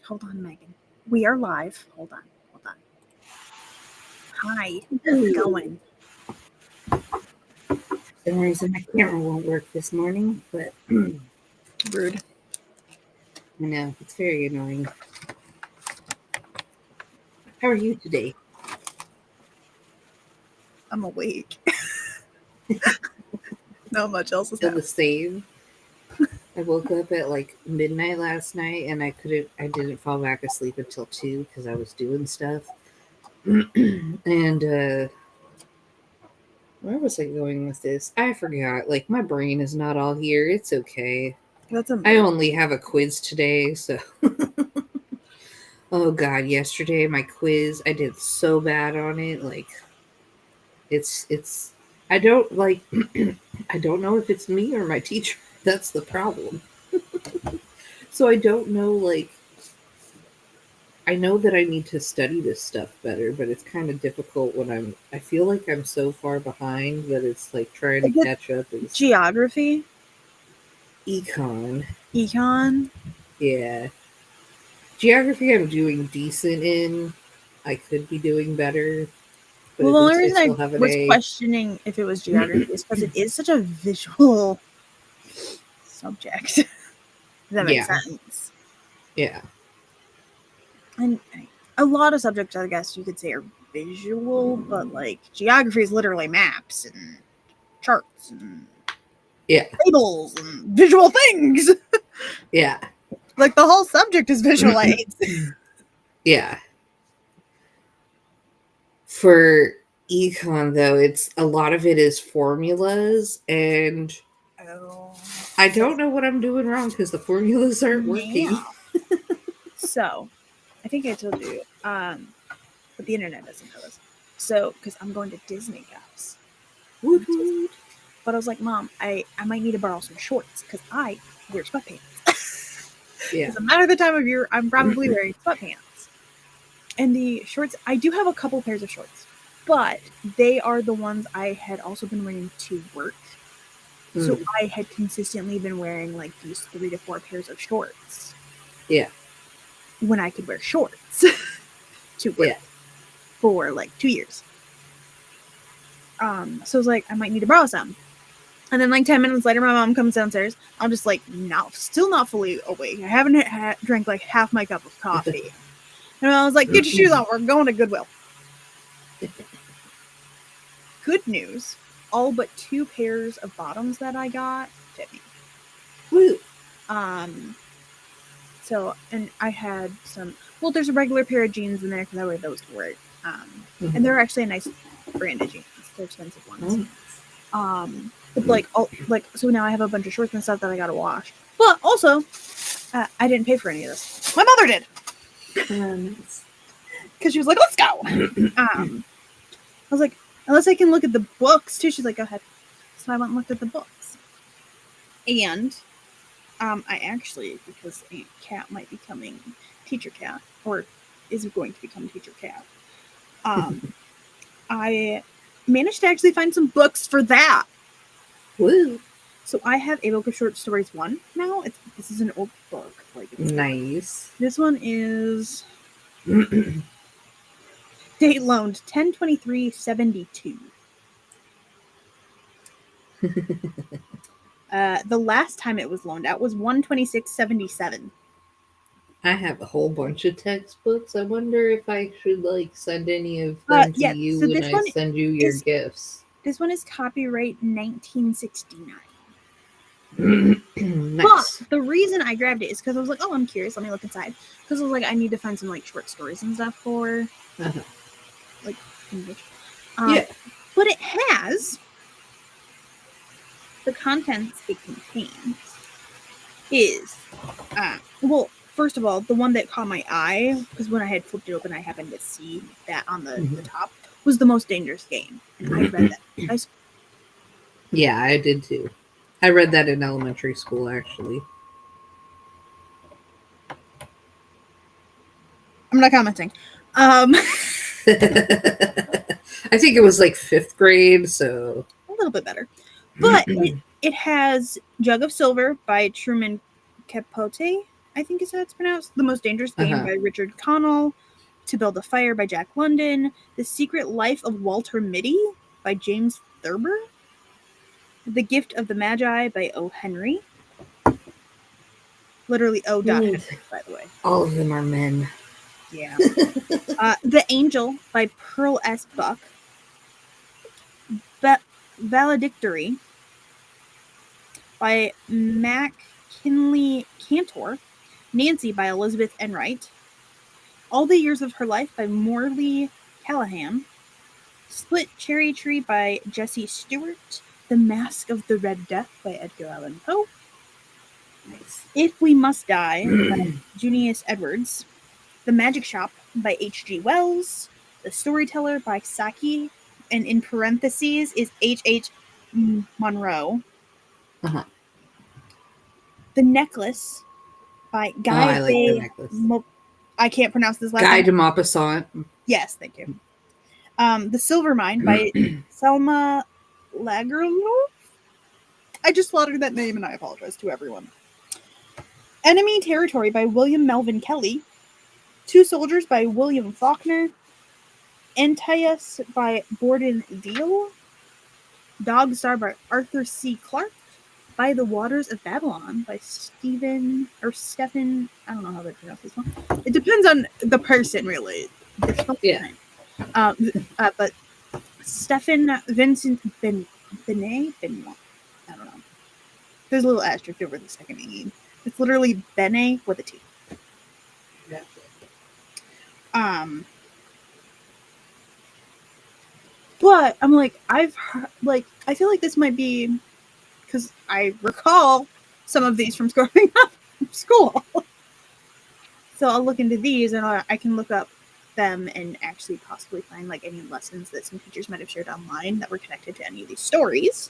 Hold on, Megan. We are live. Hold on. Hi. How's it going? For some reason, my camera won't work this morning, but Rude. I know it's very annoying. How are you today? I'm awake. Not much else is Still the happening. same. I woke up at like midnight last night, and I didn't fall back asleep until 2 because I was doing stuff. And where was I going with this? I forgot. Like, my brain is not all here. It's okay. That's a I only have a quiz today, so. Oh God, yesterday my quiz, I did so bad on it. Like, it's I don't like I don't know if it's me or my teacher. That's the problem. So I don't know, like, I know that I need to study this stuff better, but it's kind of difficult when I feel like I'm so far behind that it's like trying to catch up. Is geography, econ. Yeah. Geography I'm doing decent in. I could be doing better, but Well, at the only least I reason still I have an was A. questioning if it was geography is because it is such a visual subject. Does that make sense? Yeah. And a lot of subjects, I guess you could say, are visual, but like geography is literally maps and charts and tables and visual things. Yeah. Like the whole subject is visual aids. Yeah. For econ, though, it's a lot of it is formulas, and I don't know what I'm doing wrong because the formulas aren't working. Yeah. So, I think I told you, but the internet doesn't know this. So, because I'm going to Disney, guys. Woot-woot. But I was like, Mom, I might need to borrow some shorts because I wear sweatpants. Yeah. No matter the time of year, I'm probably wearing sweatpants. And the shorts, I do have a couple pairs of shorts, but they are the ones I had also been wearing to work. So I had consistently been wearing like these 3 to 4 pairs of shorts. Yeah. When I could wear shorts to work for like 2 years. So I was like, I might need to borrow some. And then like 10 minutes later, my mom comes downstairs. I'm just like, still not fully awake. I haven't drank like half my cup of coffee. And I was like, get your shoes on. We're going to Goodwill. Good news. All but 2 pairs of bottoms that I got fit me. Woo. So, and I had some, well, there's a regular pair of jeans in there because I wear those to work. And they're actually a nice brand of jeans. They're expensive ones. But so now I have a bunch of shorts and stuff that I gotta wash. But also, I didn't pay for any of this. My mother did. Because she was like, let's go. I was like, unless I can look at the books too. She's like, go ahead. So I went and looked at the books. And I actually, because Aunt Cat might be becoming Teacher Cat, or is going to become Teacher Cat, I managed to actually find some books for that. Woo. So I have a book of short stories 1 now. This is an old book. Nice. This one is date loaned 10/23/72. The last time it was loaned out was 1/26/77. I have a whole bunch of textbooks. I wonder if I should like send any of them to you when I send you your gifts. This one is copyright 1969. Nice. But the reason I grabbed it is because I was like, oh, I'm curious. Let me look inside. Because I was like, I need to find some like short stories and stuff for like English. But it has the contents it contains is well, first of all, the one that caught my eye, because when I had flipped it open, I happened to see that on the top, was The Most Dangerous Game. And I read that. Yeah, I did too. I read that in elementary school, actually. I'm not commenting. I think it was like 5th grade, so a little bit better. But it has Jug of Silver by Truman Capote. I think is how it's pronounced. The Most Dangerous Game Uh-huh. by Richard Connell. To Build a Fire by Jack London. The Secret Life of Walter Mitty by James Thurber. The Gift of the Magi by O. Henry. Literally O. Henry, by the way. All of them are men. Yeah. The Angel by Pearl S. Buck. Valedictory by McKinley Cantor. Nancy by Elizabeth Enright. All the Years of Her Life by Morley Callahan. Split Cherry Tree by Jesse Stewart. The Mask of the Red Death by Edgar Allan Poe. Nice. If We Must Die by Junius Edwards. The Magic Shop by H.G. Wells. The Storyteller by Saki, and in parentheses is H.H. Monroe. Uh-huh. The Necklace by Guy I like The Necklace. I can't pronounce this last Guy name. de Maupassant. Yes, thank you. The Silver Mine by Selma Lagerlof. I just slaughtered that name and I apologize to everyone. Enemy Territory by William Melvin Kelly. Two Soldiers by William Faulkner. Antaeus by Borden Deal. Dog Star by Arthur C. Clarke. By the Waters of Babylon by Stephen, I don't know how to pronounce this one. It depends on the person, really. Yeah. But Stephen Vincent Benoit. I don't know. There's a little asterisk over the second E. It's literally Bene with a T. But I'm like, I've heard, like, I feel like this might be, because I recall some of these from growing up from school. So I'll look into these and I can look up them and actually possibly find like any lessons that some teachers might have shared online that were connected to any of these stories.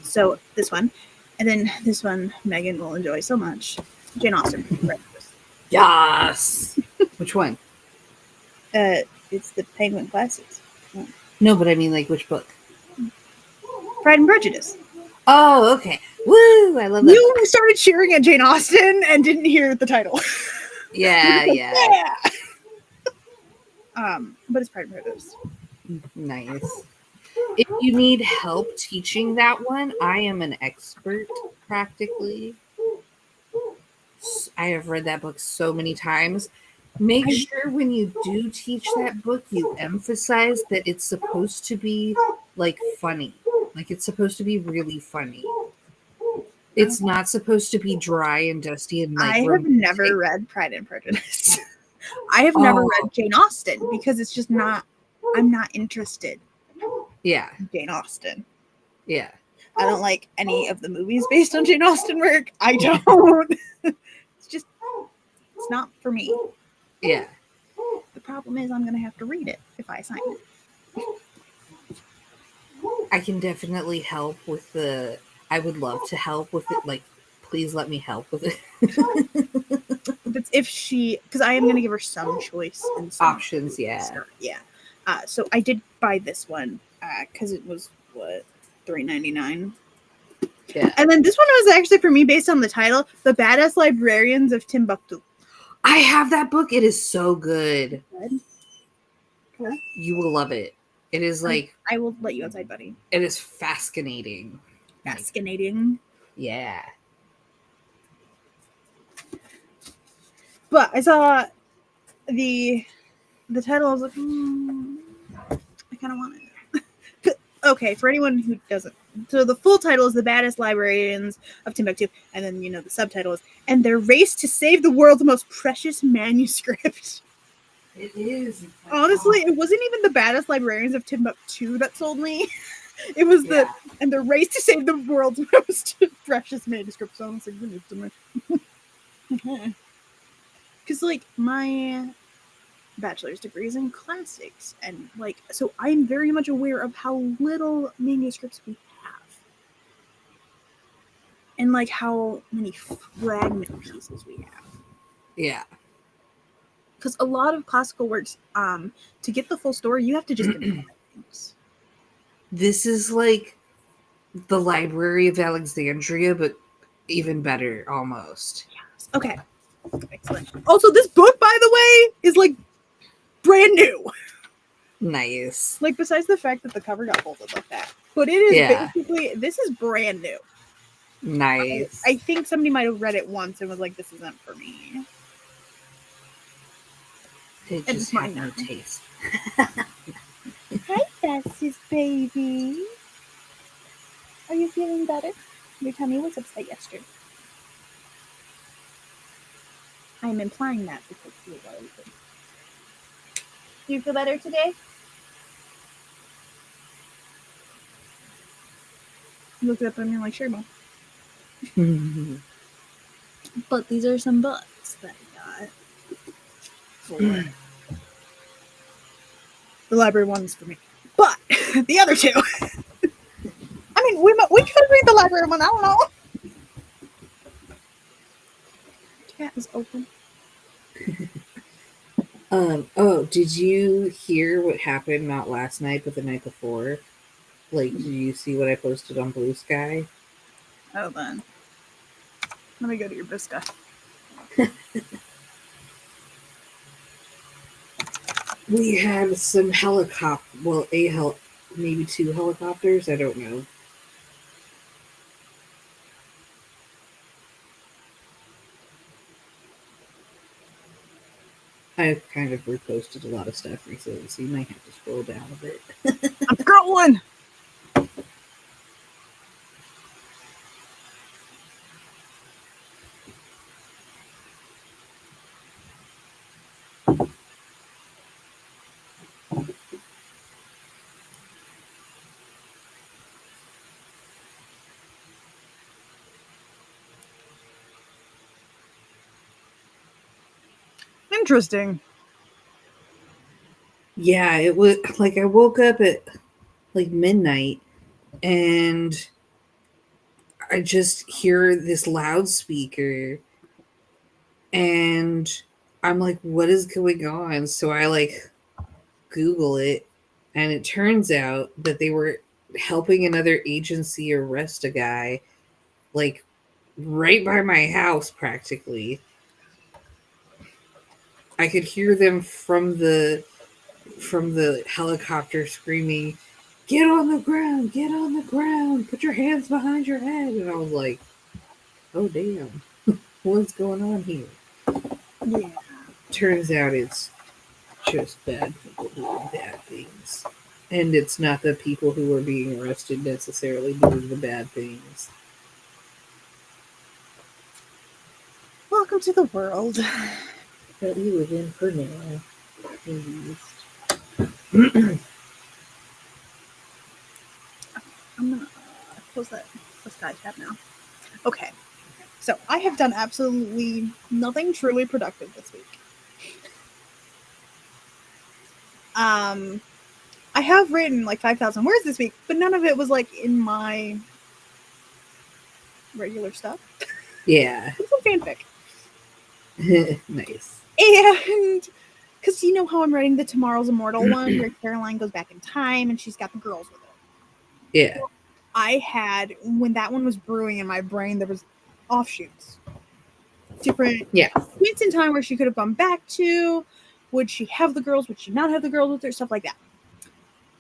So this one, and then this one Megan will enjoy so much. Jane Austen. Yes. Which one? It's the Penguin Classics. No, but I mean, like, which book? Pride and Prejudice. Oh, okay. Woo! I love that. You started cheering at Jane Austen and didn't hear the title. Yeah, yeah. But it's Pride and Prejudice. Nice. If you need help teaching that one, I am an expert, practically. I have read that book so many times. Make sure when you do teach that book, you emphasize that it's supposed to be, like, funny. Like, it's supposed to be really funny. It's not supposed to be dry and dusty and, like, I have never read Pride and Prejudice. I have never read Jane Austen because it's just not, I'm not interested. Yeah. In Jane Austen. Yeah. I don't like any of the movies based on Jane Austen work. I don't. It's not for me. Yeah. The problem is I'm going to have to read it if I sign it. I can definitely help with I would love to help with it. Like, please let me help with it. That's if because I am going to give her some choice and some options. Yeah. Yeah. So I did buy this one because it was $3.99. Yeah. And then this one was actually for me based on the title, The Badass Librarians of Timbuktu. I have that book. It is so good. Cool. You will love it. It is like I will let you outside, buddy. It is fascinating. Fascinating. Yeah. But I saw the title. I was like, I kind of want it. Okay, for anyone who doesn't. So the full title is The Baddest Librarians of Timbuktu. And then, the subtitle is, And Their Race to Save the World's Most Precious Manuscript. It is. Honestly, it wasn't even The Baddest Librarians of Timbuktu that sold me. It was And Their Race to Save the World's Most Precious Manuscript. So I was like, give it to me. Because, like, my bachelor's degree is in classics, and so I'm very much aware of how little manuscripts we have, and like how many fragment pieces we have. Yeah, because a lot of classical works, to get the full story, you have to just things. This is like the Library of Alexandria, but even better, almost. Yes. Okay, Excellent. Also, this book, by the way, is like brand new. Nice. Like, besides the fact that the cover got folded like that. But it is basically, this is brand new. Nice. I think somebody might have read it once and was like, this isn't for me. It just had no taste. Hi, Bessie baby. Are you feeling better? Your tummy was upset yesterday. I'm implying that because you were already good. Do you feel better today? You looked up and you're like, sure, Mom. But these are some books that I got for the library one's for me. But the other two, I mean, we could read the library one. I don't know. Cat is open. Oh, did you hear what happened not last night, but the night before? Like, did you see what I posted on Blue Sky? Hold on. Let me go to your Bisca. We had some maybe 2 helicopters, I don't know. I've kind of reposted a lot of stuff recently, so you might have to scroll down a bit. I'm scrolling. Interesting. Yeah, it was like I woke up at like midnight and I just hear this loudspeaker and I'm like, what is going on? So I like Google it and it turns out that they were helping another agency arrest a guy like right by my house practically. I could hear them from the helicopter screaming, "Get on the ground! Get on the ground! Put your hands behind your head!" And I was like, "Oh damn, what's going on here?" Yeah. Turns out it's just bad people doing bad things, and it's not the people who are being arrested necessarily doing the bad things. Welcome to the world. That we live in for now, at least. I'm gonna close the sky tab now. Okay. So I have done absolutely nothing truly productive this week. I have written like 5,000 words this week, but none of it was like in my regular stuff. Yeah. It's some fanfic. Nice. And because you know how I'm writing the Tomorrow's Immortal one where Caroline goes back in time and she's got the girls with her. Yeah. I had, when that one was brewing in my brain, there was offshoots. Different points in time where she could have gone back to. Would she have the girls? Would she not have the girls with her? Stuff like that.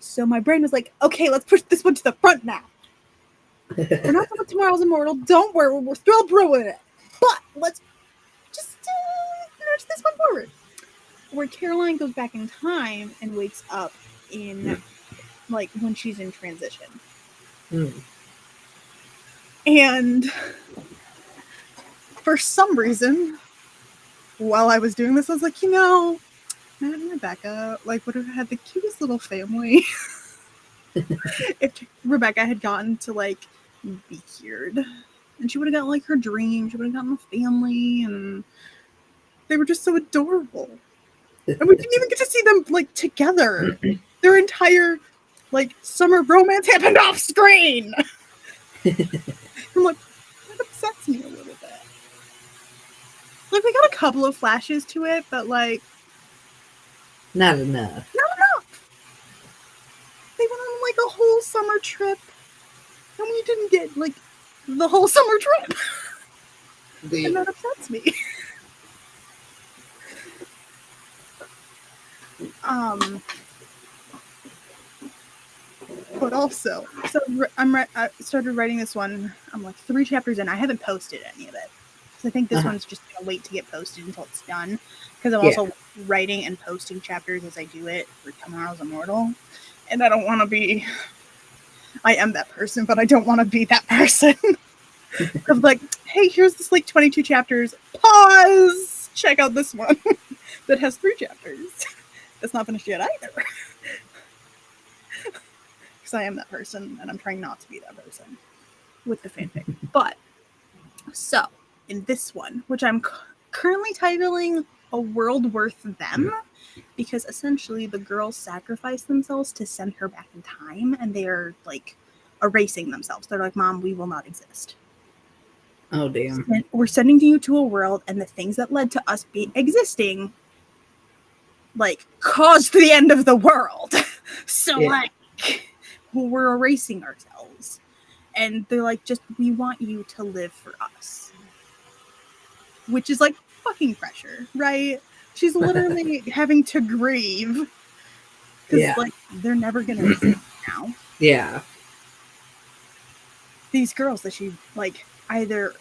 So my brain was like, okay, let's push this one to the front now. We're not done with Tomorrow's Immortal. Don't worry, we're still brewing it. But let's just nudge this one forward. Where Caroline goes back in time and wakes up in, like, when she's in transition. And for some reason, while I was doing this, I was like, you know, Matt and Rebecca, like, would have had the cutest little family if Rebecca had gotten to, like, be cured. And she would have gotten, like, her dream. She would have gotten a family, and they were just so adorable. And we didn't even get to see them, like, together. Their entire, like, summer romance happened off screen. I'm like, that upsets me a little bit. Like, we got a couple of flashes to it, but, like, not enough. Not enough. They went on, like, a whole summer trip, and we didn't get, like, the whole summer trip. And that upsets me. But also, so I started writing this one. I'm like 3 chapters in. I haven't posted any of it. So I think this one's just gonna wait to get posted until it's done. Because I'm also writing and posting chapters as I do it for Tomorrow's Immortal. And I don't want to be. I am that person, but I don't want to be that person. Of like, hey, here's this like 22 chapters. Pause. Check out this one that has 3 chapters. That's not finished yet either. Because I am that person, and I'm trying not to be that person with the fanfic. But so in this one, which I'm currently titling "A World Worth Them," because essentially the girls sacrifice themselves to send her back in time, and they are like erasing themselves. They're like, "Mom, we will not exist. Oh, damn. We're sending you to a world, and the things that led to us existing, like, caused the end of the world. So, like, we're erasing ourselves." And they're like, "Just, we want you to live for us." Which is like fucking pressure, right? She's literally having to grieve. Because, like, they're never going to exist now. Yeah. These girls that she, like, either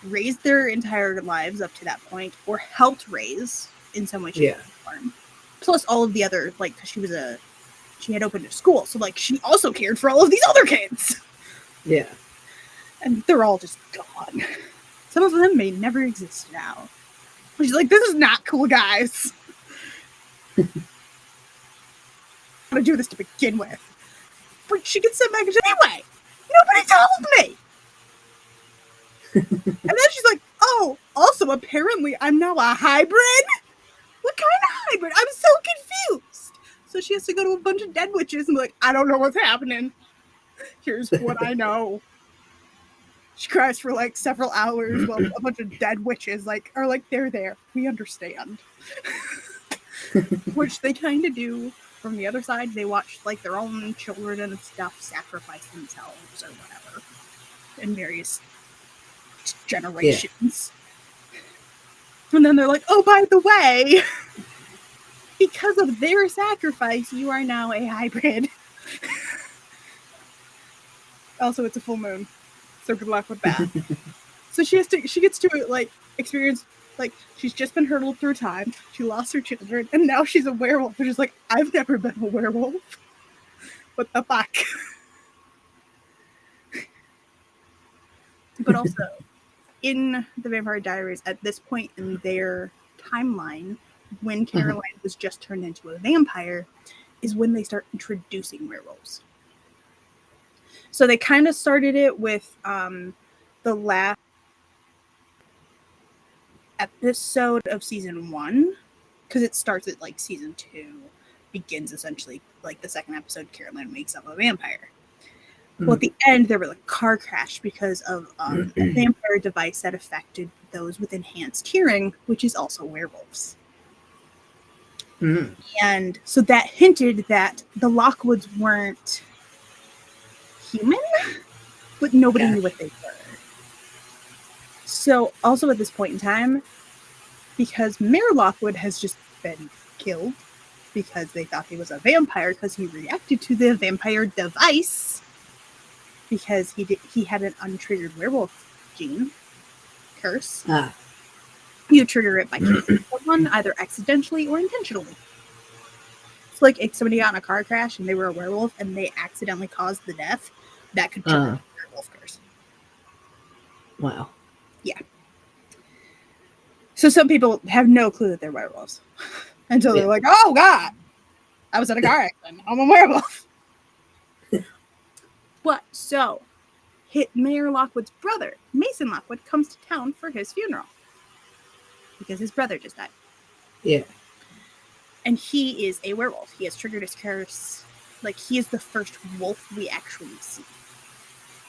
raised their entire lives up to that point or helped raise in some way, shape, or form. Plus all of the other, like, because she had opened a school, so, like, she also cared for all of these other kids. Yeah. And they're all just gone. Some of them may never exist now. She's like, this is not cool, guys. I'm gonna do this to begin with. But she gets sent back anyway. Nobody told me. And then she's like, oh, also apparently I'm now a hybrid? What kind of hybrid? I'm so confused. So she has to go to a bunch of dead witches and be like, I don't know what's happening. Here's what I know. She cries for like several hours while a bunch of dead witches are like, they're there. We understand. Which they kind of do from the other side. They watch like their own children and stuff sacrifice themselves or whatever in various generations. And then they're like, oh, by the way, because of their sacrifice, you are now a hybrid. Also, it's a full moon, so good luck with that. So she gets to like experience, like, she's just been hurtled through time. She lost her children, and now she's a werewolf. Which is like, I've never been a werewolf. What the fuck? But also, in the Vampire Diaries, at this point in their timeline, when Caroline was just turned into a vampire, is when they start introducing werewolves. So they kind of started it with the last episode of season 1, because it starts at like season 2, begins essentially like the second episode, Caroline wakes up a vampire. Well, at the end, there was a car crash because of a vampire device that affected those with enhanced hearing, which is also werewolves. And so that hinted that the Lockwoods weren't human, but nobody knew what they were. So also at this point in time, because Mayor Lockwood has just been killed because they thought he was a vampire because he reacted to the vampire device, because he had an untriggered werewolf gene curse. You trigger it by killing someone, either accidentally or intentionally. So, like, if somebody got in a car crash and they were a werewolf and they accidentally caused the death, that could trigger a werewolf curse. Wow. Yeah. So some people have no clue that they're werewolves until they're like, oh, God, I was in a car accident. I'm a werewolf. But so Mayor Lockwood's brother, Mason Lockwood, comes to town for his funeral because his brother just died. Yeah. And he is a werewolf. He has triggered his curse. Like, he is the first wolf we actually see.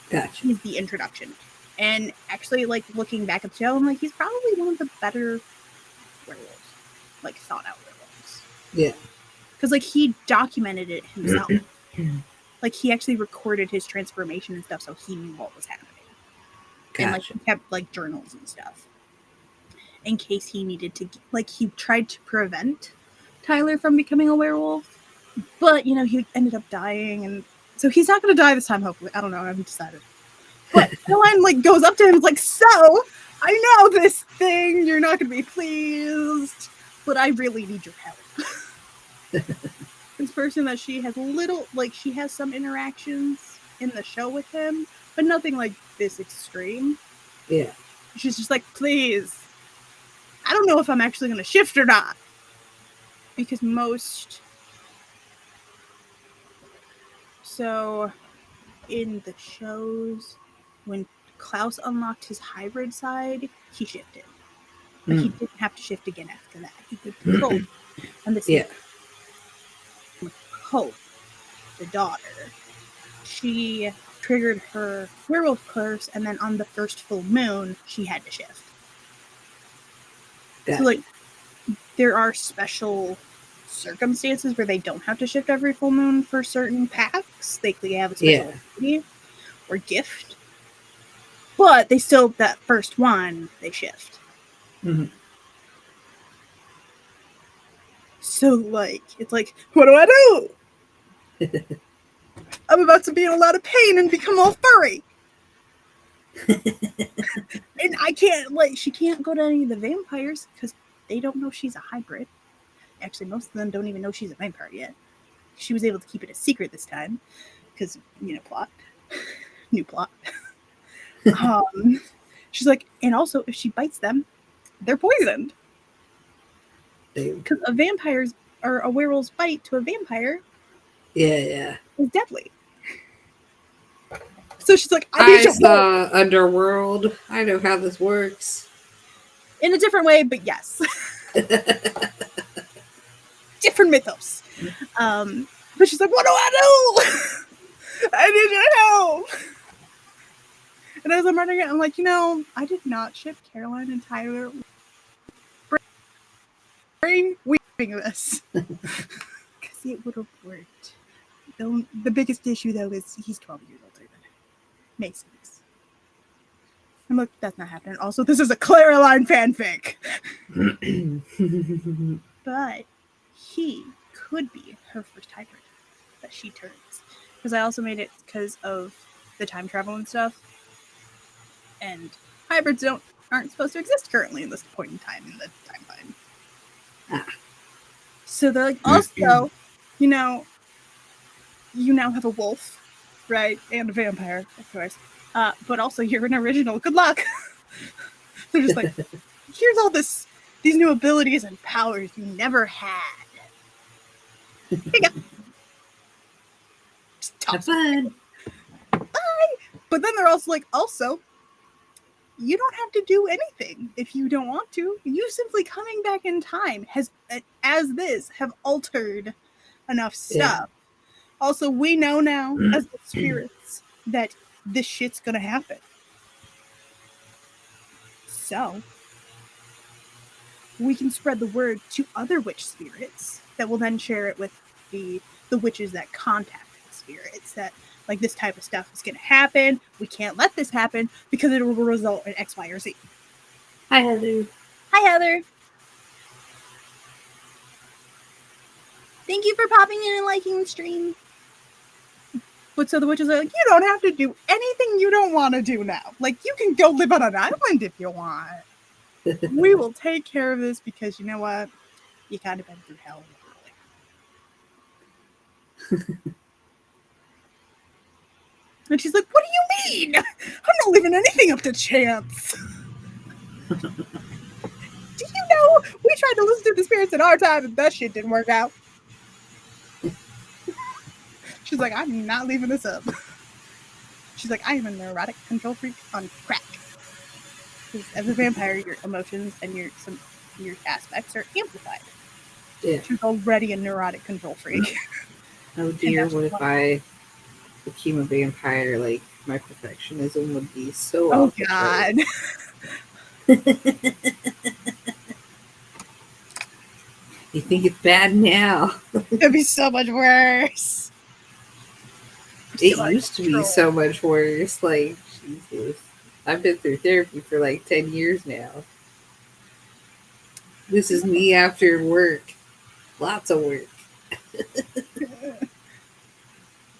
Gotcha. He's the introduction. And actually, like, looking back at the show, I'm like, he's probably one of the better werewolves. Like, thought out werewolves. Yeah. Because, like, he documented it himself. Like, he actually recorded his transformation and stuff, so he knew what was happening. Gotcha. And, like, he kept, like, journals and stuff. In case he needed to, like, he tried to prevent Tyler from becoming a werewolf. But, you know, he ended up dying, and so he's not going to die this time, hopefully. I don't know, I haven't decided. But Caroline, like, goes up to him and is like, so, I know this thing, you're not going to be pleased, but I really need your help. This person that she has she has some interactions in the show with him, but nothing like this extreme. Yeah. She's just like, please, I don't know if I'm actually going to shift or not. Because so in the shows, when Klaus unlocked his hybrid side, he shifted. But he didn't have to shift again after that. He could control. And this is Hope, the daughter. She triggered her werewolf curse, and then on the first full moon, she had to shift. So, like, there are special circumstances where they don't have to shift every full moon for certain packs. They have a special ability or gift. But they still, that first one, they shift. Mm-hmm. So, like, it's like, what do I do? I'm about to be in a lot of pain and become all furry. And I can't, like, she can't go to any of the vampires because they don't know she's a hybrid. Actually, most of them don't even know she's a vampire yet. She was able to keep it a secret this time because, you know, plot. New plot. She's like, and also, if she bites them, they're poisoned. Because a vampire's, or a werewolf's bite to a vampire is deadly. So she's like, I saw Underworld. I know how this works. In a different way, but yes. Different mythos. But she's like, what do I do? I need your help. And as I'm running it, I'm like, you know, I did not ship Caroline and Tyler. Brain weaving this. Because it would have worked. The biggest issue, though, is he's 12 years older than her. Makes sense. I'm like, that's not happening. Also, this is a Caroline fanfic. But he could be her first hybrid that she turns. Because I also made it because of the time travel and stuff. And hybrids aren't supposed to exist currently in this point in time in the timeline. So they're like, also, you know, you now have a wolf, right? And a vampire, of course. But also you're an original. Good luck. They're just like, here's all these new abilities and powers you never had. Here you go. Just have fun. Bye. But then they're also like, you don't have to do anything if you don't want to. You simply coming back in time have altered enough stuff. Also, we know now as the spirits that this shit's gonna happen. So we can spread the word to other witch spirits that will then share it with the witches that contact the spirits that, like, this type of stuff is going to happen. We can't let this happen because it will result in X, Y, or Z. Hi, Heather. Hi, Heather. Thank you for popping in and liking the stream. But so the witches are like, you don't have to do anything you don't want to do now. Like, you can go live on an island if you want. We will take care of this because, you know what? You kind of been through hell. And she's like, what do you mean? I'm not leaving anything up to chance. Do you know we tried to listen to the spirits in our time and that shit didn't work out? She's like, I'm not leaving this up. She's like, I am a neurotic control freak on crack. Because as a vampire, your emotions and your aspects are amplified. Yeah. She's already a neurotic control freak. Oh dear, what if I became a vampire? Like, my perfectionism would be so Oh God. You think it's bad now? It'd be so much worse. It used to be so much worse. Like, Jesus. I've been through therapy for like 10 years now. This is me after work. Lots of work.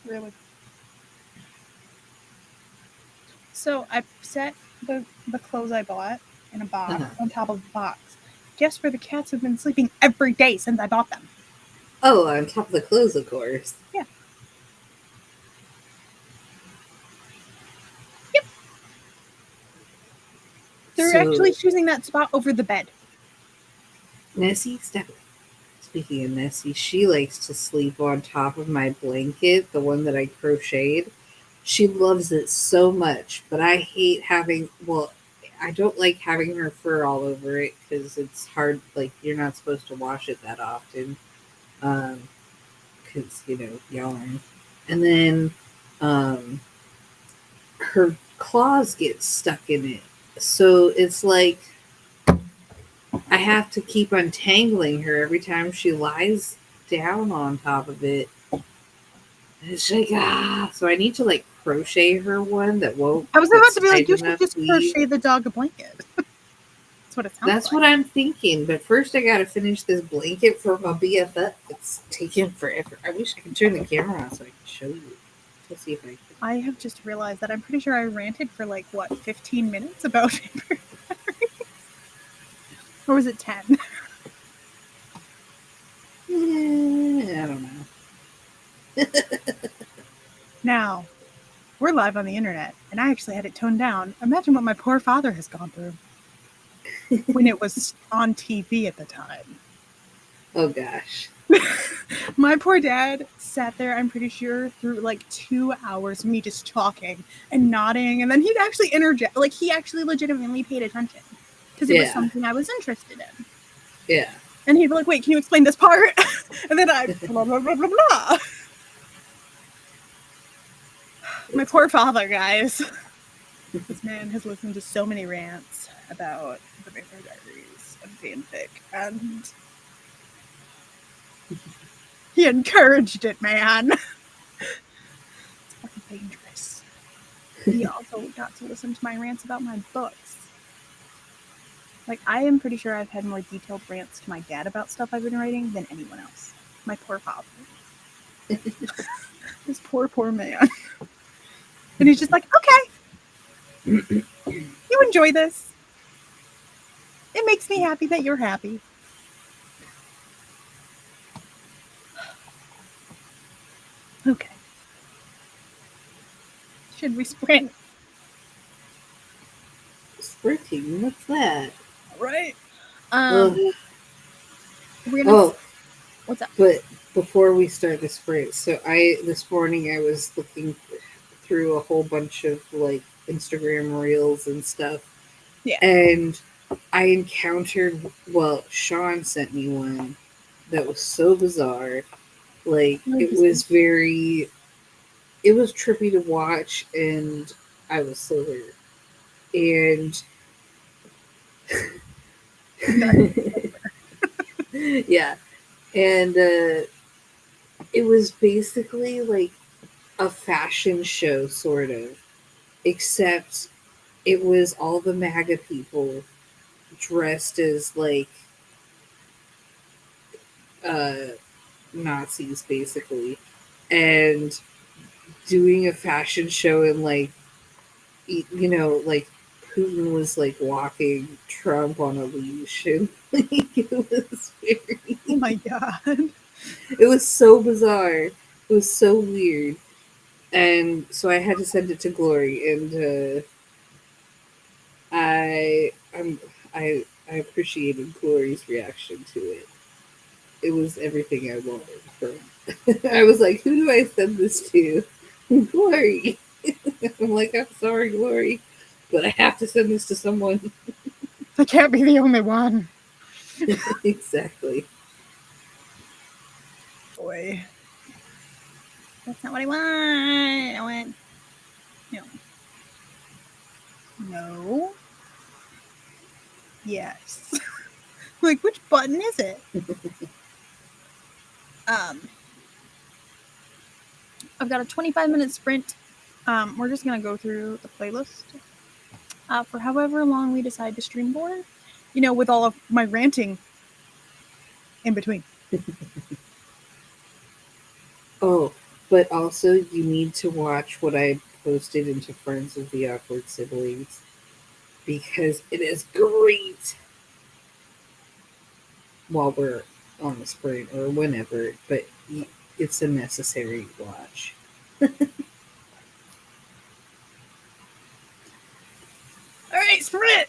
Really. So I set the clothes I bought in a box Uh-huh. on top of the box. Guess where the cats have been sleeping every day since I bought them? Oh, on top of the clothes, of course. Yeah. Yep. They're actually So, choosing that spot over the bed. Nessie, speaking of Nessie, she likes to sleep on top of my blanket, the one that I crocheted. She loves it so much, but I hate having, well, I don't like having her fur all over it because it's hard. Like, you're not supposed to wash it that often. Because, yarn. And then um, her claws get stuck in it. So it's like I have to keep untangling her every time she lies down on top of it. And it's like, ah. So I need to like crochet her one that won't, I was about that's to be like, tight you should enough just to weave. crochet the dog a blanket. That's what it sounds That's like. what I'm thinking. But first, I got to finish this blanket for my BFF. It's taking forever. I wish I could turn the camera on so I could show you. Let's see if I can. I have just realized that I'm pretty sure I ranted for like, what, 15 minutes about paper batteries? Or was it 10? I don't know. Now, we're live on the internet, and I actually had it toned down. Imagine what my poor father has gone through when it was on TV at the time. Oh gosh. My poor dad sat there, I'm pretty sure, through like 2 hours of me just talking and nodding, and then he'd actually interject. Like, he actually legitimately paid attention because it was Yeah. something I was interested in. Yeah. And he'd be like, wait, can you explain this part? And then I blah, blah, blah, blah, blah. My It's poor father, guys. This man has listened to so many rants about the Vampire Diaries and fanfic, and he encouraged it, man. It's fucking dangerous. He also got to listen to my rants about my books. Like, I am pretty sure I've had more detailed rants to my dad about stuff I've been writing than anyone else. My poor father. This poor, poor man. And he's just like, okay, you enjoy this. It makes me happy that you're happy. Okay. Should we sprint? sprinting. What's that? Right. Ugh. We're gonna. Oh, What's up? but before we start the sprint, so this morning I was looking through a whole bunch of like Instagram reels and stuff, Yeah. and I encountered. Well, Sean sent me one that was so bizarre. Like it was very. It was trippy to watch, and I was so hurt. And yeah, and it was basically like a fashion show, sort of, except it was all the MAGA people dressed as like uh, Nazis, basically, and doing a fashion show, and like, like Putin was like walking Trump on a leash, and like, it was very, Oh my god. it was so bizarre. It was so weird. And so I had to send it to Glory, and I I'm, I appreciated Glory's reaction to it. It was everything I wanted from. I was like, "Who do I send this to?" Glory. I'm like, "I'm sorry, Glory, but I have to send this to someone." I can't be the only one. Exactly. Boy. That's not what I want. I want. No. No. Yes. Like, which button is it? Um, I've got a 25-minute sprint. We're just gonna go through the playlist for however long we decide to stream for. With all of my ranting in between. Oh, but also you need to watch what I posted into Friends of the Awkward Siblings because it is great while we're on the spring or whenever, but it's a necessary watch. All right, sprint.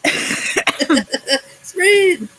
Sprint!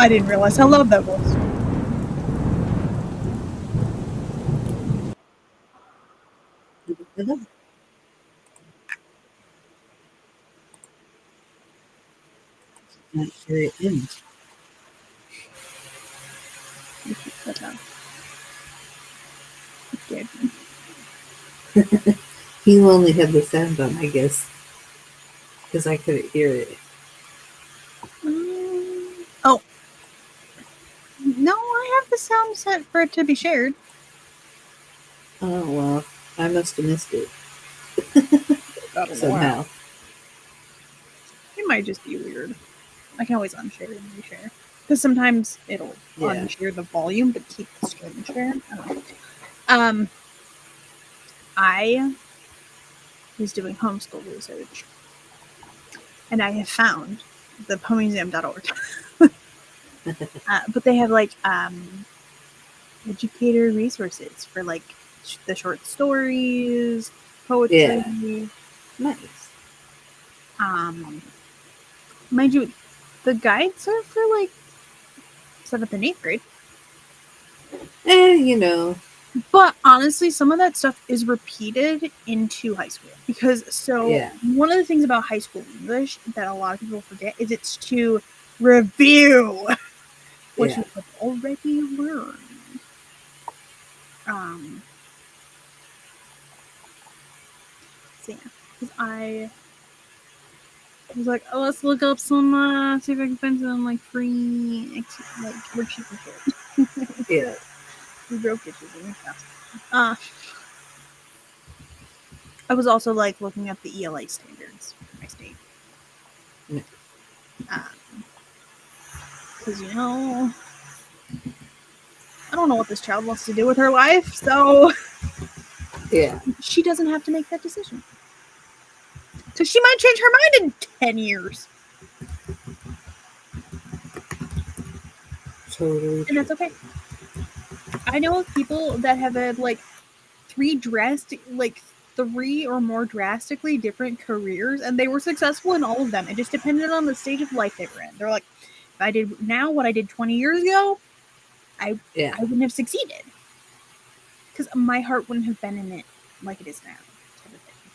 I didn't realize how loud that was. Not sure it ends. You keep that down. It scared me. He only had the sound on, I guess, because I couldn't hear it. Oh. No, I have the sound set for it to be shared. Oh, well, I must have missed it I don't know somehow. how. It might just be weird. I can always unshare and reshare. Because sometimes it'll unshare the volume but keep the screen share. I don't know. I was doing homeschool research. And I have found the poemuseum.org. But they have like educator resources for like the short stories, poetry. Yeah. Nice. Mind you, the guides are for like 7th and 8th grade. You know. But honestly, some of that stuff is repeated into high school. Because one of the things about high school English that a lot of people forget is it's to review what you have already learned. So yeah, because I was like, oh, let's look up some, see if I can find some like free, like worksheet for kids. We broke dishes really fast. I was also like looking at the ELA standards for my state. Because you know, I don't know what this child wants to do with her life, so she doesn't have to make that decision. Because she might change her mind in 10 years. Totally. And that's okay. I know of people that have had like 3 or more drastically different careers, and they were successful in all of them. It just depended on the stage of life they were in. They're like, if I did now what I did 20 years ago, I wouldn't have succeeded. Because my heart wouldn't have been in it like it is now. Type of thing.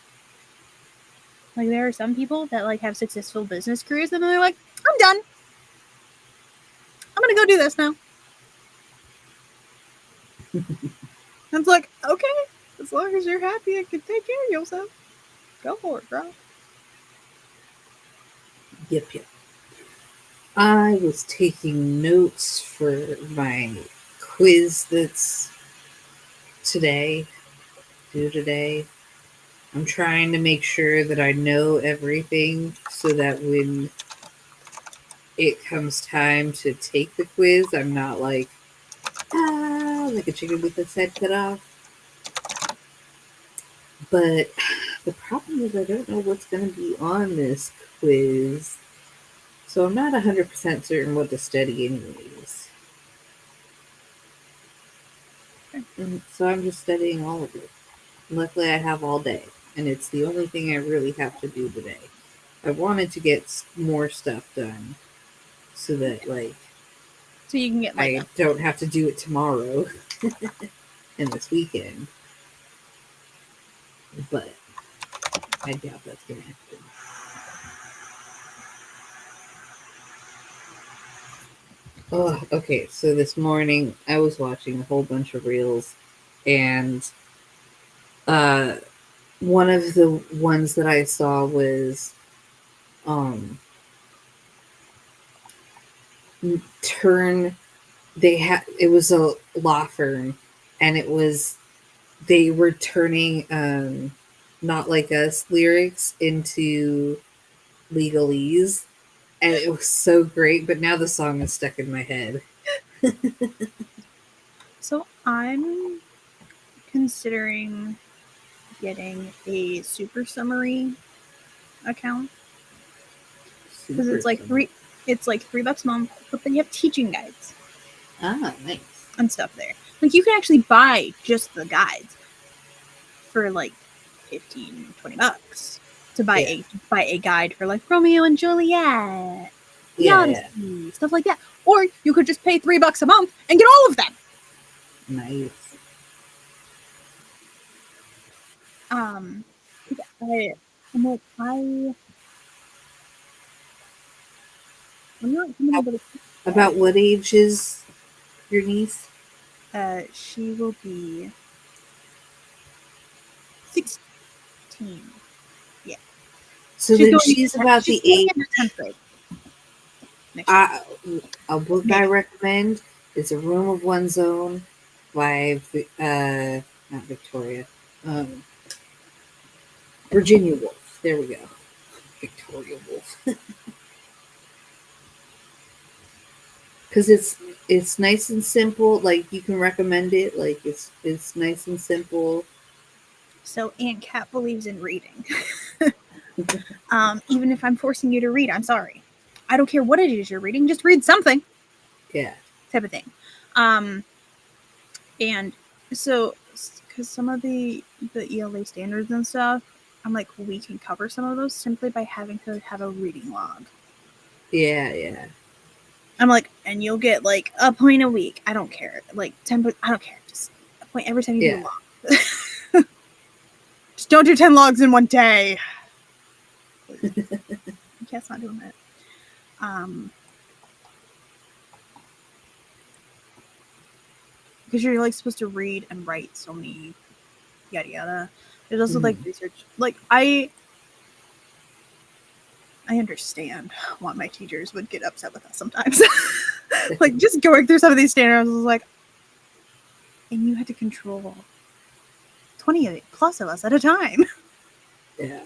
Like, there are some people that like have successful business careers, and they're like, I'm done. I'm gonna go do this now. And it's like, okay, as long as you're happy and can take care of yourself, go for it, girl. Yep. I was taking notes for my quiz that's due today. I'm trying to make sure that I know everything so that when it comes time to take the quiz, I'm not like a chicken with its head cut off. But the problem is I don't know what's going to be on this quiz. So I'm not 100% certain what to study anyways. And so I'm just studying all of it. Luckily, I have all day, and it's the only thing I really have to do today. I wanted to get more stuff done so that, like, so you can get like I don't have to do it tomorrow and this weekend. But I doubt that's going to happen. Oh, okay. So this morning I was watching a whole bunch of reels, and one of the ones that I saw was it was a law firm, and they were turning Not Like Us lyrics into legalese, and it was so great, but now the song is stuck in my head. So I'm considering getting a super summary account because it's like $3 a month, but then you have teaching guides. Nice. And stuff there. Like, you can actually buy just the guides for like $15-20 to buy a guide for like Romeo and Juliet, the Odyssey, stuff like that. Or you could just pay $3 a month and get all of them. Nice. I'm like, I'm not gonna be able to. About what age is your niece? She will be 16. Yeah. So then she's about the age. Into 10th grade. Next year. A book I recommend is A Room of One's Own by not Victoria, Virginia Woolf. There we go. Victoria Woolf. Because it's nice and simple. Like, you can recommend it. Like, it's nice and simple. So Aunt Kat believes in reading. Even if I'm forcing you to read, I'm sorry. I don't care what it is you're reading, just read something. Yeah. Type of thing. And so, because some of the ELA standards and stuff, I'm like, we can cover some of those simply by having her have a reading log. Yeah. I'm like, and you'll get like a point a week. I don't care. Like 10, I don't care. Just a point every time you do a log. Just don't do 10 logs in one day. Cat's not doing that. Because you're like supposed to read and write so many yada yada. There's also like research. Like I understand why my teachers would get upset with us sometimes. Like just going through some of these standards was like, and you had to control 20 plus of us at a time. Yeah.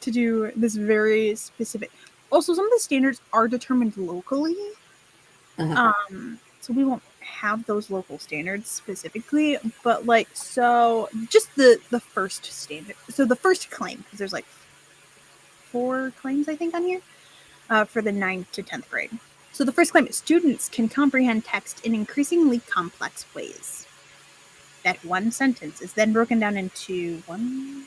To do this very specific. Also, some of the standards are determined locally. So we won't have those local standards specifically, but like, so just the first standard. So the first claim, because there's like 4 claims I think on here for the 9th to 10th grade. So the first claim is students can comprehend text in increasingly complex ways. That one sentence is then broken down into 1,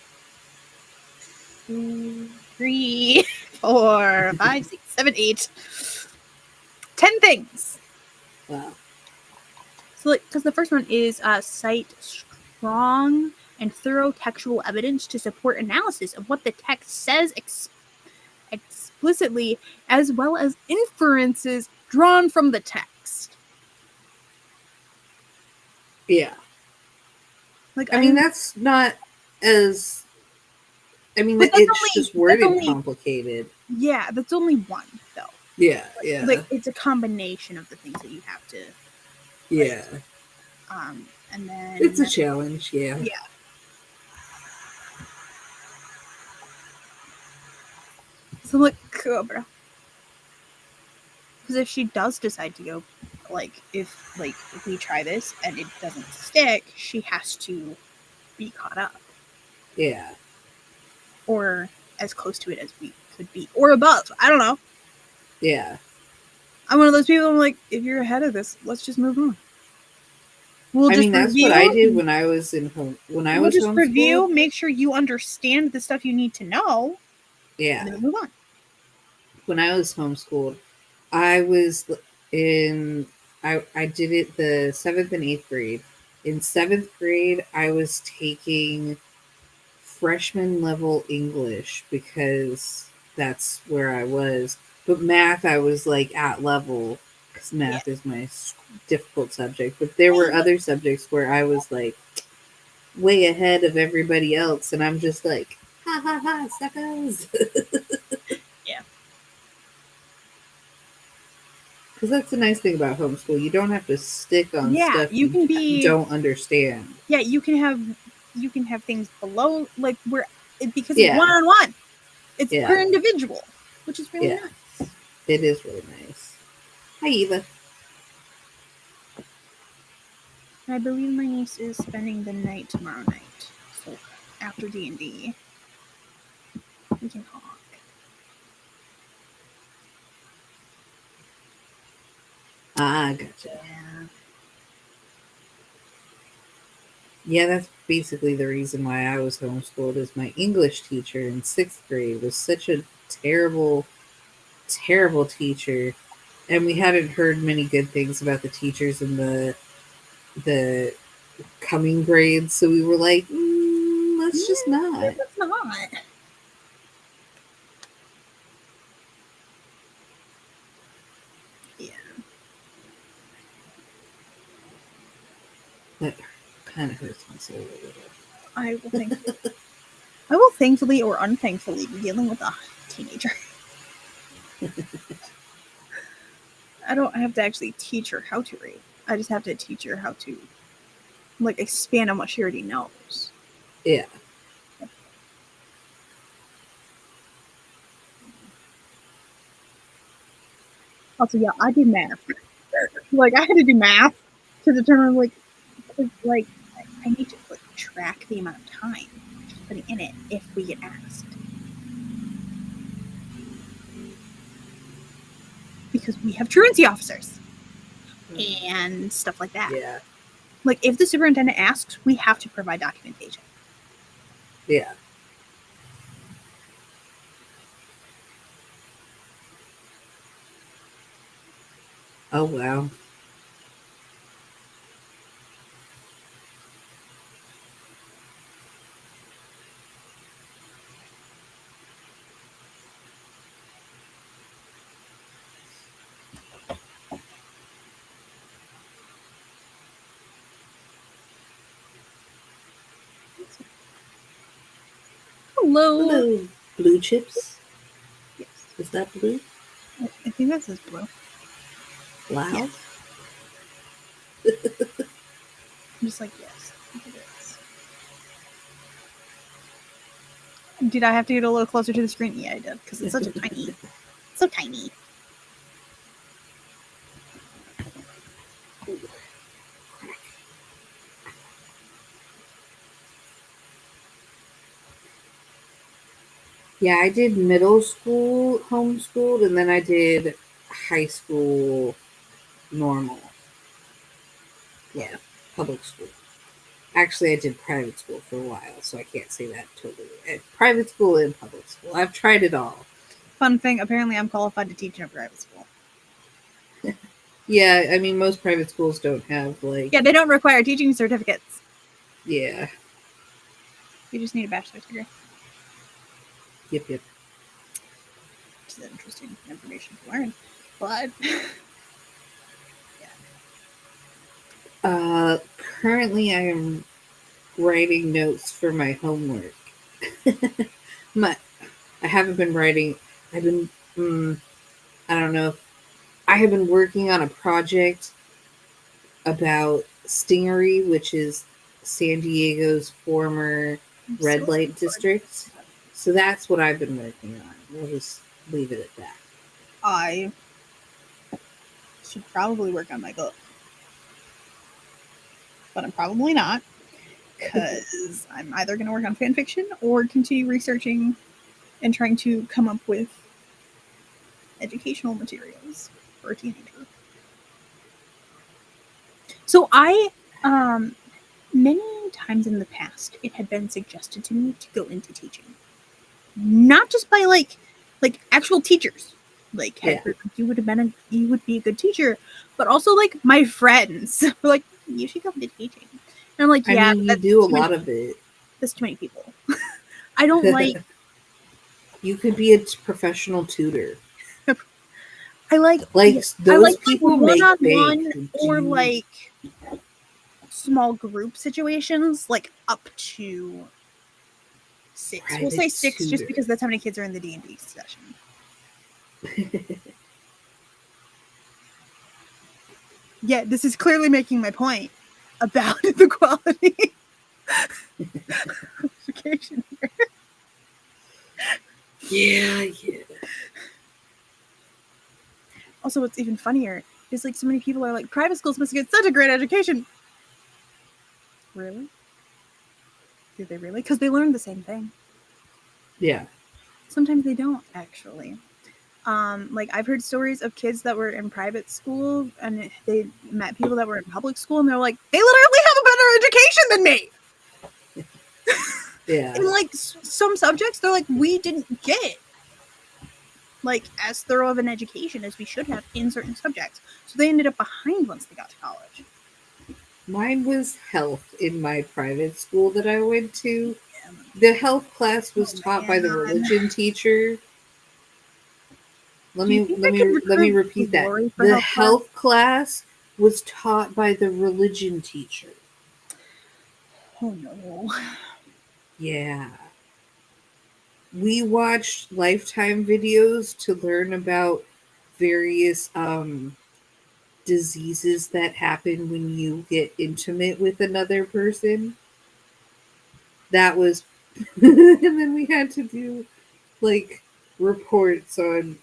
2, 3, 4, 5, 6, 7, 8, 10 things. Wow. So, like, because the first one is cite strong and thorough textual evidence to support analysis of what the text says explicitly, as well as inferences drawn from the text. Yeah. Like, I mean, that's not as. I mean, it's just worded complicated. Yeah, that's only one, though. Yeah. Like, it's a combination of the things that you have to. Yeah. And then it's a challenge. Yeah. Yeah. So look, Cobra. Because if she does decide to go, like, if we try this and it doesn't stick, she has to be caught up. Yeah. Or as close to it as we could be. Or above. I don't know. Yeah. I'm one of those people, I'm like, if you're ahead of this, let's just move on. I mean, that's what I did when I was in home. When I was just review, make sure you understand the stuff you need to know. Yeah. And then move on. When I was homeschooled, I was in. I did it the 7th and 8th grade. In 7th grade, I was taking freshman level English because that's where I was. But math, I was like at level because math is my difficult subject. But there were other subjects where I was like way ahead of everybody else, and I'm just like, ha ha ha, suckers. Yeah. Because that's the nice thing about homeschool. You don't have to stick on stuff you can be don't understand. Yeah, you can have things below, like where because it's one-on-one. It's per individual, which is really nice. It is really nice. Hi, Eva. I believe my niece is spending the night tomorrow night. So after D&D, we can talk. Ah, gotcha. Yeah, that's basically the reason why I was homeschooled. Is my English teacher in 6th grade was such a terrible, terrible teacher, And we hadn't heard many good things about the teachers in the coming grades, so we were like, let's just not. Let's not. Yeah. That kind of hurts my soul a little. I will thankfully or unthankfully be dealing with a teenager. I don't have to actually teach her how to read. I just have to teach her how to, like, expand on what she already knows. Yeah. Also, yeah, I do math. Like, I had to do math to determine, like, I need to like track the amount of time she's putting in it if we get asked. Because we have truancy officers and stuff like that. Yeah. Like, if the superintendent asks, we have to provide documentation. Yeah. Oh, wow. Hello. Hello. Blue chips? Yes. Is that blue? I think that says blue. Loud? Yes. I'm just like, yes, I think it is. Did I have to get a little closer to the screen? Yeah, I did, because it's such a tiny, so tiny. Yeah, I did middle school homeschooled, and then I did high school normal. Yeah, public school. Actually, I did private school for a while, so I can't say that totally. Private school and public school. I've tried it all. Fun thing, apparently I'm qualified to teach in a private school. Yeah, I mean, most private schools don't have, like... Yeah, they don't require teaching certificates. Yeah. You just need a bachelor's degree. Yep. Which is interesting information to learn. But... Currently I am writing notes for my homework. I haven't been writing. I don't know. I have been working on a project about Stingery, which is San Diego's former red light district. So that's what I've been working on. We'll just leave it at that. I should probably work on my book. But I'm probably not, because I'm either going to work on fan fiction or continue researching and trying to come up with educational materials for a teenager. So many times in the past, it had been suggested to me to go into teaching. Not just by like actual teachers. Like, hey, you would be a good teacher, but also like my friends were like, you should go into teaching. And I'm like, yeah, I mean, you do a lot of it. There's too many people. I don't like. You could be a professional tutor. I like those people make one-on-one or like small group situations, like up to 6. Private we'll say 6 tutor. Just because that's how many kids are in the D&D session. Yeah, this is clearly making my point about the quality of education here. Yeah. Also, what's even funnier is like so many people are like, private schools must get such a great education. Really? Do they really? Because they learn the same thing. Yeah. Sometimes they don't, actually. Like, I've heard stories of kids that were in private school and they met people that were in public school and they're like, they literally have a better education than me. Yeah. In like some subjects, they're like, we didn't get it. like as thorough of an education as we should have in certain subjects. So they ended up behind once they got to college. Mine was health in my private school that I went to. Yeah. The health class was Oh, taught by the man. religion teacher. Let Do you me think let I could me let me recruit repeat that. Lori for The health class? health class was taught by the religion teacher. Oh no. Yeah. We watched Lifetime videos to learn about various diseases that happen when you get intimate with another person. That was and then we had to do like reports on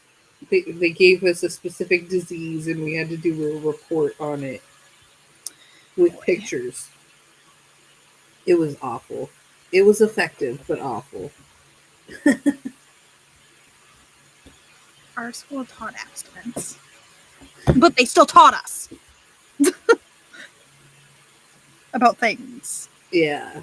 they gave us a specific disease and we had to do a report on it with Boy. pictures. It was awful. It was effective but awful. Our school taught abstinence. But they still taught us about things. Yeah.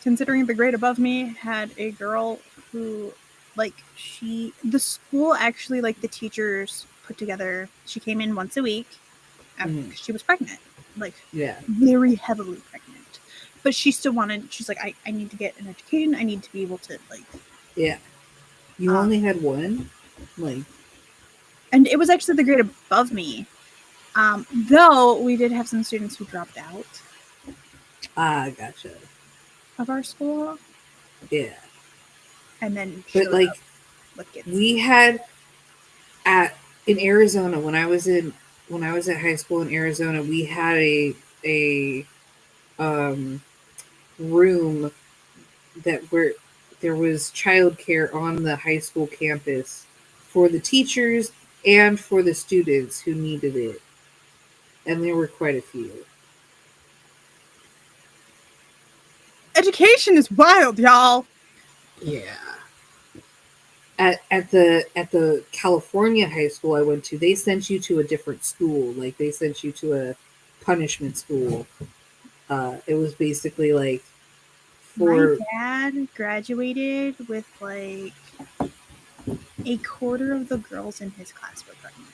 Considering the grade above me had a girl who, like, the school actually, like, the teachers put together, she came in once a week after she was pregnant, like, Yeah. very heavily pregnant. But she still wanted, she's like, I need to get an education. I need to be able to, like, Yeah. You only had one? Like, and it was actually the grade above me. Though we did have some students who dropped out gotcha. of our school Yeah. and then But showed like up with kids. we had in Arizona when I was at high school in Arizona, we had a room that where there was childcare on the high school campus for the teachers and for the students who needed it. And there were quite a few. Education is wild, y'all. Yeah. At the California high school I went to, they sent you to a different school. Like they sent you to a punishment school. It was basically like My for dad graduated with like a quarter of the girls in his class were pregnant.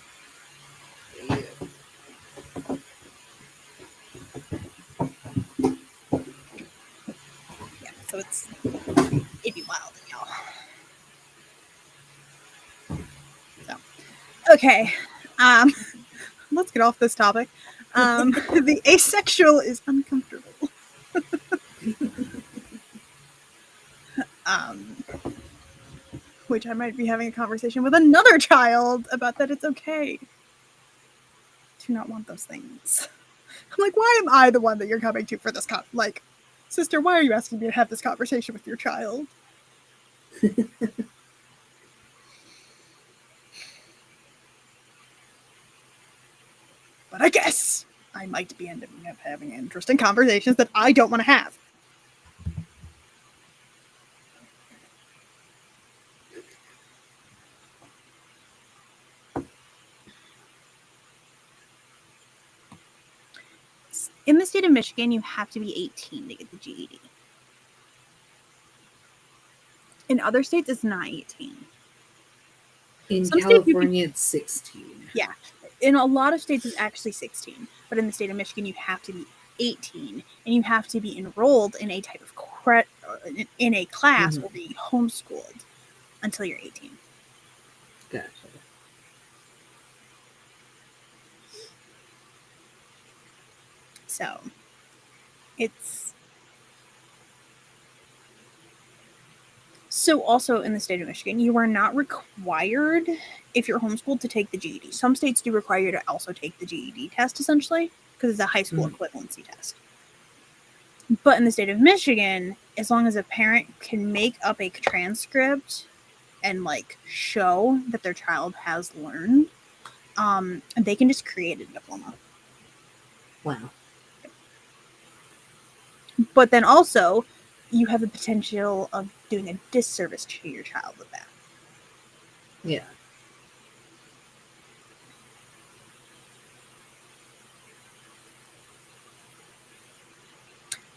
Yeah, so it'd be wild, y'all. So, okay, let's get off this topic. The asexual is uncomfortable. Which I might be having a conversation with another child about that it's okay to not want those things. I'm like, why am I the one that you're coming to for this like, sister, why are you asking me to have this conversation with your child? But I guess I might be ending up having interesting conversations that I don't want to have. In the state of Michigan, you have to be 18 to get the GED. In other states, it's not 18. in Some states you can, California it's 16. yeah. In a lot of states, it's actually 16. But in the state of Michigan, you have to be 18, and you have to be enrolled in a type of in a class or being homeschooled until you're 18. Gotcha. So it's so also in the state of Michigan, you are not required if you're homeschooled to take the GED. Some states do require you to also take the GED test essentially because it's a high school equivalency test. But in the state of Michigan, as long as a parent can make up a transcript and like show that their child has learned, they can just create a diploma. Wow. But then also, you have the potential of doing a disservice to your child with that. Yeah.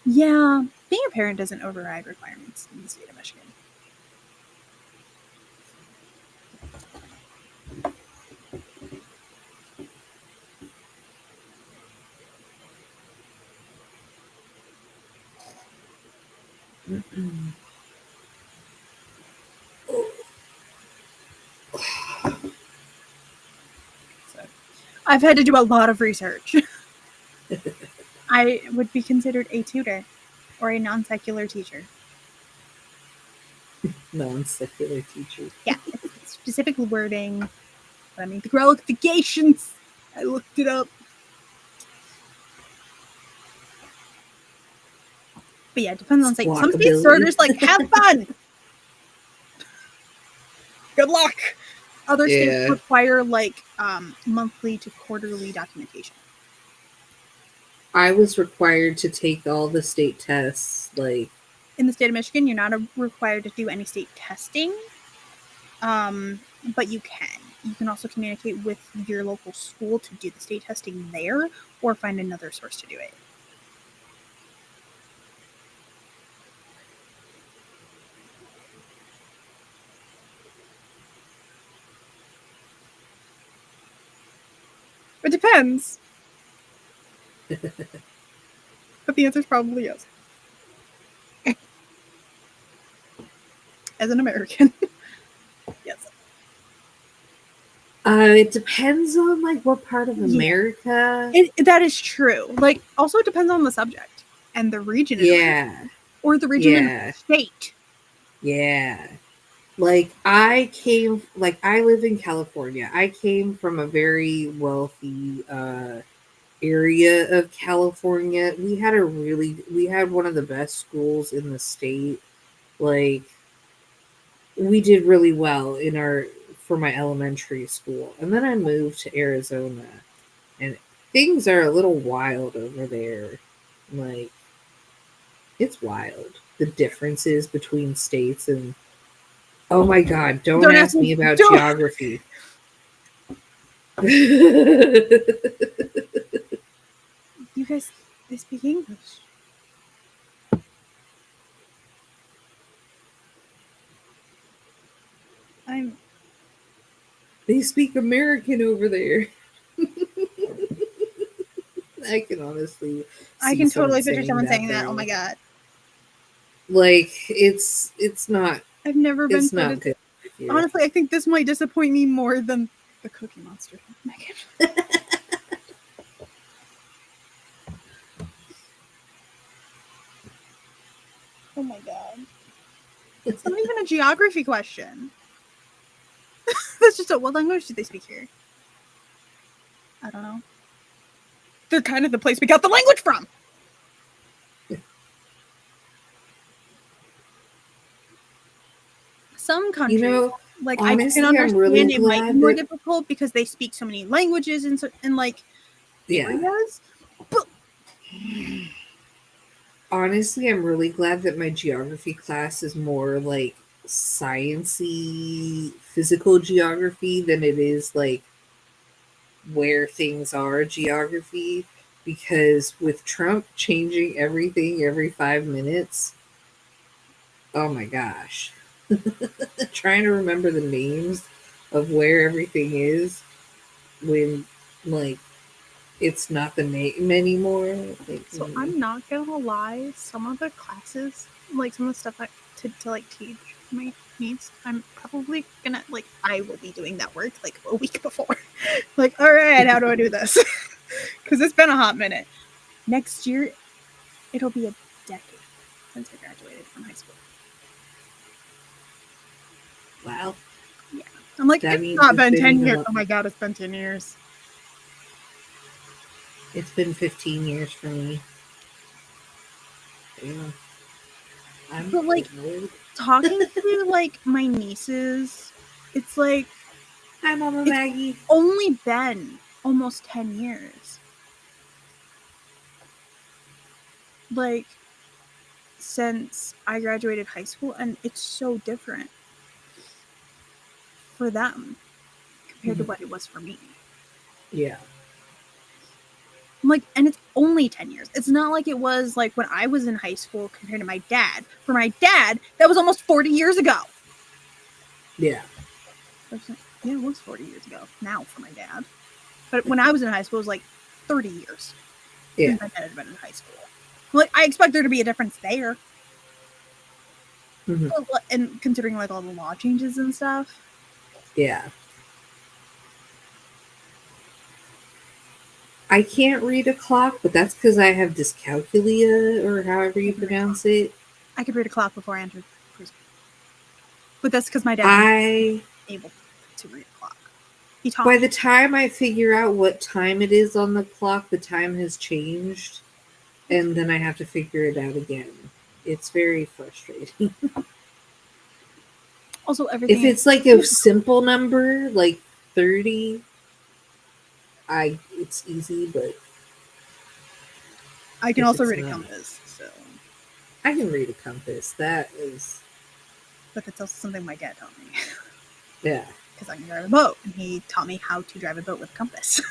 Yeah, being a parent doesn't override requirements in the state of Michigan. Mm-mm. So I've had to do a lot of research. I would be considered a tutor or a non-secular teacher. Non-secular teacher. Yeah, it's specific wording. But I mean, the qualifications. I looked it up. But yeah, it depends on state. Some states are just like, have fun. Good luck. Other states require like monthly to quarterly documentation. I was required to take all the state tests, like in the state of Michigan, you're not required to do any state testing, but you can. You can also communicate with your local school to do the state testing there, or find another source to do it. It depends. But the answer is probably yes. As an American, yes. It depends on like what part of America. That is true. Like, also it depends on the subject and the region. Yeah. Or the region in the state. Yeah. Like I live in California. I came from a very wealthy area of California. We had one of the best schools in the state. Like we did really well for my elementary school. And then I moved to Arizona and things are a little wild over there. Like it's wild. The differences between states and oh my god, don't ask me about geography. You guys, they speak English. They speak American over there. I can honestly I can totally picture someone saying that. Oh my god. Like it's not I've never been not good. Honestly, I think this might disappoint me more than the Cookie Monster. Megan. Oh my god. It's not even a geography question. That's just what language do they speak here? I don't know. They're kind of the place we got the language from. Some countries, like honestly, I can understand it might be more difficult because they speak so many languages in like areas. But honestly, I'm really glad that my geography class is more like sciencey, physical geography than it is like where things are geography. Because with Trump changing everything every 5 minutes, oh my gosh. Trying to remember the names of where everything is when like it's not the name anymore. Like, so I'm not gonna lie, some of the classes, like some of the stuff to like teach my niece, I'm probably gonna like I will be doing that work like a week before. Like, all right, how do I do this? Because it's been a hot minute. Next year, it'll be a decade since I graduated from high school. Wow. Yeah. I'm like, it's not been 10 years. Oh my god, it's been 10 years. It's been 15 years for me. Yeah. But like talking to like my nieces, it's like hi Mama Maggie. It's only been almost 10 years. Like since I graduated high school, and it's so different for them compared to what it was for me. Yeah. Like, and it's only 10 years. It's not like it was like when I was in high school compared to my dad. For my dad, that was almost 40 years ago. Yeah. Yeah, it was 40 years ago now for my dad. But when I was in high school, it was like 30 years. Yeah. Since my dad had been in high school. Like, I expect there to be a difference there. Mhm. And considering like all the law changes and stuff. Yeah. I can't read a clock, but that's because I have dyscalculia, or however you pronounce it. I could read a clock before I entered preschool. But that's because my dad I, was able to read a clock. He taught by me. the time I figure out what time it is on the clock, the time has changed, and then I have to figure it out again. It's very frustrating. Also, everything. If it's like a simple number, like 30, it's easy, but I can if also it's read a not, compass, so. I can read a compass. That is, But that's also something my dad taught me. yeah. Because I can drive a boat, and he taught me how to drive a boat with a compass.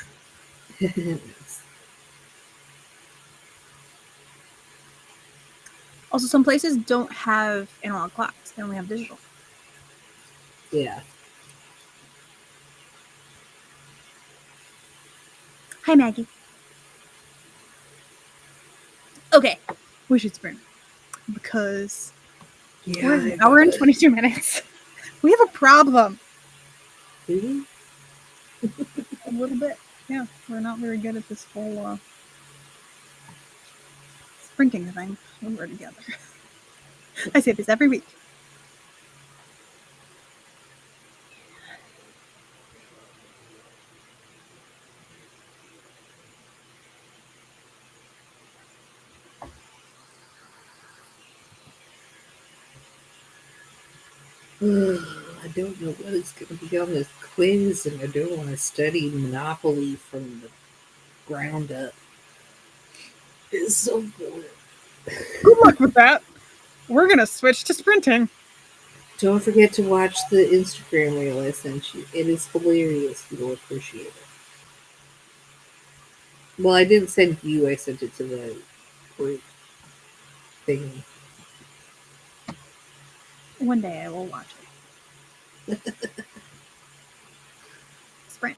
Also, some places don't have analog clocks; they only have digital. Yeah. Hi, Maggie. Okay, we should sprint because we're an hour and 22 minutes. We have a problem. Do A little bit. Yeah, we're not very good at this whole sprinting thing when we're together. I say this every week. I don't know what is going to be on this quiz, and I don't want to study Monopoly from the ground up. It's so boring. Good luck with that. We're gonna switch to sprinting. Don't forget to watch the Instagram reel I sent you. It is hilarious. You will appreciate it. Well, I didn't send you. I sent it to the group thingy. One day I will watch it. Sprint.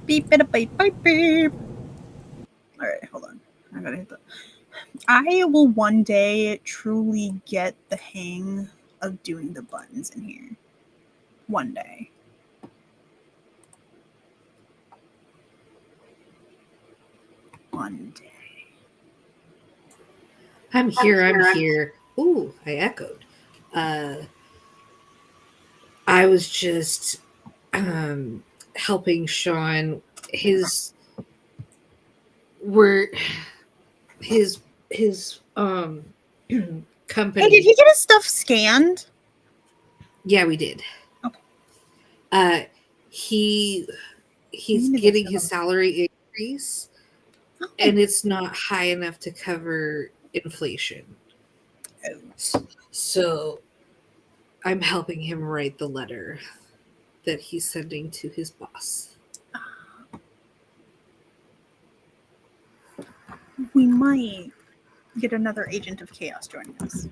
Beep, beep, beep, beep, beep. All right, hold on. I gotta hit that. I will one day truly get the hang of doing the buttons in here. One day. One day. I'm here. Ooh, I echoed. I was just helping Sean his were his company. Hey, did he get his stuff scanned? Yeah, we did. Okay. He's need to getting get his some. salary increase, Oh. and it's not high enough to cover inflation. Oh. So I'm helping him write the letter that he's sending to his boss. We might get another agent of chaos joining us.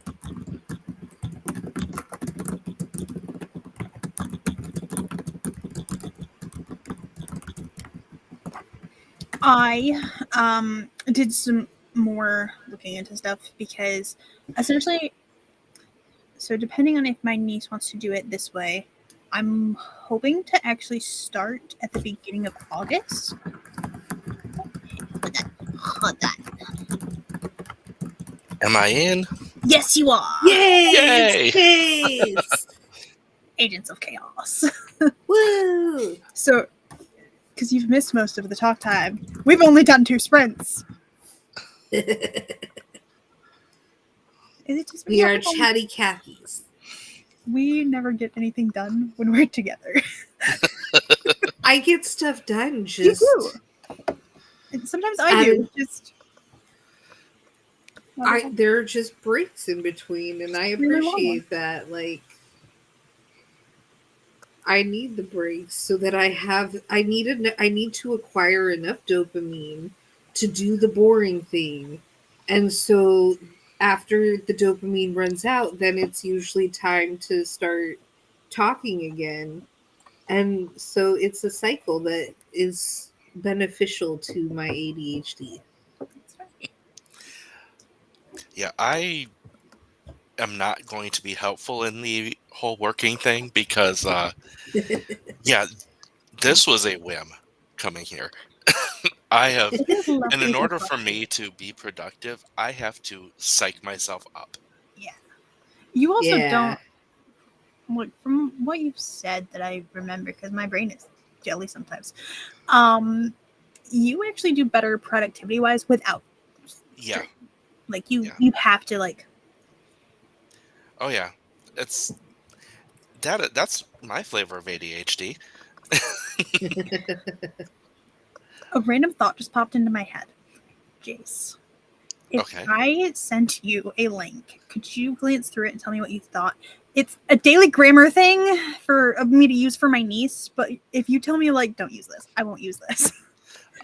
I did some more looking into stuff because essentially, so depending on if my niece wants to do it this way, I'm hoping to actually start at the beginning of August. Hold on. Am I in? Yes, you are. Yay! Yay! It's Agents of Chaos. Woo! So, because you've missed most of the talk time, we've only done 2 sprints. We are chatty Cathy's. We never get anything done when we're together. I get stuff done. You do. And sometimes I do. Just there are just breaks in between, and I appreciate that. Like, I need the breaks so that I need to acquire enough dopamine to do the boring thing. And so after the dopamine runs out, then it's usually time to start talking again. And so it's a cycle that is beneficial to my ADHD. Yeah, I am not going to be helpful in the whole working thing because, yeah, this was a whim coming here. I have, and in order for me to be productive, I have to psych myself up. Yeah. You also don't, like, from what you've said that I remember, because my brain is jelly sometimes, you actually do better productivity-wise without. Yeah. Like, you have to, like... Oh, yeah. That's my flavor of ADHD. A random thought just popped into my head. Jace, if I sent you a link, could you glance through it and tell me what you thought? It's a daily grammar thing for me to use for my niece, but if you tell me, like, don't use this, I won't use this.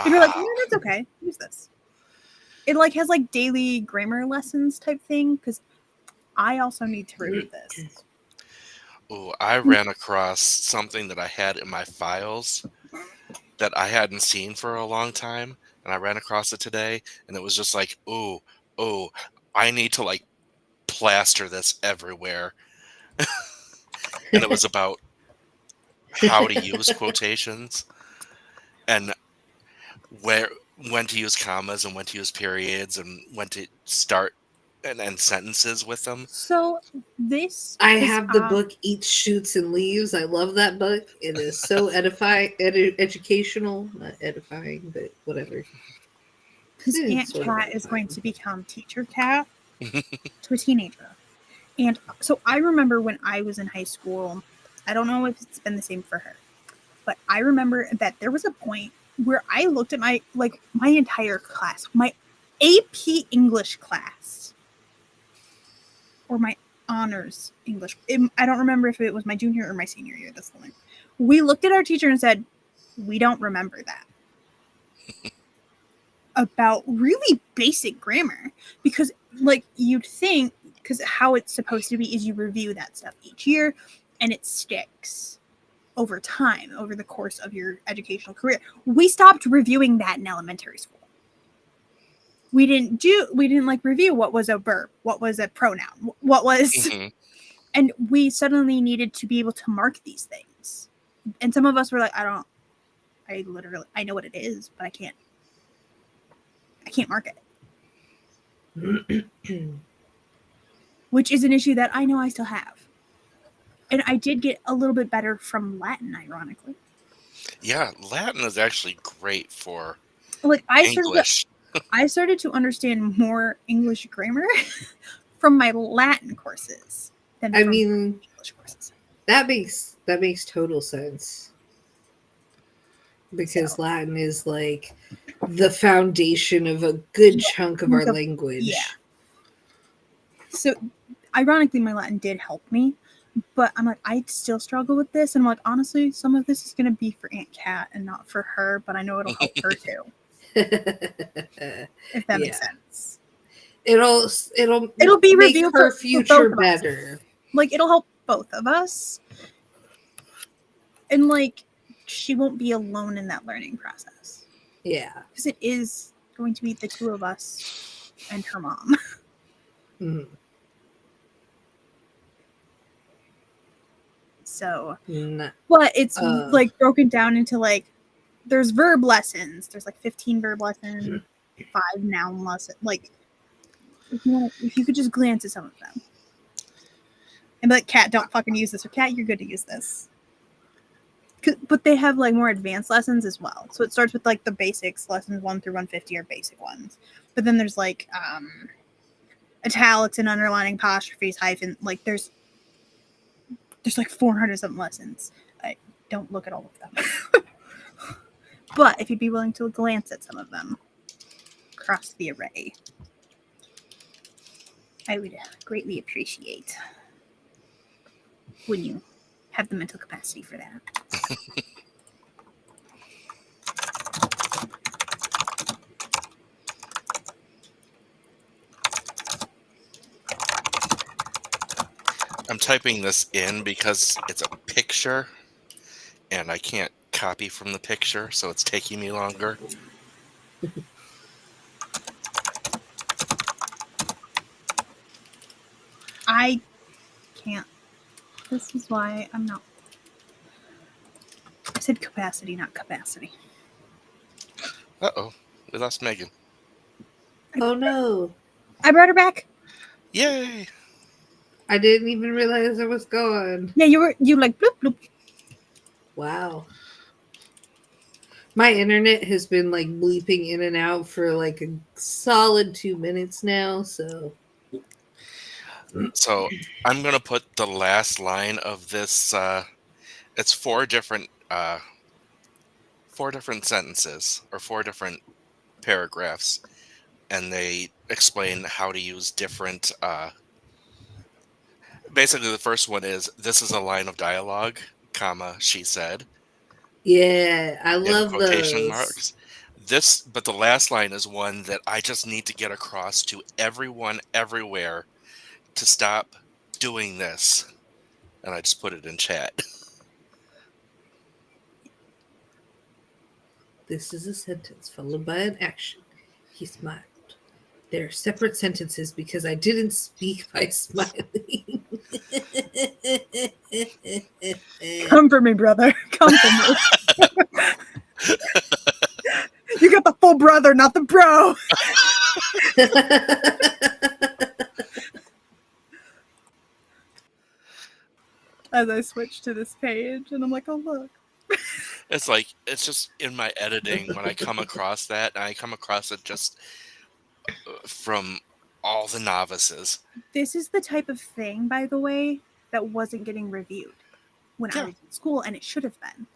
If you're like, no, that's okay, use this. It, like, has, like, daily grammar lessons type thing, because I also need to review this. Oh, I ran across something that I had in my files that I hadn't seen for a long time, and I ran across it today, and it was just like, oh, I need to, like, plaster this everywhere. And it was about how to use quotations and when to use commas and when to use periods and when to start and end sentences with them. So this I have the book Eats, Shoots, and Leaves. I love that book. It is so educational. Not edifying, but whatever. Because Aunt Cat is going to become Teacher Cat to a teenager. And so I remember when I was in high school, I don't know if it's been the same for her, but I remember that there was a point where I looked at my entire class, my AP English class, or my honors English. I don't remember if it was my junior or my senior year. That's the one. We looked at our teacher and said, we don't remember that. About really basic grammar. Because, like, you'd think, because how it's supposed to be is you review that stuff each year and it sticks. over time, over the course of your educational career. We stopped reviewing that in elementary school. We didn't like review what was a verb, what was a pronoun, what was, Mm-hmm. and we suddenly needed to be able to mark these things. And some of us were like, I know what it is, but I can't mark it. Which is an issue that I know I still have. And I did get a little bit better from Latin, ironically. Yeah, Latin is actually great for Like English. I started to understand more English grammar from my Latin courses than from English courses. That makes total sense. Because Latin is like the foundation of a good chunk of our language. Yeah. So ironically, my Latin did help me, but I'm like, I still struggle with this. And I'm like, honestly, some of this is going to be for Aunt Kat and not for her, but I know it'll help her too. If that makes sense. It'll be make revealed her for future both better. Like, it'll help both of us. And like, she won't be alone in that learning process. Yeah. Because it is going to be the two of us and her mom. Mm. So, but it's like broken down into like, there's verb lessons. There's like 15 verb lessons, 5 noun lessons. Like, if you could just glance at some of them and be like, Kat, don't fucking use this, or Kat, you're good to use this. But they have like more advanced lessons as well. So it starts with like the basics, lessons 1 through 150 are basic ones. But then there's like italics and underlining apostrophes, hyphen. Like there's like 400 something lessons. I don't look at all of them. But if you'd be willing to glance at some of them across the array, I would greatly appreciate when you have the mental capacity for that. I'm typing this in because it's a picture and I can't copy from the picture, so it's taking me longer. I can't. This is why I'm not. I said capacity, not capacity. Uh-oh. We lost Megan. Oh no. I brought her back. Yay! I didn't even realize I was gone. Yeah, you like bloop bloop. Wow. My internet has been like bleeping in and out for like a solid 2 minutes now, so I'm gonna put the last line of this. It's 4 different sentences or 4 different paragraphs, and they explain how to use different. Basically, the first one is, "This is a line of dialogue, comma, she said." yeah, I In love quotation those. marks. But the last line is one that I just need to get across to everyone everywhere to stop doing this. And I just put it in chat. This is a sentence followed by an action. He smiled. They're separate sentences because I didn't speak by smiling. Come for me, brother. Come for me. You got the full brother, not the bro. As I switch to this page, and I'm like, oh, look. It's like, it's just in my editing when I come across that, and I come across it just from all the novices. This is the type of thing, by the way, that wasn't getting reviewed when I was in school, and it should have been.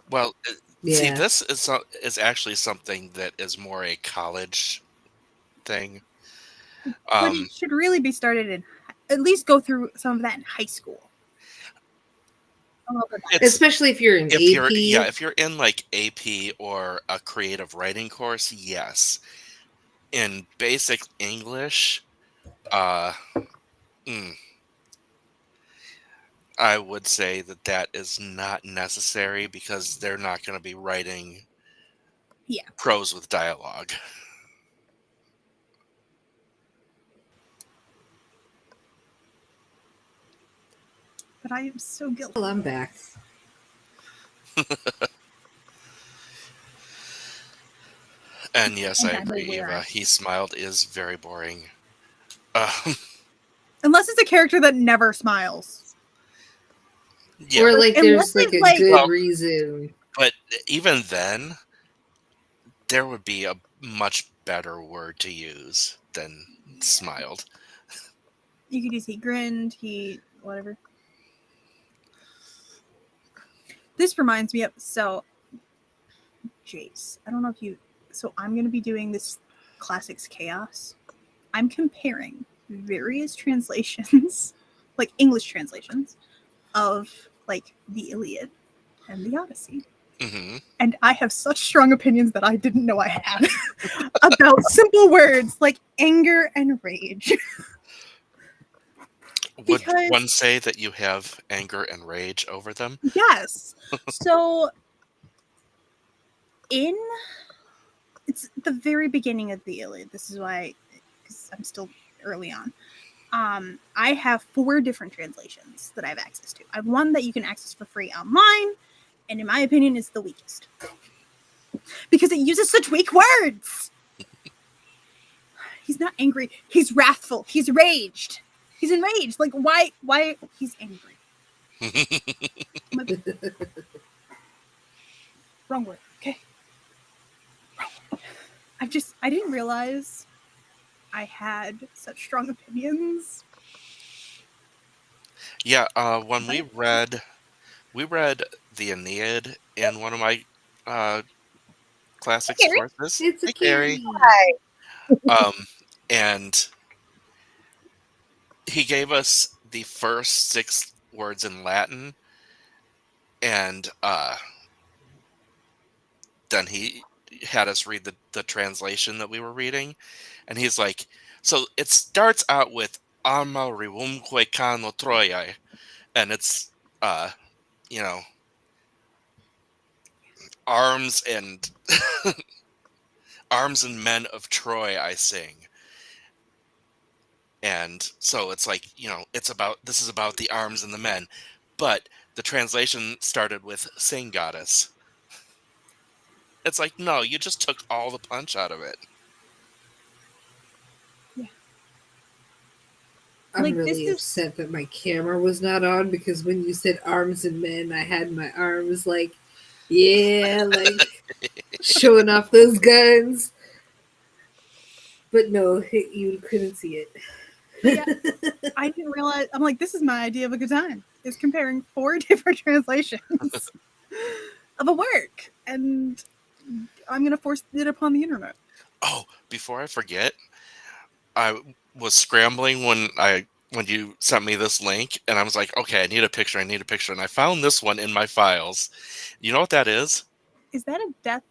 Well, see, this is actually something that is more a college thing. But it should really be started in, at least go through some of that in high school. Especially if you're in AP. If you're in like AP or a creative writing course, yes. In basic English, I would say that is not necessary because they're not going to be writing prose with dialogue. But I am so guilty. Well, I'm back. And yes, I And I'm agree, aware. Eva. He smiled is very boring. Unless it's a character that never smiles. Yeah, Or like Unless there's like they've, a like- good Well- reason. but even then, there would be a much better word to use than smiled. You could use he grinned, he whatever. This reminds me of Jace. I don't know if you. So I'm going to be doing this Classics Chaos. I'm comparing various translations, like English translations, of like the Iliad and the Odyssey. Hmm. And I have such strong opinions that I didn't know I had about simple words like anger and rage. Would Because- one say that you have anger and rage over them? Yes. So it's the very beginning of the Iliad. This is why, because I'm still early on. I have 4 different translations that I have access to. I have one that you can access for free online, and in my opinion, is the weakest because it uses such weak words. He's not angry. He's wrathful. He's raged. He's enraged. Like why? He's angry? Wrong word. Okay. Wrong word. I didn't realize I had such strong opinions. Yeah, when we read the Aeneid in one of my classics Hey, courses. It's a Hey, Carrie. Carrie. And he gave us the first 6 words in Latin, and then he had us read the translation that we were reading, and he's like, so it starts out with arma rivumque cano Troiae, and it's you know, arms and arms and men of Troy I sing. And so it's like, this is about the arms and the men, but the translation started with sing goddess. It's like, no, you just took all the punch out of it. I'm Like, really this is- upset that my camera was not on because when you said arms and men, I had my arms like, yeah, like showing off those guns. But no, you couldn't see it. Yeah, I didn't realize. I'm like, this is my idea of a good time. Is comparing 4 different translations of a work, and I'm gonna force it upon the internet. Oh, before I forget, I was scrambling when you sent me this link, and I was like, okay, I need a picture, and I found this one in my files. You know what that is? Is that a death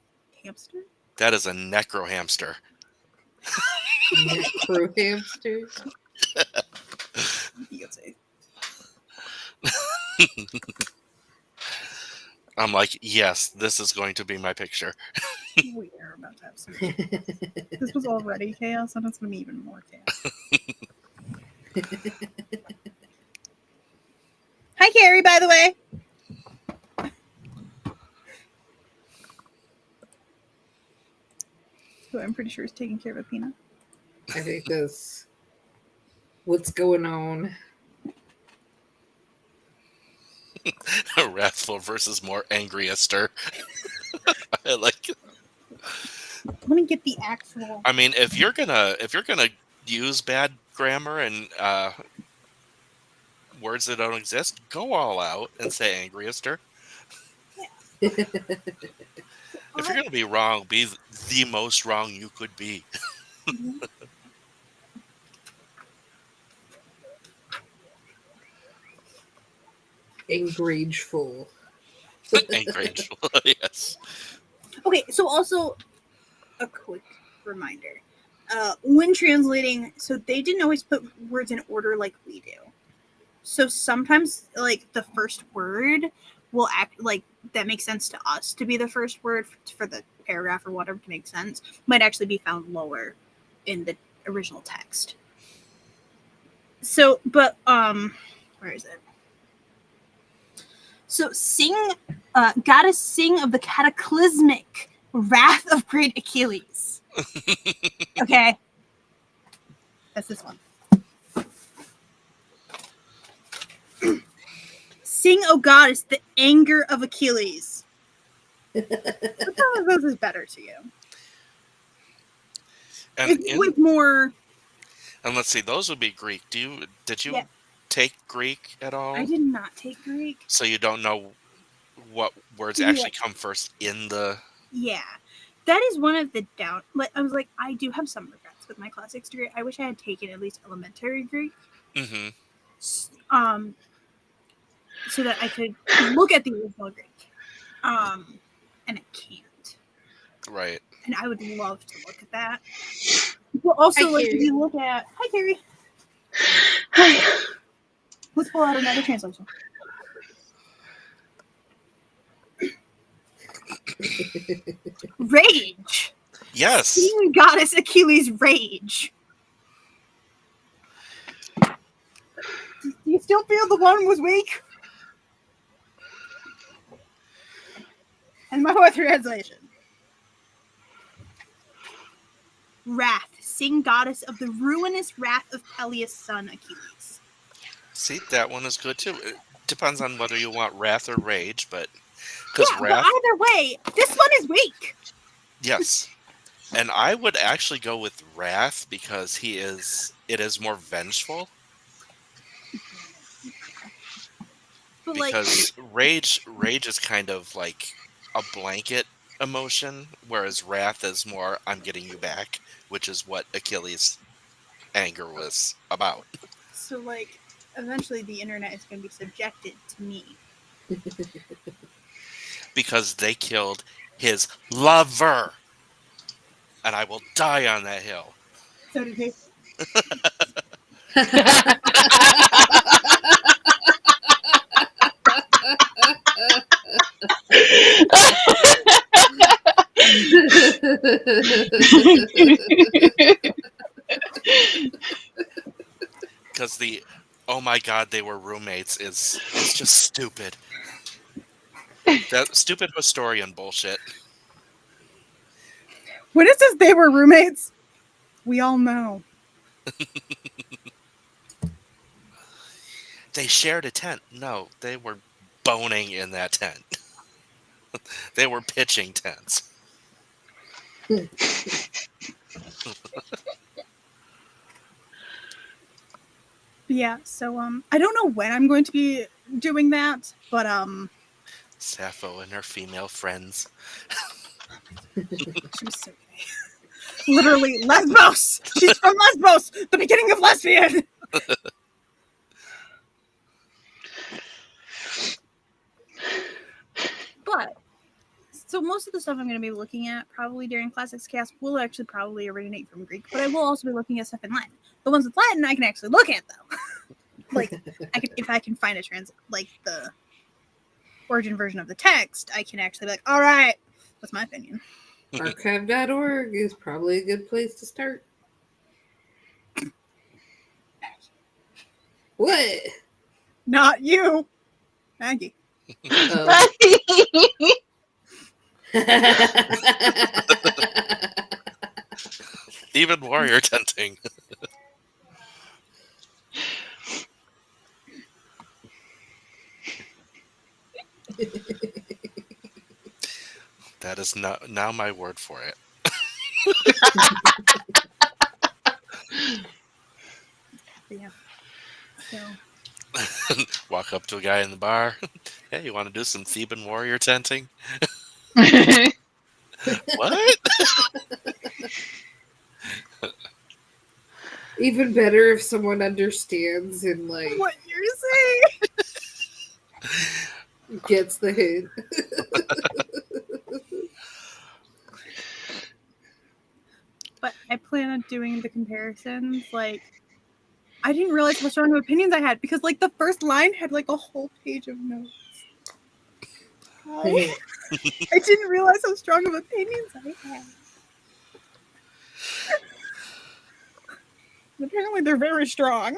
hamster? That is a necro hamster. Necro hamster. You could say. I'm like, yes, this is going to be my picture. We are about to have some. This was already chaos, and it's gonna be even more chaos. Hi, Carrie. By the way. Who I'm pretty sure is taking care of Athena. I think that's what's going on. Wrathful versus more angriester. I like. Let me get the actual. I mean, if you're gonna use bad grammar and words that don't exist, go all out and say angriester. If you're gonna be wrong, be the most wrong you could be. Enrageful. Enrageful, yes. Okay, so also a quick reminder. When translating, so they didn't always put words in order like we do. So sometimes, like, the first word will act like that makes sense to us to be the first word for the paragraph or whatever to make sense, might actually be found lower in the original text. So, but, where is it? So, goddess sing of the cataclysmic wrath of great Achilles. Okay. That's this one. Sing, O goddess, the anger of Achilles. Which one of those is better to you? And With more. and let's see, those would be Greek. Did you Yeah. take Greek at all? I did not take Greek. So you don't know what words Yeah. actually come first in the. Yeah. That is one of the down. Like, I was like, I do have some regrets with my classics degree. I wish I had taken at least elementary Greek. Mm-hmm. So that I could look at the original Greek. And I can't. Right. And I would love to look at that. Well, also, Hi, like, Carrie. if you look at. Hi, Carrie. Hi. Let's pull out another translation. Rage. Yes. Sing goddess Achilles' rage. Do you still feel the one was weak? And my whole translation. Wrath. Sing goddess of the ruinous wrath of Peleus' son Achilles. See, that one is good too. It depends on whether you want wrath or rage, but Yeah, because but wrath, either way, this one is weak. yes. And I would actually go with wrath because it is more vengeful. But like, Because rage is kind of like a blanket emotion, whereas wrath is more I'm getting you back, which is what Achilles' anger was about. so like, eventually the internet is going to be subjected to me. Because they killed his lover. And I will die on that hill. So did he. Because the oh my god, they were roommates is just stupid. That stupid historian bullshit. When it says they were roommates, we all know. They shared a tent. No, they were boning in that tent. They were pitching tents. Yeah, so I don't know when I'm going to be doing that, but Sappho and her female friends. she was so gay. Literally Lesbos. She's from Lesbos, the beginning of lesbian. But so most of the stuff I'm going to be looking at probably during KatsChaosCafe will actually probably originate from Greek, but I will also be looking at stuff in Latin. The ones with Latin I can actually look at though. Like if I can find like the origin version of the text, I can actually be like, all right, that's my opinion. Archive.org is probably a good place to start. What? Not you, Maggie. Oh. Even warrior tenting. That is now my word for it. Yeah. So Walk up to a guy in the bar. Hey, you want to do some Theban warrior tenting? What? Even better if someone understands and like what you're saying? gets the hint. But I plan on doing the comparisons. Like, I didn't realize how strong of opinions I had because like the first line had like a whole page of notes. I didn't realize how strong of opinions I had. Apparently they're very strong.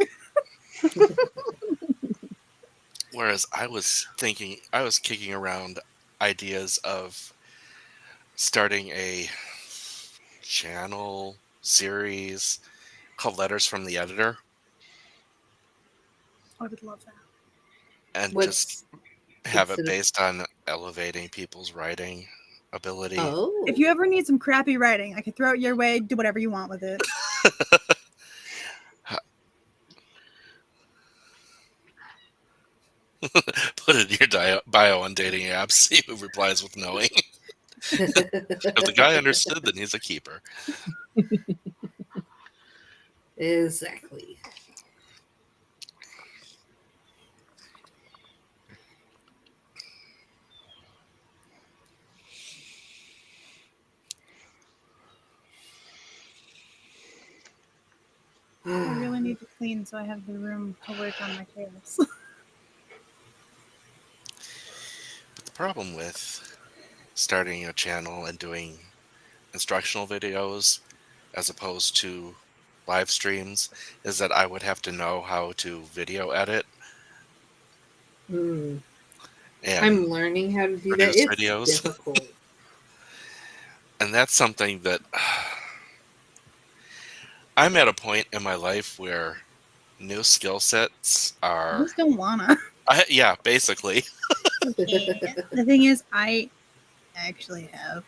Whereas I was kicking around ideas of starting a channel series called Letters from the Editor I would love that. and What's just have it it? based on elevating people's writing ability. Oh, If you ever need some crappy writing, I could throw it your way, do whatever you want with it. Put it in your bio on dating apps, see who replies with knowing. If the guy understood, then he's a keeper. exactly. I really need to clean so I have the room to work on my chaos. But the problem with starting a channel and doing instructional videos as opposed to live streams is that I would have to know how to video edit I'm and learning how to do that. produce It's videos. difficult. And that's something that I'm at a point in my life where new skill sets I are just don't wanna. yeah, basically. The thing is, I actually have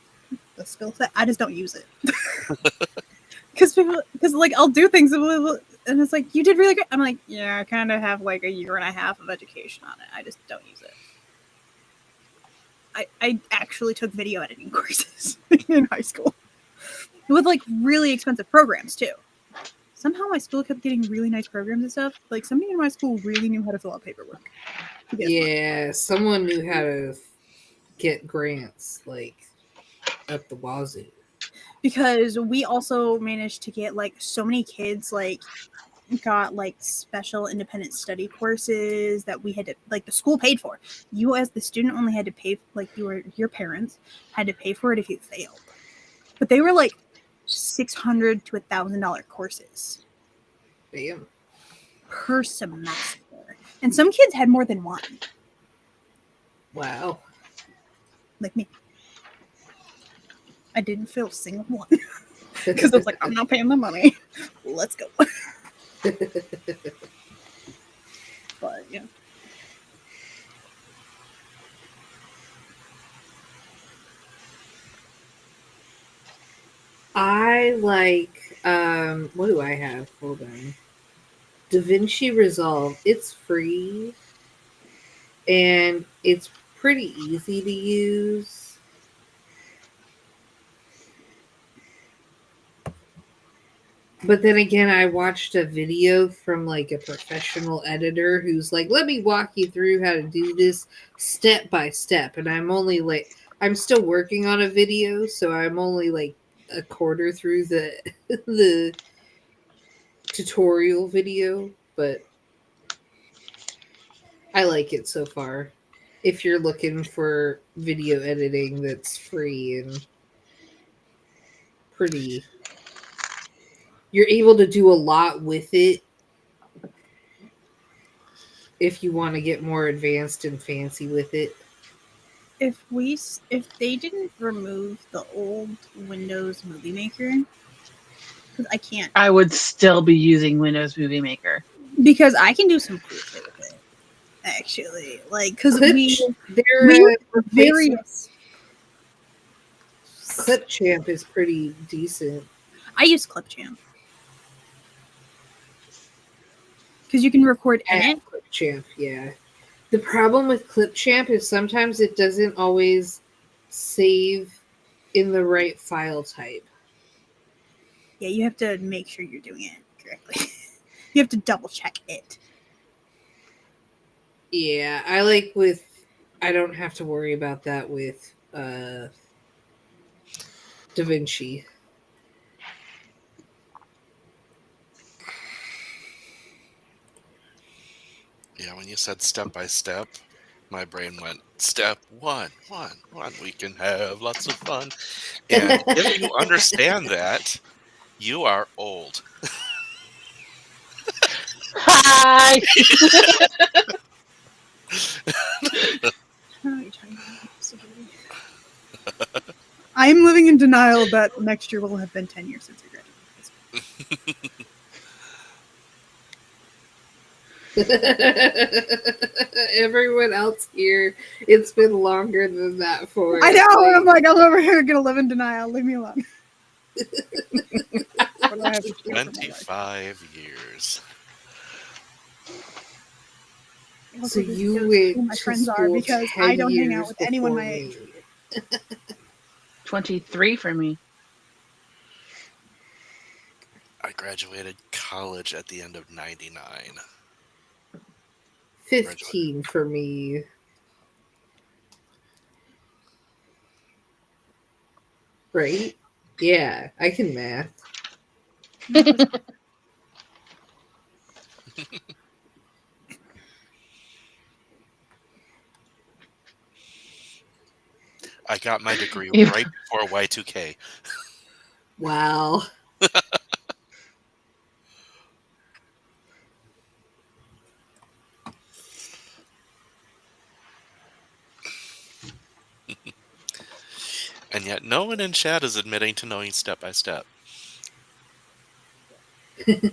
the skill set. I just don't use it. Because like I'll do things and it's like you did really good. I'm like, yeah, I kind of have like a year and a half of education on it. I just don't use it. I actually took video editing courses in high school with like really expensive programs too. Somehow my school kept getting really nice programs and stuff. Like somebody in my school really knew how to fill out paperwork. Yeah, someone knew how to get grants like up the wazoo. Because we also managed to get like so many kids like got like special independent study courses that we had to like the school paid for. You as the student only had to pay like your parents had to pay for it if you failed. But they were like $600 to $1,000 courses. Damn. Per semester. And some kids had more than one. Wow. Like me. I didn't fail a single one. Because I was like, I'm not paying the money. Let's go. But yeah. I like what do I have? Hold on. DaVinci Resolve. It's free and it's pretty easy to use. But then again, I watched a video from like a professional editor who's like, let me walk you through how to do this step by step. And I'm still working on a video, so I'm only like a quarter through the the tutorial video, but I like it so far. If you're looking for video editing that's free and pretty, you're able to do a lot with it if you want to get more advanced and fancy with it. If they didn't remove the old Windows Movie Maker, because I can't. I would still be using Windows Movie Maker. Because I can do some cool shit with it. Actually. Like, because we various. Clipchamp is pretty decent. I use Clipchamp. Because you can record in it. Clipchamp, yeah. The problem with Clipchamp is sometimes it doesn't always save in the right file type. Yeah, you have to make sure you're doing it correctly. You have to double check it. Yeah, I don't have to worry about that with DaVinci. Yeah, when you said step by step, my brain went step one, one. We can have lots of fun. And if you understand that, you are old. Hi. I don't know what you're talking about. I'm so dirty. I'm living in denial that next year will have been 10 years since I graduated. Everyone else here, it's been longer than that for. I know, and I'm like, I'm over here gonna live in denial. Leave me alone. What do I have to do for my life? 25 years. It looks So like this you is went who my to friends are school because 10 I don't hang out years with anyone before my me. age. 23 for me. I graduated college at the end of 99. 15 for me. Right? Yeah, I can math. I got my degree If- right before Y2K. Wow. And yet no one in chat is admitting to knowing step by step. I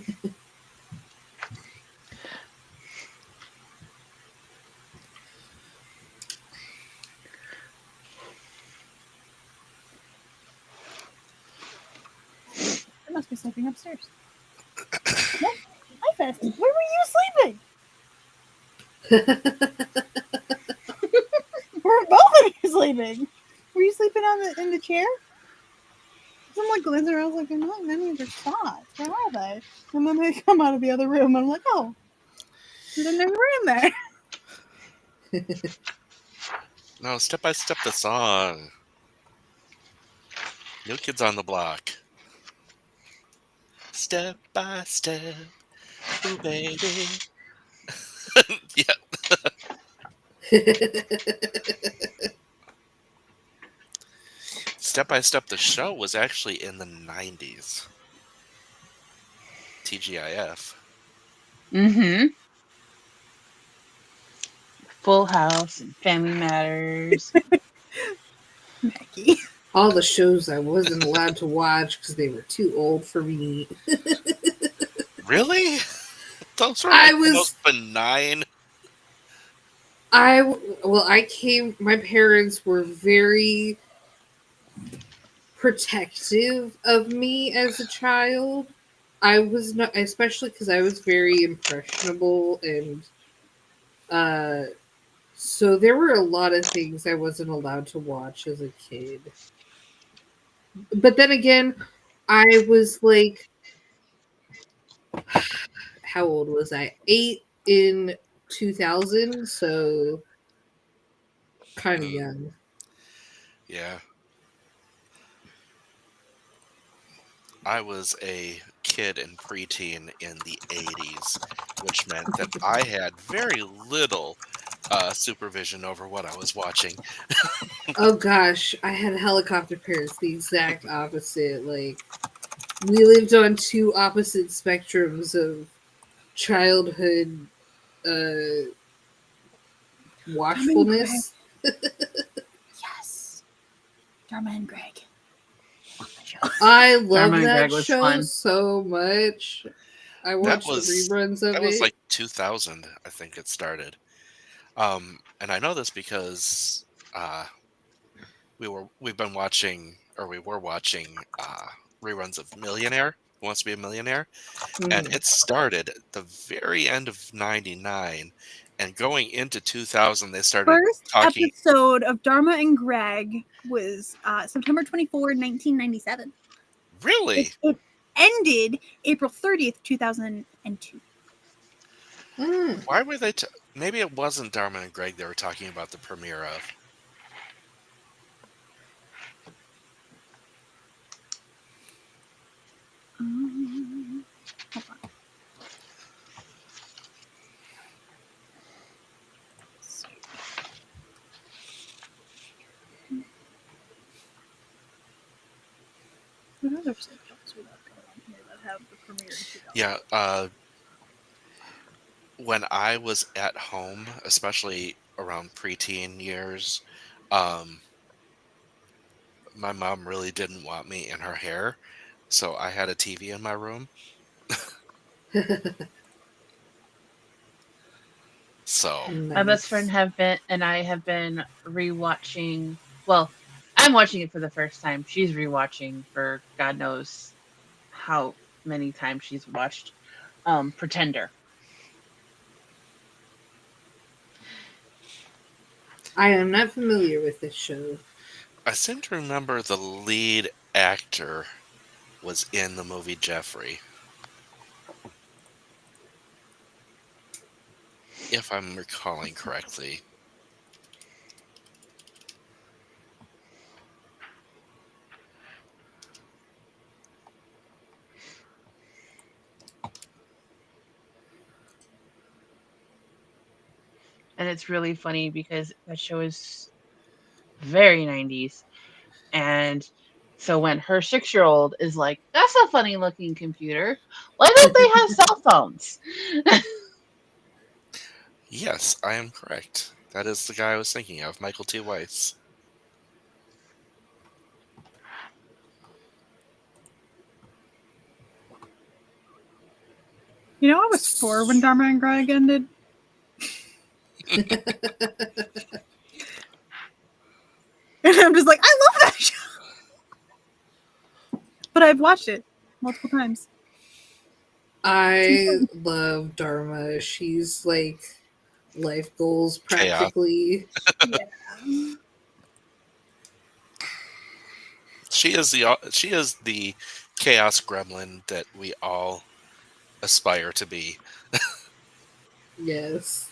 must be sleeping upstairs. No, hi, Festy. Where were you sleeping? Where were both of you sleeping? Were you sleeping in the chair? I'm like glancing around, I was like, they're not in any of their spots. Where are they? And then they come out of the other room. And I'm like, oh, then there's room there. No, step by step the song. New Kids on the Block. Step by step. Ooh, baby. Yeah. Step by Step, the show was actually in the 90s. TGIF. Mm-hmm. Full House and Family Matters. Mackie. All the shows I wasn't allowed to watch because they were too old for me. Really? Those were I like the was most benign. my parents were very protective of me as a child. I was not, especially because I was very impressionable, and so there were a lot of things I wasn't allowed to watch as a kid. But then again, I was like, how old was I? 8 in 2000, so kind of young. Yeah. I was a kid and preteen in the 80s, which meant that I had very little supervision over what I was watching. Oh gosh, I had helicopter parents, the exact opposite. Like, we lived on two opposite spectrums of childhood watchfulness. Yes. Dharma and Greg. Love that show. I love Dharma and that Greg was show fun. so much. I watched the reruns of That was it. like 2000, I think it started. And I know this because we were watching reruns of Millionaire, Who Wants to Be a Millionaire, and it started at the very end of 99, and going into 2000 they started First talking. episode of Dharma and Greg was September 24, 1997. Really? It ended April 30th, 2002. Why were they maybe it wasn't Dharma and Greg they were talking about the premiere of. Hold on. other sitcoms we love going on here that have the premiere in 2000? Yeah, when I was at home, especially around preteen years, um, my mom really didn't want me in her hair, so I had a TV in my room. So My best friend Nice. and I have been rewatching. Well, I'm watching it for the first time. She's rewatching for God knows how many times she's watched Pretender. I am not familiar with this show. I seem to remember the lead actor was in the movie Jeffrey, if I'm recalling correctly. And it's really funny because that show is very 90s. And so when her 6-year-old is like, that's a funny looking computer, why don't they have cell phones? Yes, I am correct. That is the guy I was thinking of, Michael T. Weiss. You know, I was 4 when Dharma and Greg ended. And I'm just like, I love that show. But I've watched it multiple times. I love Dharma. She's like life goals Chaos. practically. Yeah. She is the chaos gremlin that we all aspire to be. Yes.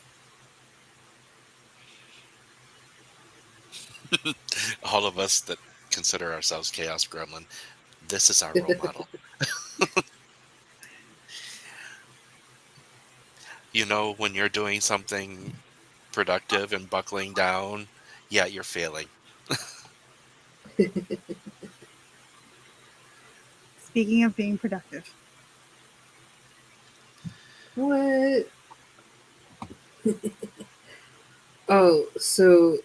All of us that consider ourselves chaos gremlin. This is our role model. You know, when you're doing something productive and buckling down, yeah, you're failing. Speaking of being productive. What? Oh, so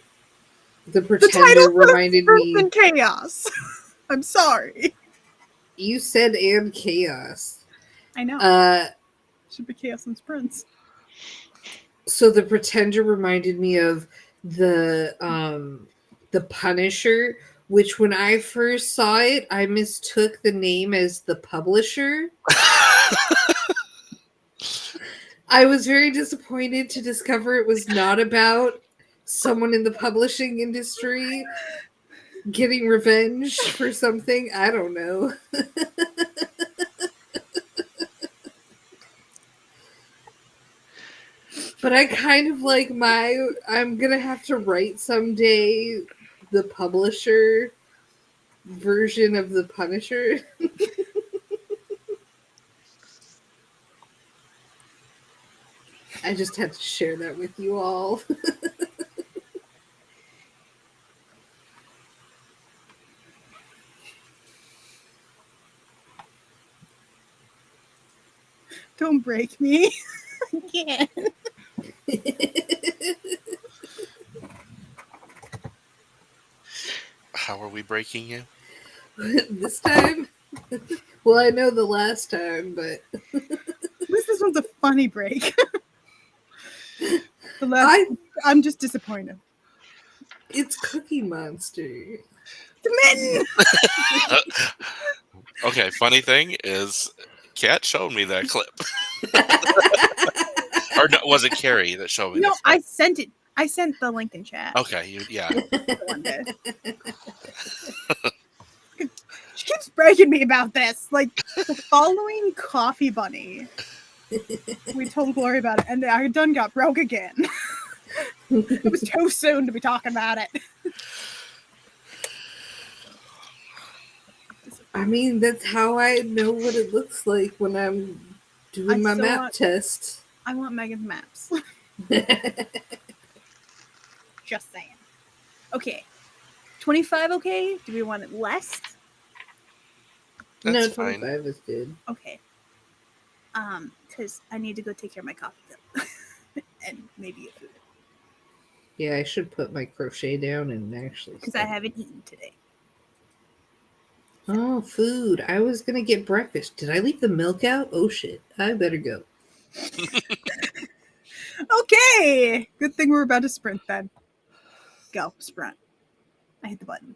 the The Pretender title could reminded have me. been Chaos. I'm sorry. You said and chaos. I know. Uh, Should be Chaos and Sprints. so the Pretender reminded me of the Punisher, which when I first saw it, I mistook the name as the Publisher. I was very disappointed to discover it was not about someone in the publishing industry getting revenge for something. I don't know. But I kind of like I'm gonna have to write someday the publisher version of the Punisher. I just had to share that with you all. Don't break me. I can't. How are we breaking you? This time? Well, I know the last time, but At least this one's a funny break. The last, I'm just disappointed. It's Cookie Monster. The mitten! Okay, funny thing is, Kat showed me that clip. Or no, was it Carrie that showed me No, that I clip? sent it. I sent the link in chat. Okay, yeah. One day. She keeps breaking me about this. Like, the following Coffee Bunny, we told Glory about it, and I done got broke again. It was too soon to be talking about it. I mean, that's how I know what it looks like when I'm doing my map test. I want Megan's maps. Just saying. Okay. 25 okay? Do we want it less? No, That's fine. 25 is good. Okay. Because I need to go take care of my coffee cup and maybe a food Yeah, I should put my crochet down and actually. because I haven't eaten today. Oh, food. I was gonna get breakfast. Did I leave the milk out? Oh shit. I better go. Okay. Good thing we're about to sprint then. Go, sprint. I hit the button.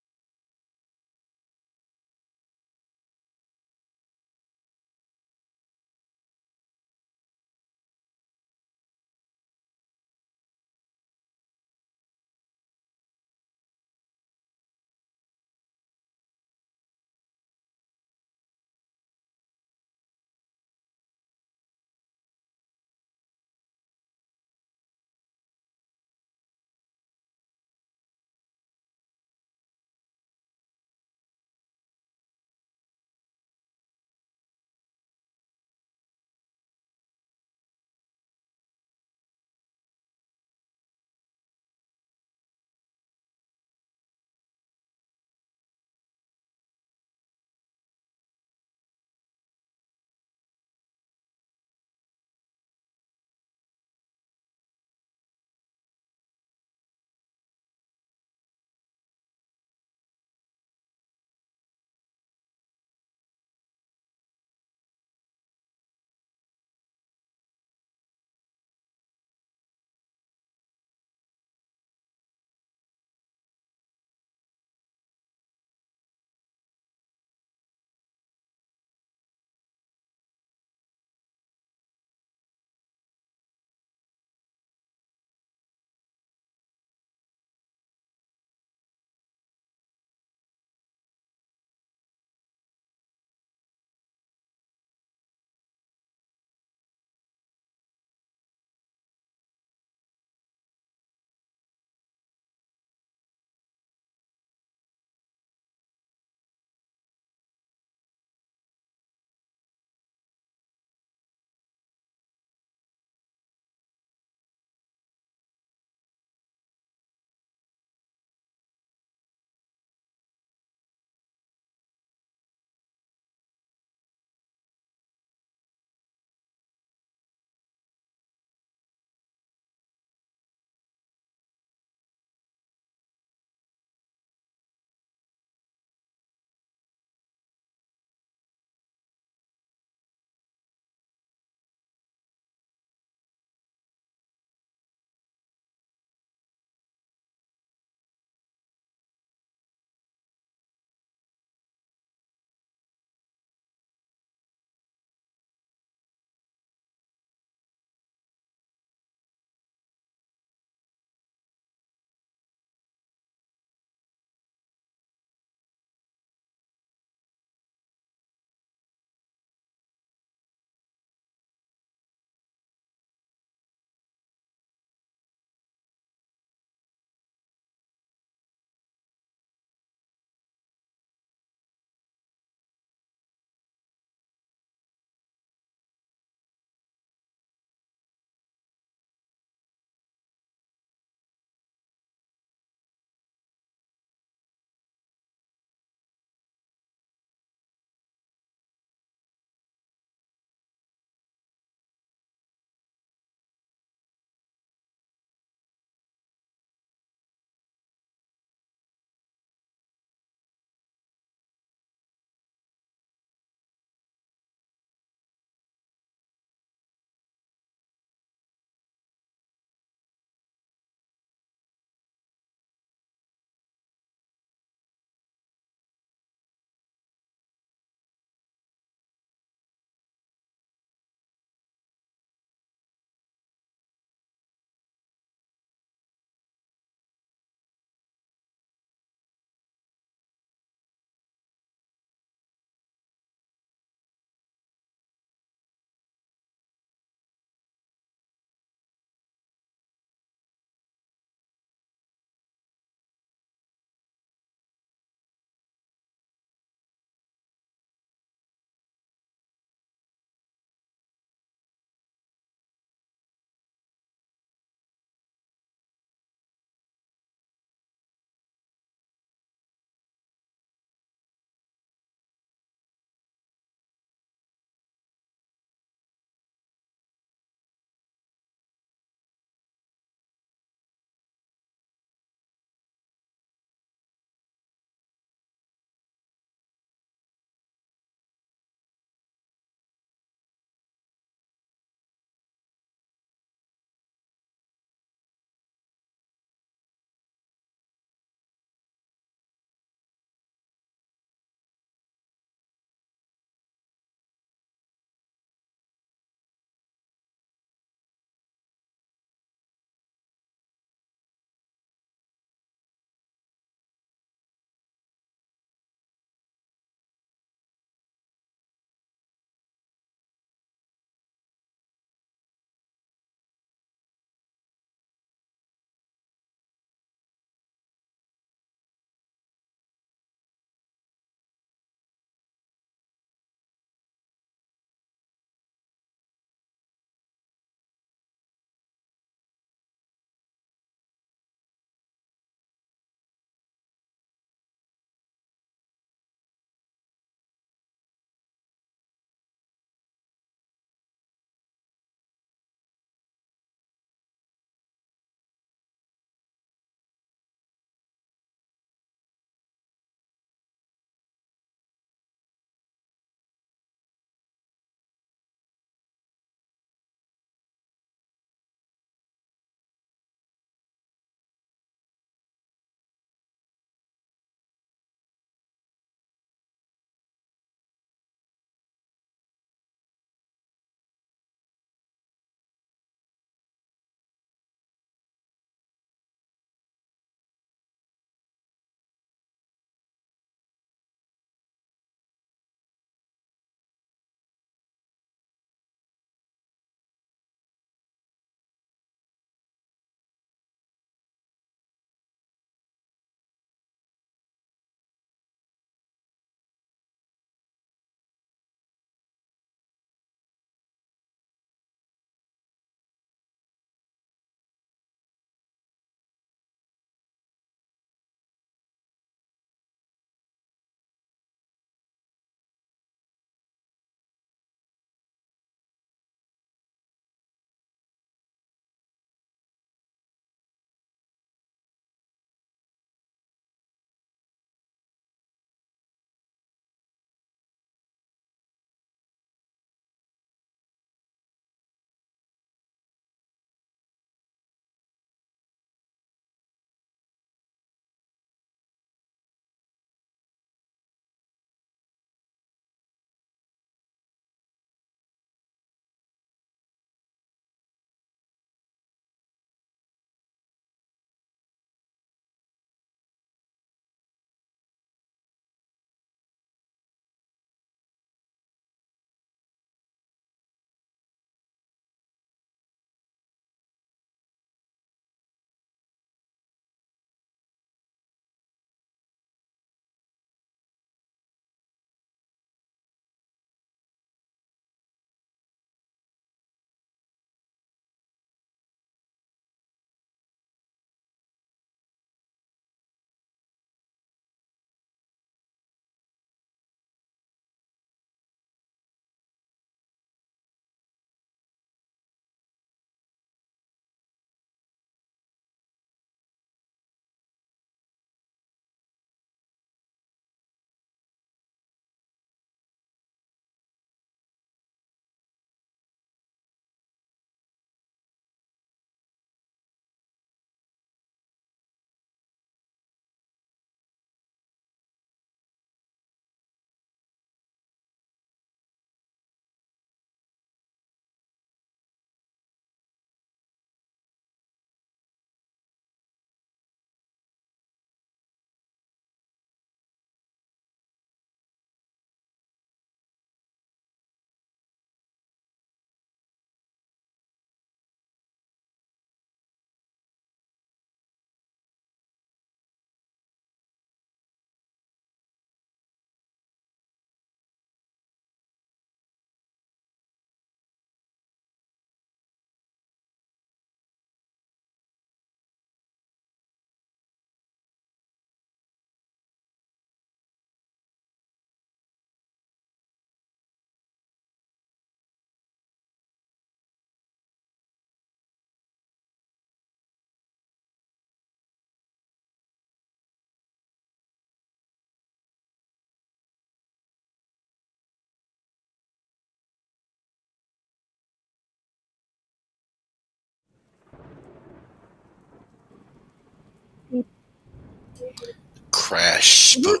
Crash. Boom.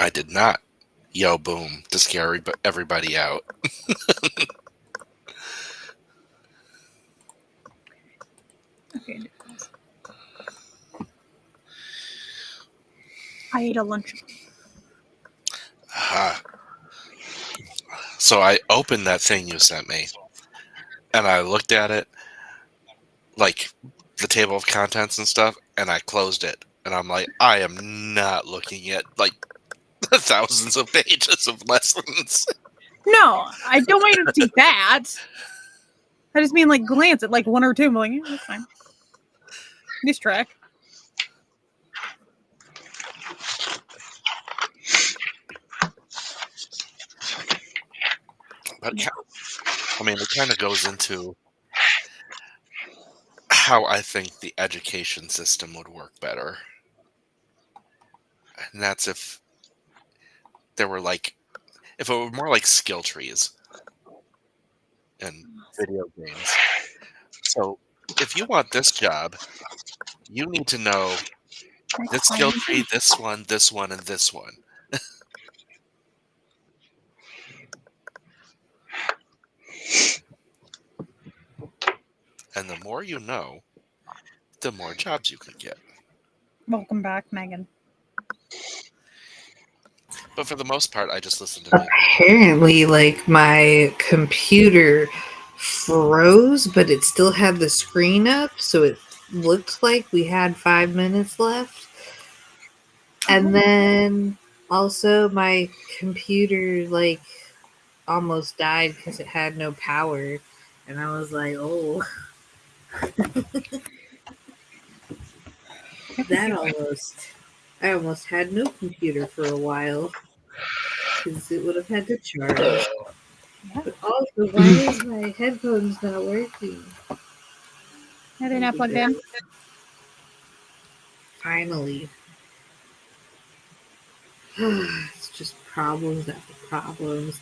I did not yell boom to scare everybody out. Okay. I ate a lunch. Aha. So I opened that thing you sent me, and I looked at it, like the table of contents and stuff, and I closed it. And I'm like, I am not looking at like thousands of pages of lessons. No, I don't want you to see that. I just mean like glance at like one or two. I'm like, yeah, that's fine. This track. But I mean, it kind of goes into how I think the education system would work better. And that's if there were like, if it were more like skill trees in video games. So if you want this job, you need to know this skill tree, this one, and this one. And the more you know, the more jobs you can get. Welcome back, Megan. But for the most part, I just listen to music. Apparently, like, my computer froze, but it still had the screen up, so it looked like we had 5 minutes left. And then also my computer, like, almost died because it had no power. And I was like, oh, I almost had no computer for a while because it would have had to charge. Yeah. But also, why is my headphones not working? Are they not plugged in? Finally. It's just problems after problems.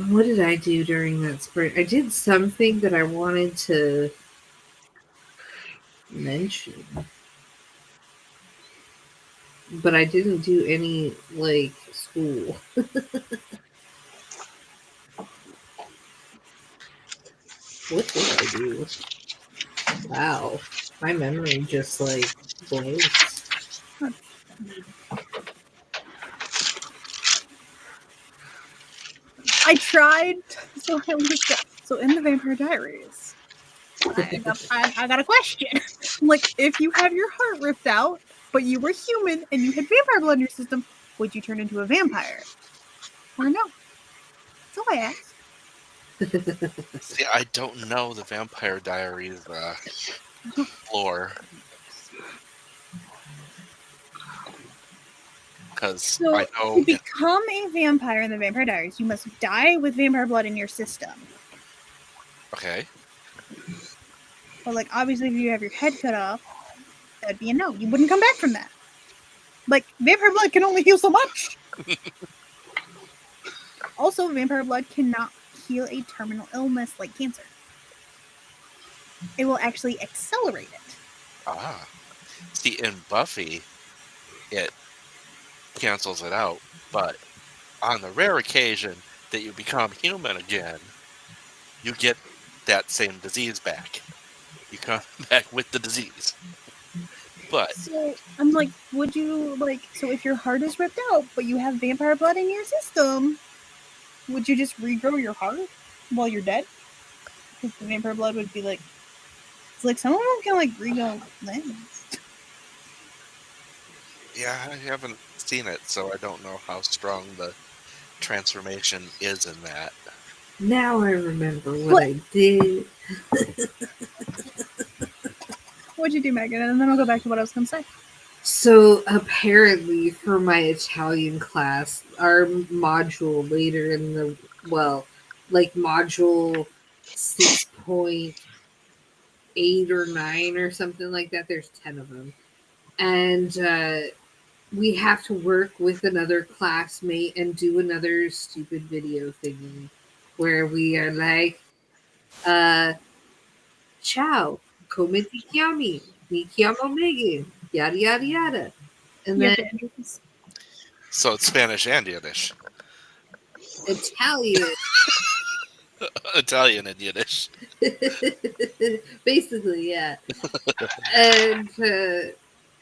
What did I do during that sprint? I did something that I wanted to mention. But I didn't do any, like, school. What did I do? Wow. My memory just, like, blanks. I tried. So in the Vampire Diaries, I got a question. Like, if you have your heart ripped out, but you were human and you had vampire blood in your system, would you turn into a vampire? Or no? That's all I asked. See, I don't know the Vampire Diaries lore. Because So, I know to become a vampire in the Vampire Diaries, you must die with vampire blood in your system. Okay. But, like, obviously, if you have your head cut off, that'd be a no. You wouldn't come back from that. Like, vampire blood can only heal so much. Also, vampire blood cannot heal a terminal illness like cancer. It will actually accelerate it. Ah. See, in Buffy, it cancels it out. But on the rare occasion that you become human again, you get that same disease back. You come back with the disease. But So I'm like, would you like? So if your heart is ripped out, but you have vampire blood in your system, would you just regrow your heart while you're dead? Because the vampire blood would be like, it's like some of them can like regrow limbs. yeah, I haven't seen it, so I don't know how strong the transformation is in that. Now I remember what I did. What'd you do, Megan? And then I'll go back to what I was going to say. So apparently for my Italian class, our module later in the, well, like module 6.8 or 9 or something like that, there's 10 of them. And we have to work with another classmate and do another stupid video thingy where we are like, ciao, come ti chiami? Mi chiamo Megan, yada yada yada. And You then have to introduce. So it's Spanish and Yiddish. Italian. Italian and Yiddish. Basically, yeah. And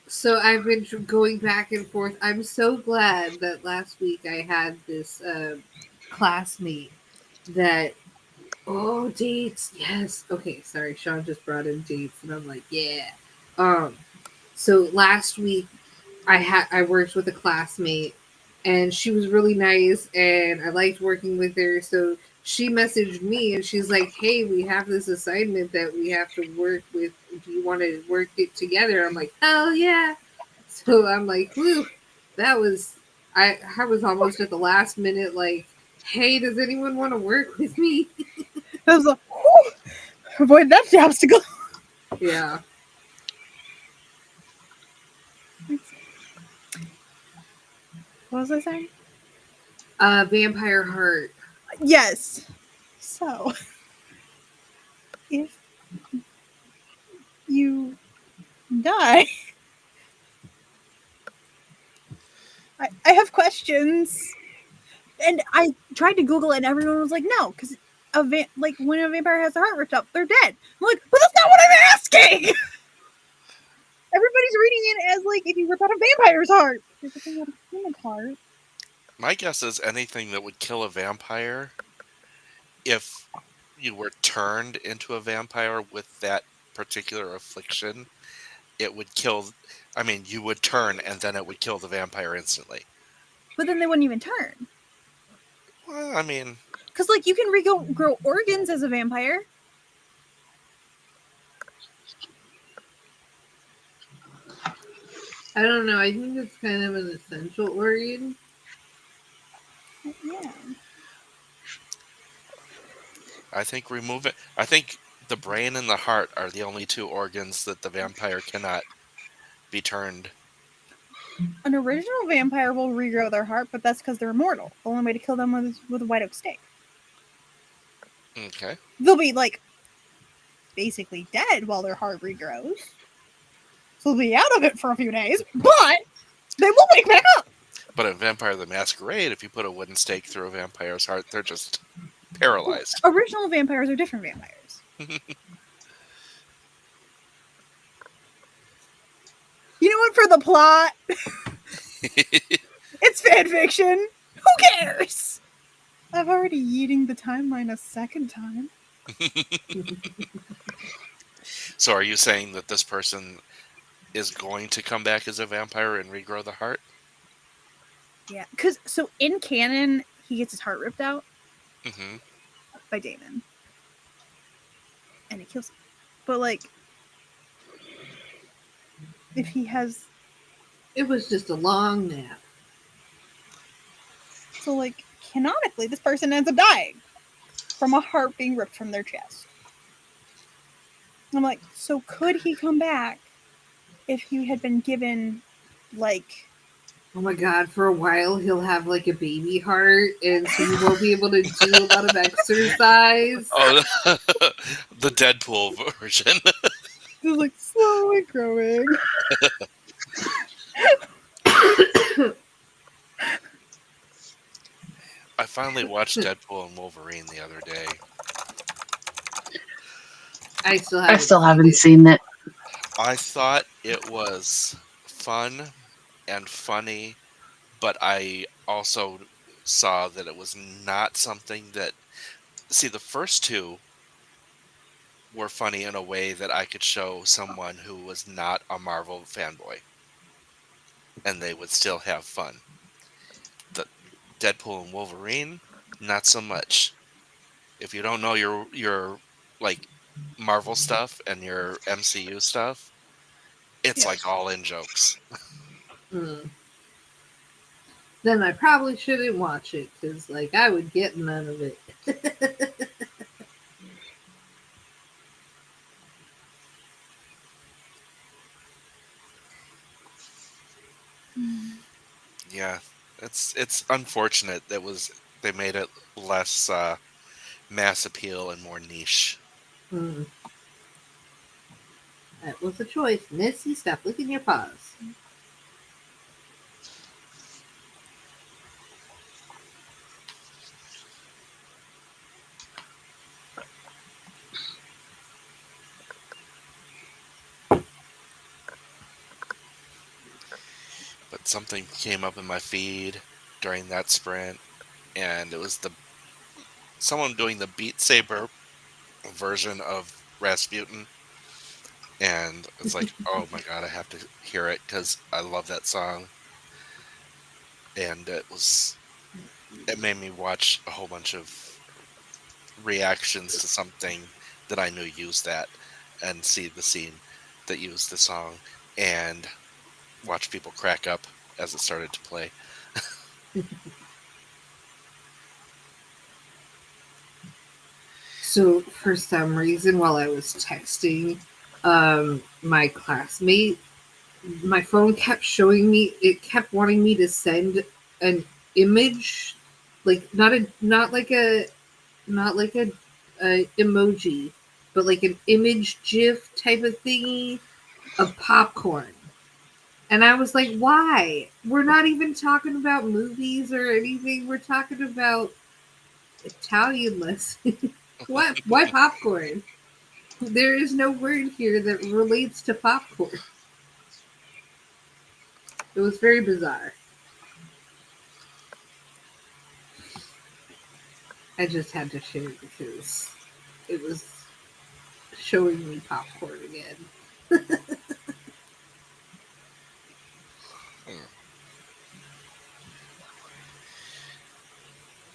so I've been going back and forth. I'm so glad that last week I had this classmate that, oh, dates, yes. Okay, sorry, Sean just brought in dates, and I'm like, yeah. So last week I worked with a classmate, and she was really nice, and I liked working with her. So she messaged me, and she's like, "Hey, we have this assignment that we have to work with. Do you want to work it together?" I'm like, "Hell yeah!" So I'm like, "Woo!" That was I was almost at the last minute, like, "Hey, does anyone want to work with me?" I was like, whew, avoid that obstacle. Yeah. What was I saying? Vampire Heart. Yes. So, if you die, I have questions. And I tried to Google it, and everyone was like, no, because like when a vampire has their heart ripped out, they're dead. I'm like, but that's not what I'm asking. Everybody's reading it as like if you rip out a vampire's heart, you're ripping out a human heart. My guess is anything that would kill a vampire, if you were turned into a vampire with that particular affliction, it would kill. I mean, you would turn and then it would kill the vampire instantly. But then they wouldn't even turn. Well, I mean, Because like you can regrow organs as a vampire. I don't know. I think it's kind of an essential organ. Yeah. I think I think the brain and the heart are the only two organs that the vampire cannot be turned. An original vampire will regrow their heart, but that's because they're immortal. The only way to kill them is with a white oak stake. Okay. They'll be like basically dead while their heart regrows. So they'll be out of it for a few days, but they will wake back up. But in Vampire the Masquerade, if you put a wooden stake through a vampire's heart, they're just paralyzed. Original vampires are different vampires. You know what? For the plot, it's fan fiction. Who cares? I've already yeeting the timeline a second time. So are you saying that this person is going to come back as a vampire and regrow the heart? Yeah, because so in canon, he gets his heart ripped out Mm-hmm. by Damon, and it kills him. But like, if he has, It was just a long nap. so like canonically, this person ends up dying from a heart being ripped from their chest. I'm like, so could he come back if he had been given like? Oh my god, for a while he'll have like a baby heart, and so you won't be able to do a lot of exercise. Oh, the Deadpool version. Just like slowly growing. I finally watched Deadpool and Wolverine the other day. I still haven't seen it. I thought it was fun and funny, but I also saw that it was not something that. See, the first two were funny in a way that I could show someone who was not a Marvel fanboy, and they would still have fun. The Deadpool and Wolverine, not so much. If you don't know your like Marvel stuff and your MCU stuff, it's Yeah. like all in jokes. Hmm. Then I probably shouldn't watch it because, like, I would get none of it. Yeah, it's unfortunate they made it less mass appeal and more niche. Mm. That was a choice. Missy, stop licking your paws. But something came up in my feed during that sprint, and it was the someone doing the Beat Saber version of Rasputin, and it's like, oh my god, I have to hear it because I love that song, and it made me watch a whole bunch of reactions to something that I knew used that, and see the scene that used the song, and watch people crack up as it started to play. So for some reason, while I was texting my classmate, my phone kept showing me. It kept wanting me to send an image, like not like a emoji, but like an image GIF type of thingy of popcorn. And I was like, why? We're not even talking about movies or anything. We're talking about Italian lessons. What? Why popcorn? There is no word here that relates to popcorn. It was very bizarre. I just had to share it because it was showing me popcorn again. Hmm.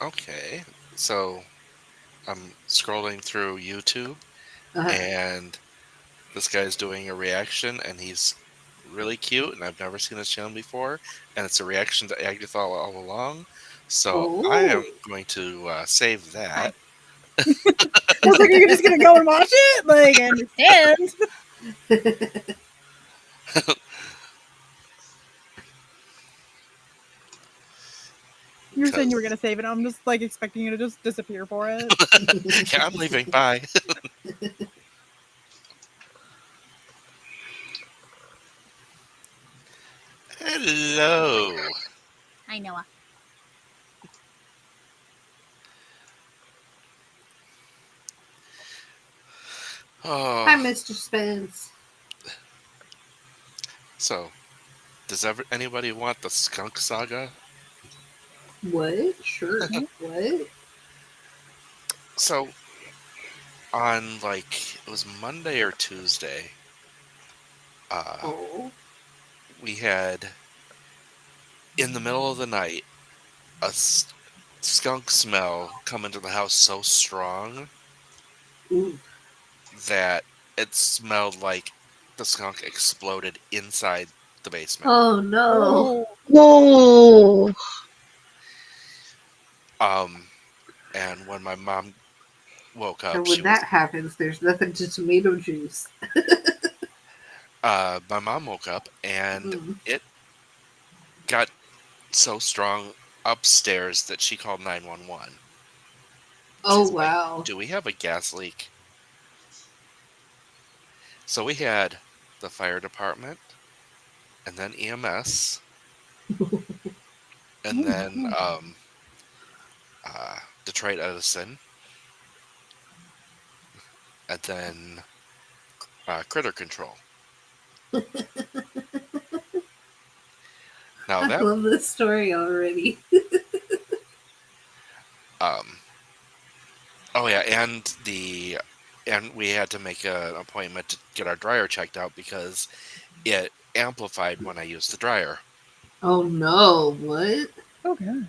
Okay, so I'm scrolling through YouTube, Uh, and this guy's doing a reaction, and he's really cute, and I've never seen his channel before, and it's a reaction to Agatha all along. So I am oh. going to save that. I was like, you're just gonna go and watch it? Like, I understand. You were saying you were gonna save it. I'm just like expecting you to just disappear for it. Yeah, I'm leaving. Bye. Hello. Hi, Noah. Hi, Oh, Mr. Spence. so does anybody want the Skunk Saga? What? Sure. Mhm. What? So on it was Monday or Tuesday, uh, Oh. we had in the middle of the night a skunk smell come into the house so strong Ooh. that it smelled like the skunk exploded inside the basement. Oh no. Oh, Whoa! Um, and when my mom woke And up, when that happens, there's nothing to tomato juice. my mom woke up and Mm. it got so strong upstairs that she called 911. Oh She's like, wow. "Do we have a gas leak?" So we had the fire department, and then EMS, and oh my then god. Detroit Edison, and then critter control. Now I that love this story already. um oh yeah, and we had to make an appointment to get our dryer checked out because it amplified when I used the dryer. Oh no, what? Oh god.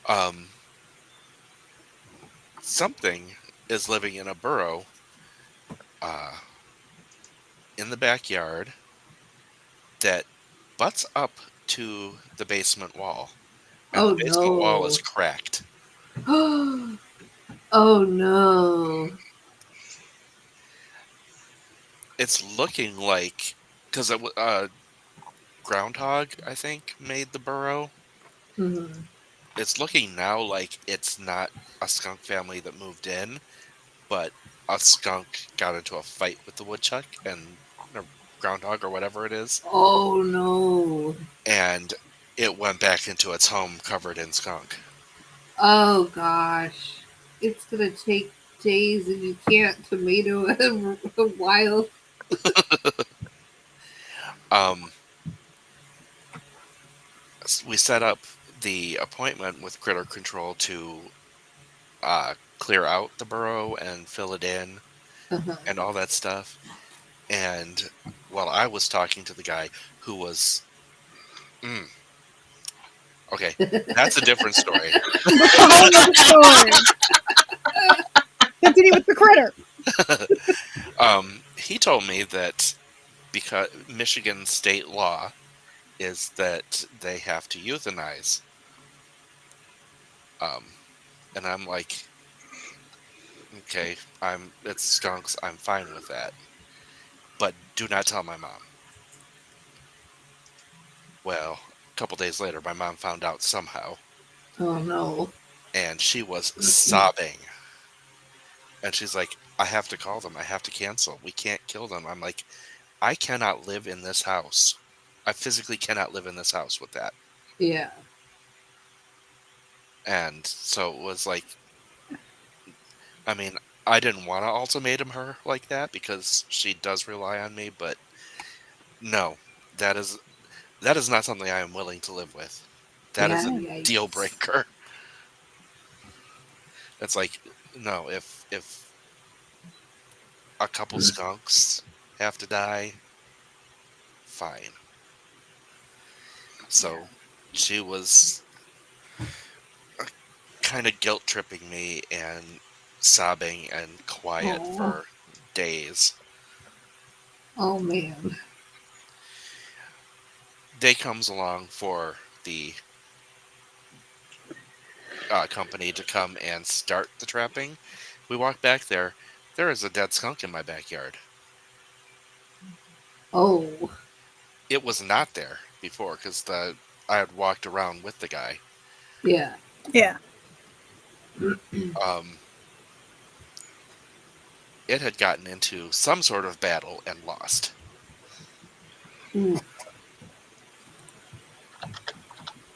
Um Something is living in a burrow uh in the backyard that butts up to the basement wall, and the Oh basement wall is no. cracked. Oh no. It's looking like because groundhog, I think, made the burrow. Mhm. It's looking now like it's not a skunk family that moved in, but a skunk got into a fight with the woodchuck and or groundhog or whatever it is, Oh no. and it went back into its home covered in skunk. Oh gosh. It's gonna take days and you can't tomato a wild. Um, we set up the appointment with Critter Control to clear out the burrow and fill it in Uh-huh. and all that stuff. And while I was talking to the guy who was, mm, okay, that's a different story. That's a whole other story. Continue with the critter. He told me that because Michigan state law is that they have to euthanize. And I'm like, okay, it's skunks. I'm fine with that, but do not tell my mom. Well, a couple days later, my mom found out somehow, Oh no. and she was sobbing. And she's like, I have to call them. I have to cancel. We can't kill them. I'm like, I cannot live in this house. I physically cannot live in this house with that. Yeah. And so it was like, I mean, I didn't want to ultimatum her like that because she does rely on me, but no, that is not something I am willing to live with. That is Yeah. a Yikes. deal breaker. It's like, no, if a couple skunks have to die, fine. So she was kind of guilt tripping me and sobbing and quiet Oh. for days. Oh man. Day comes along for the company to come and start the trapping. We walk back there. There is a dead skunk in my backyard. Oh. It was not there before because I had walked around with the guy. Yeah. Yeah. Um, it had gotten into some sort of battle and lost. Ooh.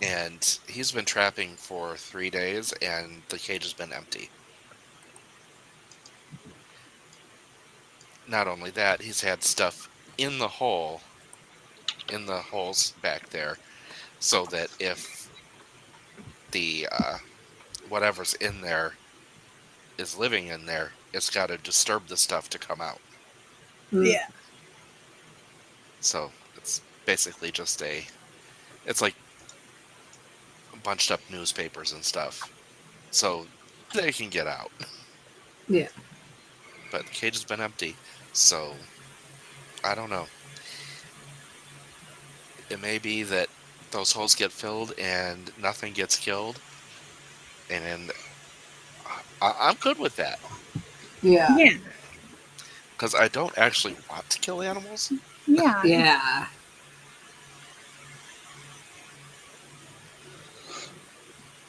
And he's been trapping for 3 days, and the cage has been empty. Not only that, he's had stuff in the holes back there, so that if the whatever's in there is living in there, it's got to disturb the stuff to come out. Yeah. So it's basically just it's like bunched up newspapers and stuff, so they can get out. Yeah. But the cage has been empty, so I don't know. It may be that those holes get filled and nothing gets killed, and I'm good with that Yeah. Yeah. because I don't actually want to kill animals. Yeah. Yeah.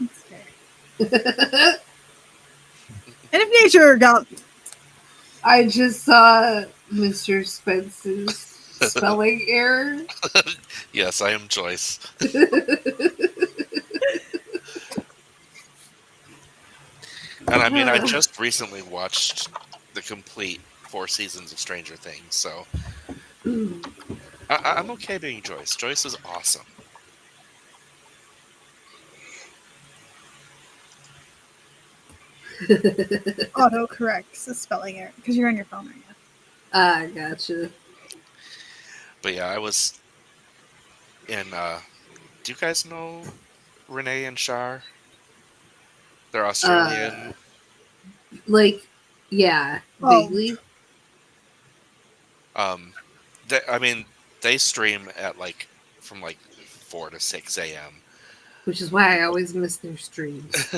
That's fair. And if nature got I just saw Mr. Spence's spelling error. Yes, I am Joyce. And I mean, I just recently watched the complete 4 seasons of Stranger Things, so I'm okay being Joyce. Joyce is awesome. auto corrects the spelling error because you're on your phone right now. Ah, gotcha. But yeah, I was in. Do you guys know Renee and Shar? They're Australian. Like, yeah, Oh. vaguely. I mean, they stream at from 4 to 6 a.m. Which is why I always miss their streams.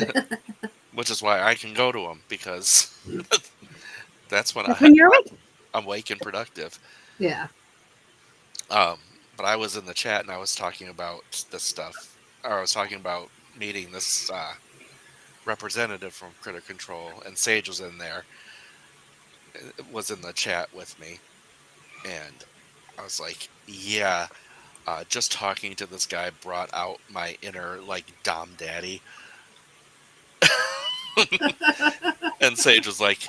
Which is why I can go to them because that's when That's when you're awake. I'm awake and productive. Yeah. but I was in the chat and I was talking about this stuff, or I was talking about meeting this representative from Critter Control, and Sage was in there, was in the chat with me, and I was like, yeah, just talking to this guy brought out my inner like Dom Daddy, and Sage was like,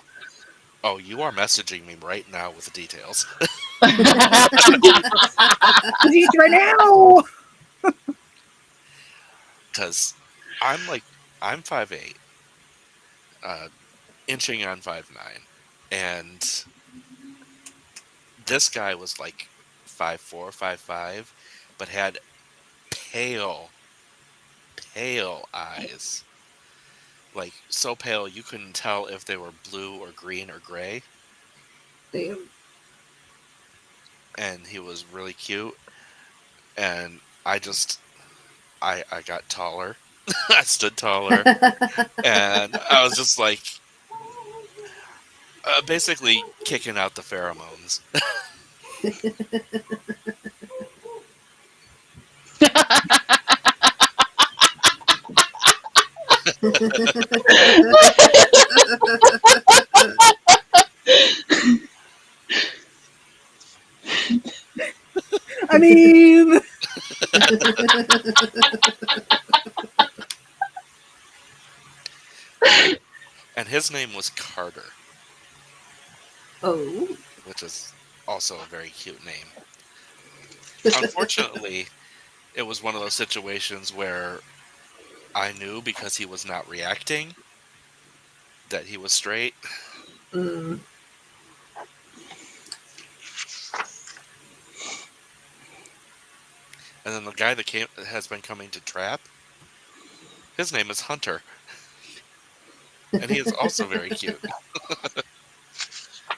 oh, you are messaging me right now with the details. Eat right now. Because I'm 5'8", inching on 5'9", and this guy was like 5'4", 5'5", but had pale eyes, like so pale you couldn't tell if they were blue or green or gray. Damn. And he was really cute, and I got taller. I stood taller, and I was just like, basically kicking out the pheromones. I mean, And his name was Carter, Oh. which is also a very cute name. Unfortunately, it was one of those situations where I knew because he was not reacting that he was straight. Mm. And then the guy that has been coming to trap, his name is Hunter. And he is also very cute.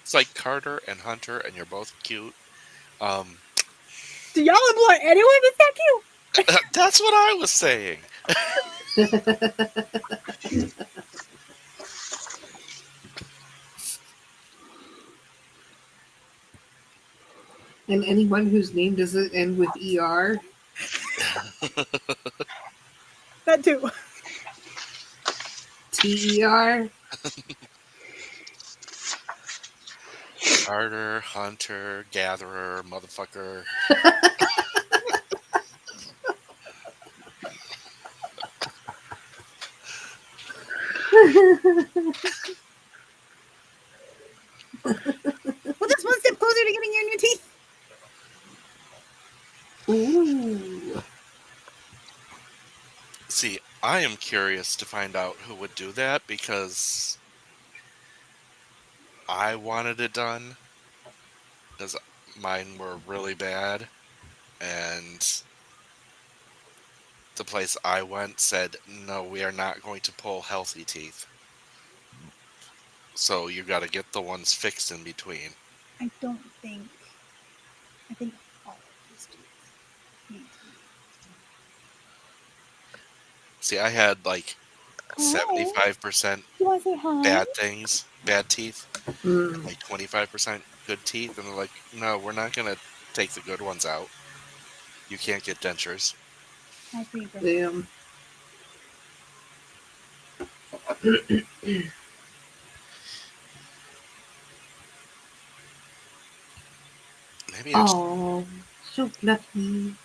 It's like Carter and Hunter, and you're both cute. do y'all employ anyone that's that cute? That's what I was saying. And anyone whose name doesn't end with ER? That too. TER? Carter, Hunter, Gatherer, motherfucker. Well, just one step closer to getting your new teeth. Ooh. See, I am curious to find out who would do that because I wanted it done because mine were really bad, and the place I went said, no, we are not going to pull healthy teeth. So you got to get the ones fixed in between. I think all of these teeth need to be. See, I had like 75% You want to say hi? bad teeth, Mm. like 25% good teeth, and they're like, no, we're not going to take the good ones out. You can't get dentures. Hi, Creeper. Damn. Maybe I just, Oh, so fluffy. You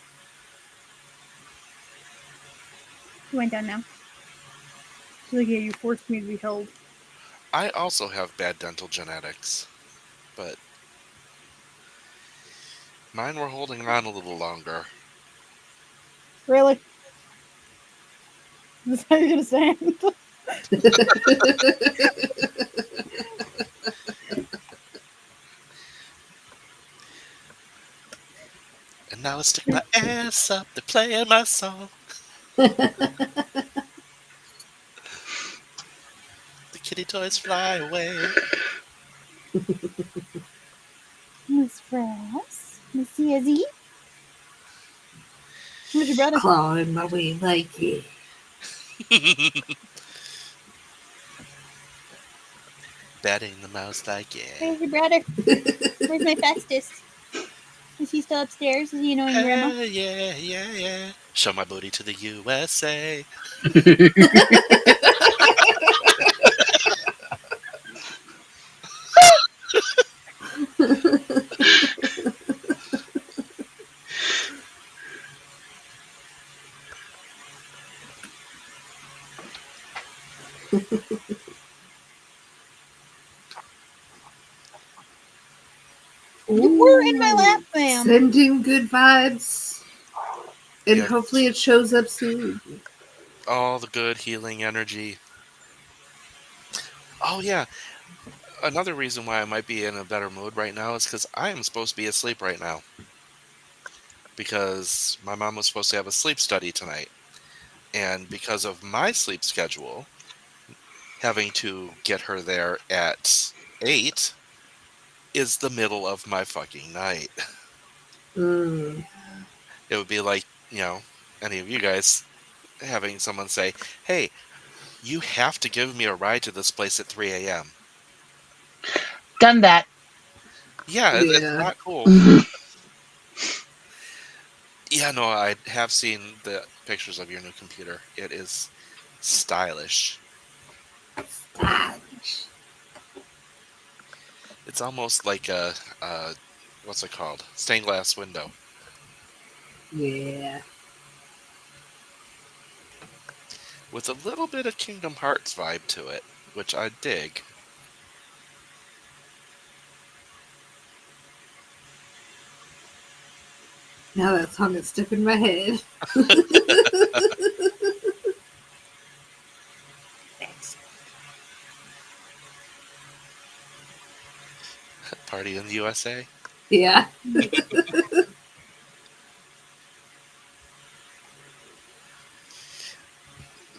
went down now. So like, yeah, you forced me to be held. I also have bad dental genetics, but mine were holding on a little longer. Really? Is that how you're gonna say it? And now I stick my ass up to playing my song. The kitty toys fly away. Miss Frost, Miss Izzy. Where's your brother? Clawing my way like it. Batting the mouse like yeah. Where's your brother? Where's my fastest? Is he still upstairs? Is he annoying Grandma? Hell yeah, yeah, yeah. Show my booty to the USA. You were in my lap, ma'am. Sending good vibes. And Yeah. hopefully it shows up soon. All the good healing energy. Oh, yeah. Another reason why I might be in a better mood right now is because I am supposed to be asleep right now. Because my mom was supposed to have a sleep study tonight. And because of my sleep schedule, having to get her there at 8 is the middle of my fucking night. Mm. It would be like, any of you guys having someone say, hey, you have to give me a ride to this place at 3 a.m. Done that. Yeah, it's Yeah. not cool. Yeah, no, I have seen the pictures of your new computer. It is stylish. Stylish. It's almost like a what's it called? Stained glass window. Yeah. With a little bit of Kingdom Hearts vibe to it, which I dig. Now that song is stuck in my head. Party in the USA. Yeah.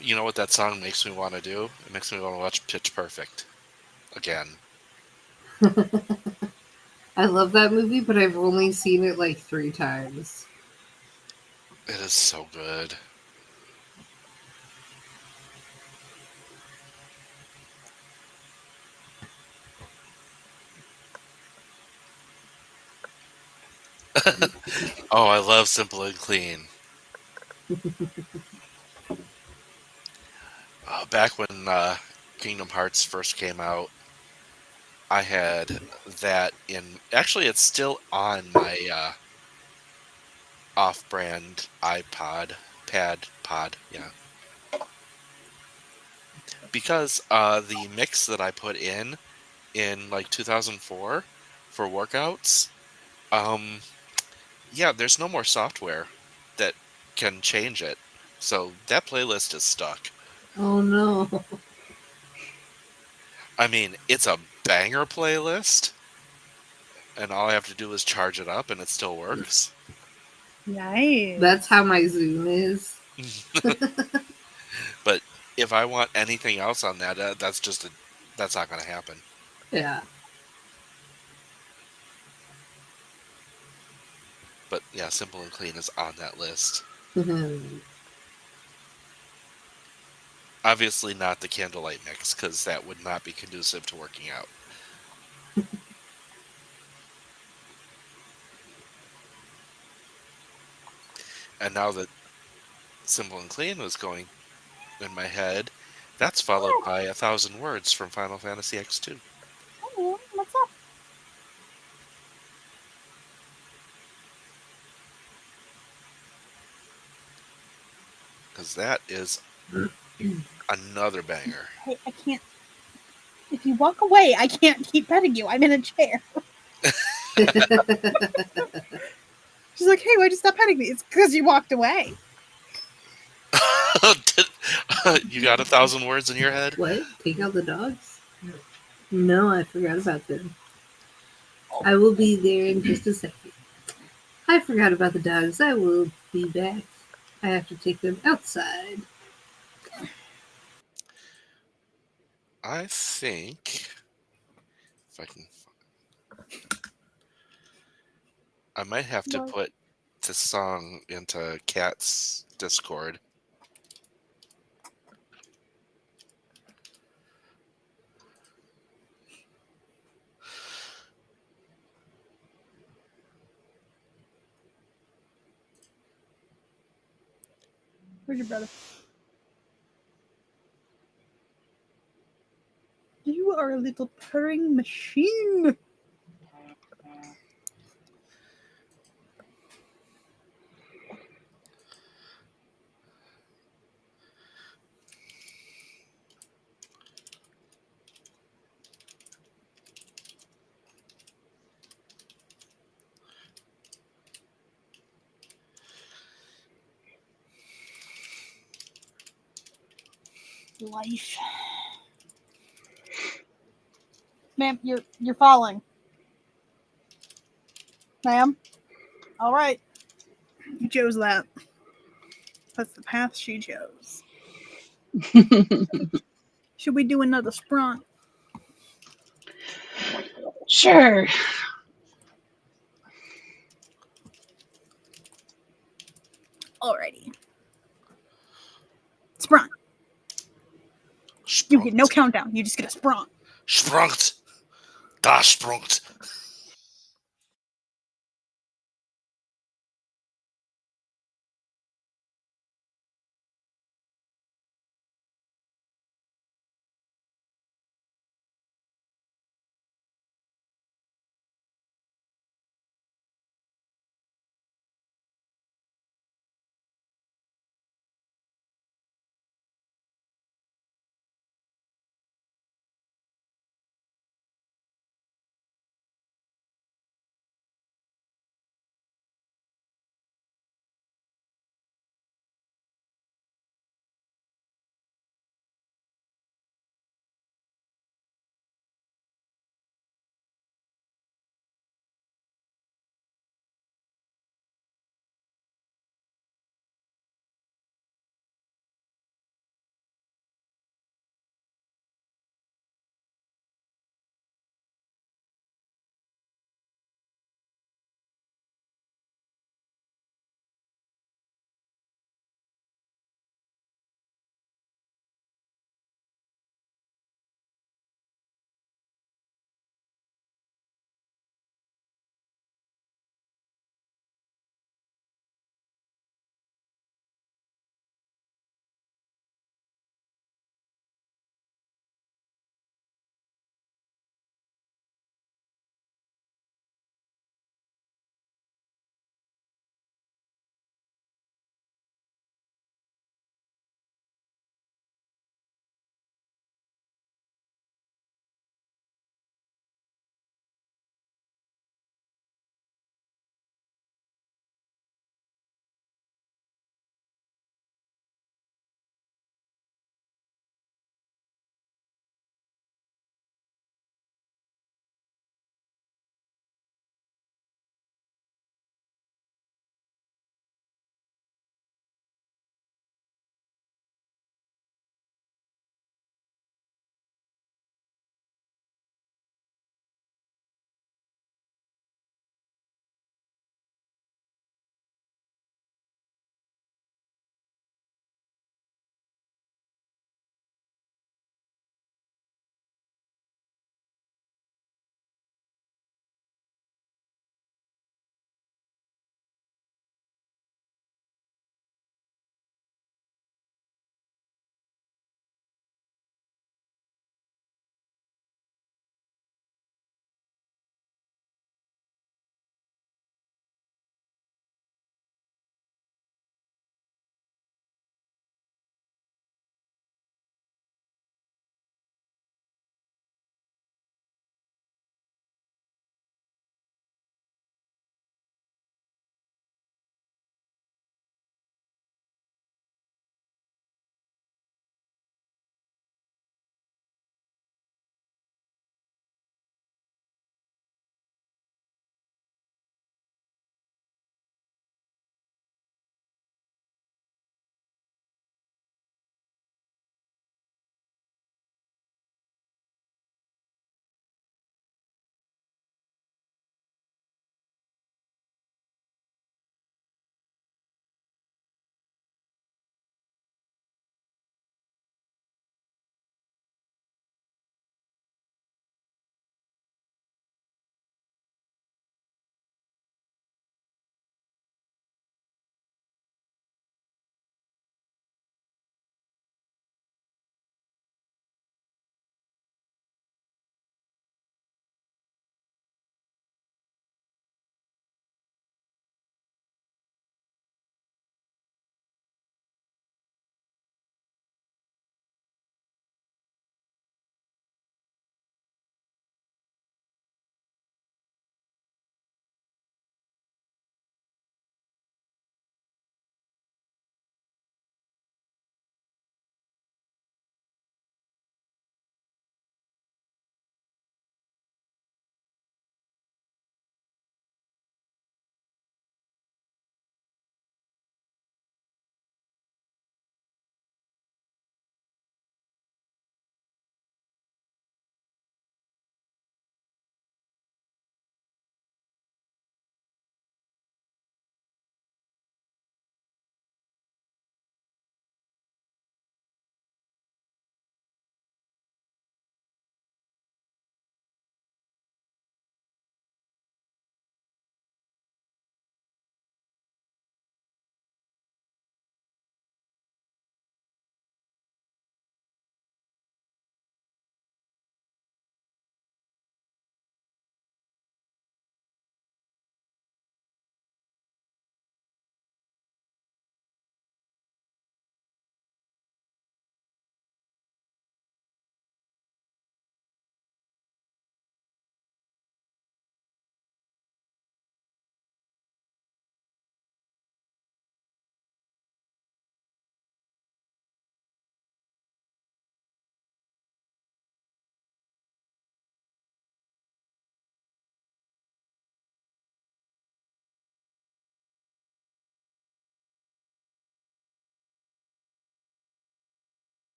You know what that song makes me want to do? It makes me want to watch Pitch Perfect again. I love that movie, but I've only seen it like 3 times. It is so good. Oh, I love Simple and Clean. Back when Kingdom Hearts first came out, I had that in. Actually, it's still on my off-brand iPod, pod, yeah. Because the mix that I put in like 2004 for workouts, um, yeah, there's no more software that can change it. So that playlist is stuck. Oh no. I mean, it's a banger playlist, and all I have to do is charge it up and it still works. Nice. That's how my Zoom is. But if I want anything else on that, that's not going to happen. Yeah. But yeah, Simple and Clean is on that list. Obviously not the Candlelight mix, because that would not be conducive to working out. And now that Simple and Clean was going in my head, that's followed by 1,000 Words from Final Fantasy X2. Oh, what's up? Because that is another banger. Hey, I can't. If you walk away, I can't keep petting you. I'm in a chair. She's like, hey, why'd you stop petting me? It's because you walked away. You got 1,000 words in your head? What? Take out the dogs? No, I forgot about them. I will be there in just a second. I forgot about the dogs. I will be back. I have to take them outside. I think if I can, I might have to put this song into Kat's Discord. Where's your brother? You are a little purring machine. Life. Ma'am, you're falling. Ma'am? All right. You chose that. That's the path she chose. Should we do another sprint? Sure. Alrighty. Sprint. You get no countdown. You just get a sprint. Sprungt. Da sprungt.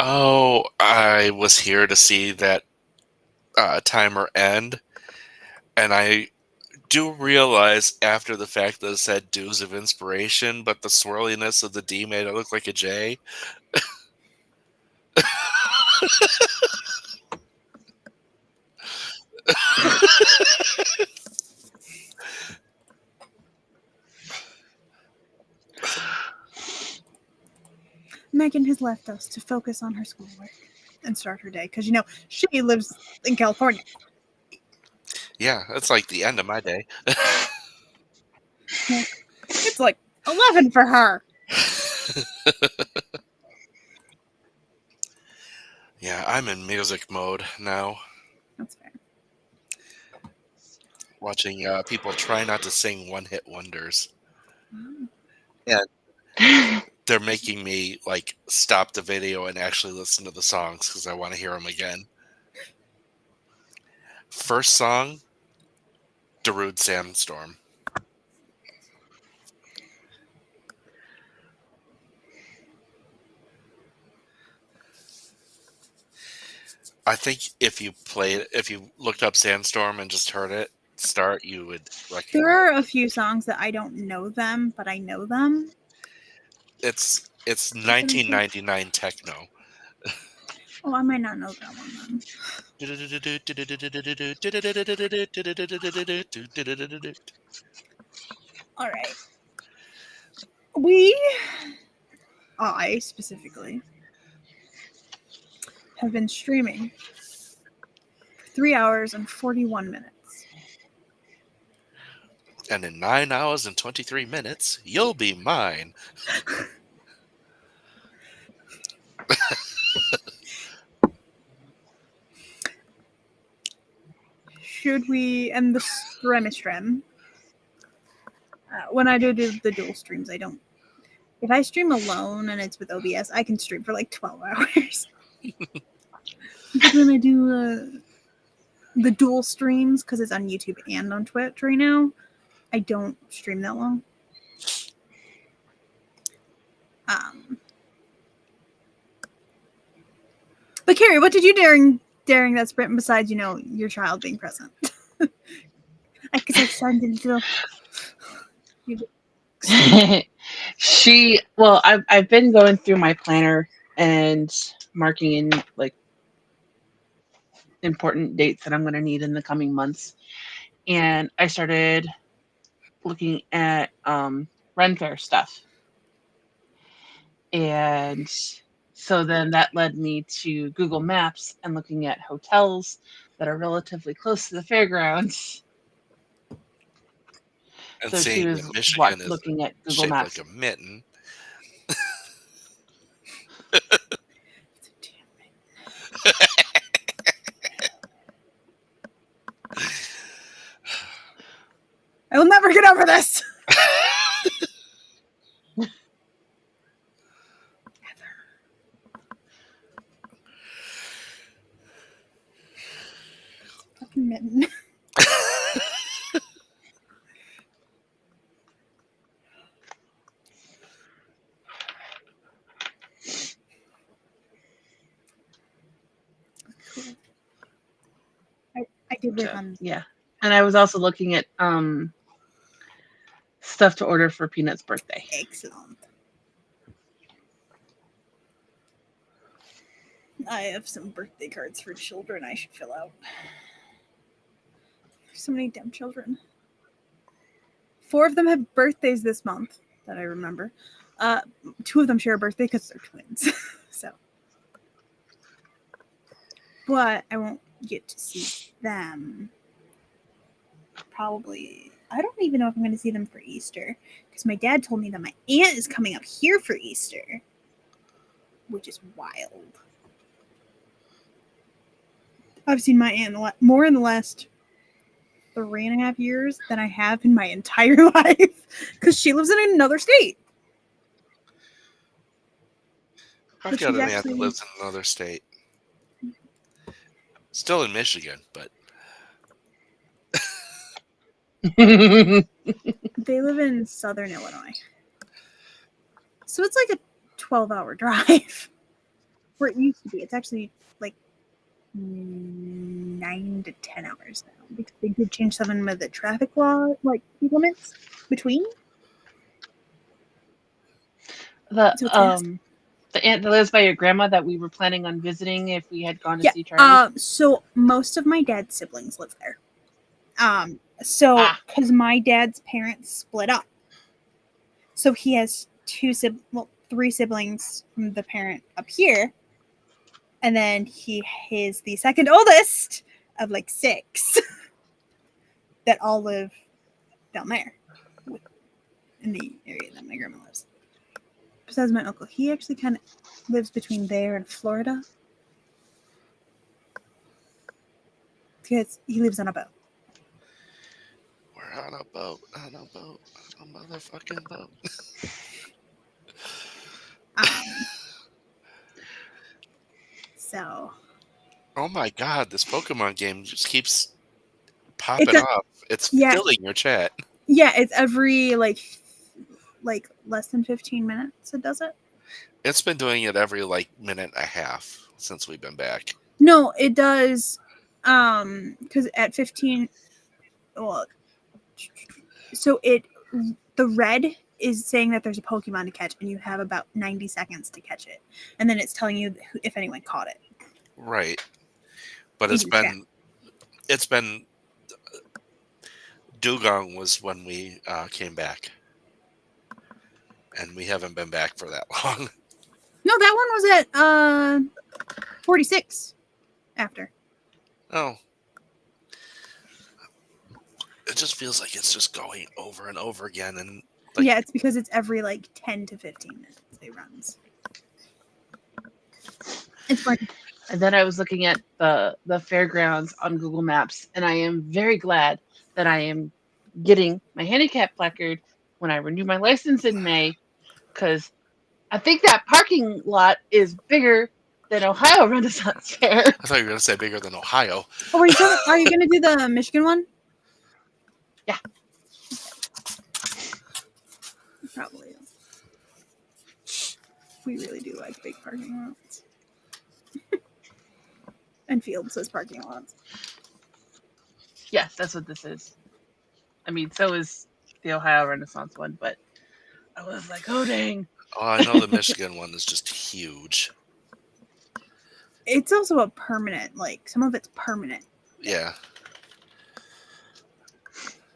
Oh, I was here to see that timer end, and I do realize after the fact that it said Dews of Inspiration, but the swirliness of the D made it look like a J. Megan has left us to focus on her schoolwork and start her day because she lives in California. Yeah, that's like the end of my day. It's like 11 for her. Yeah, I'm in music mode now, That's fair. watching people try not to sing one-hit wonders. Mm. They're making me like stop the video and actually listen to the songs because I want to hear them again. First song, Darude Sandstorm. I think if you looked up Sandstorm and just heard it start, you would recognize. There are a few songs that I don't know them, but I know them. It's 1999 techno. Oh, I might not know that one then. All right. I specifically, have been streaming for 3 hours and 41 minutes. And in 9 hours and 23 minutes, you'll be mine. Should we end the stream? When I do the dual streams, I don't. If I stream alone and it's with OBS, I can stream for like 12 hours. But when I do the dual streams, because it's on YouTube and on Twitch right now, I don't stream that long. But Carrie, what did you during that sprint besides your child being present? I guess I signed into I've been going through my planner and marking in like important dates that I'm going to need in the coming months, and I started looking at Ren Fair stuff, and so then that led me to Google Maps and looking at hotels that are relatively close to the fairgrounds. And So she seeing was that Michigan is looking at Google shaped Maps. like a mitten. I will never get over this. Fucking mitten. Cool. I did work on. Yeah, and I was also looking at stuff to order for Peanut's birthday. Excellent. I have some birthday cards for children I should fill out. There's so many damn children. 4 of them have birthdays this month that I remember. 2 of them share a birthday because they're twins. So, but I won't get to see them. Probably. I don't even know if I'm going to see them for Easter because my dad told me that my aunt is coming up here for Easter, which is wild. I've seen my aunt more in the last 3.5 years than I have in my entire life because she lives in another state. I've got an aunt that lives in another state. Still in Michigan, but They live in southern Illinois. So it's like a 12-hour drive. Where it used to be. It's actually like 9 to 10 hours now. Because they did change something with the traffic law, like speed limits between. The So it's fast. the aunt that lives by your grandma that we were planning on visiting if we had gone to see Charlie. Yeah. So most of my dad's siblings live there. So because my dad's parents split up, so he has three siblings from the parent up here, and then he is the second oldest of like 6 that all live down there in the area that my grandma lives. Besides my uncle, he actually kind of lives between there and Florida because he lives on a boat. We're on a boat, on a boat, on a motherfucking boat. So. Oh my god, this Pokemon game just keeps popping up. It's filling your chat. Yeah, it's every like less than 15 minutes it does it. It's been doing it every like minute and a half since we've been back. No, it does because at 15 well so the red is saying that there's a Pokemon to catch and you have about 90 seconds to catch it. And then it's telling you if anyone caught it. Right. But it's been Dugong was when we came back. And we haven't been back for that long. No, that one was at 46 after. Oh. It just feels like it's just going over and over again. And like, yeah, it's because it's every like 10 to 15 minutes it runs. It's fun. And then I was looking at the fairgrounds on Google Maps, and I am very glad that I am getting my handicap placard when I renew my license in May, because I think that parking lot is bigger than Ohio Renaissance Fair. I thought you were going to say bigger than Ohio. Oh, are you going to do the Michigan one? Yeah. Probably. We really do like big parking lots. And fields as parking lots. Yes, that's what this is. I mean, so is the Ohio Renaissance one, but I was like, oh, dang. Oh, I know the Michigan one is just huge. It's also a permanent, like, some of it's permanent. Yeah.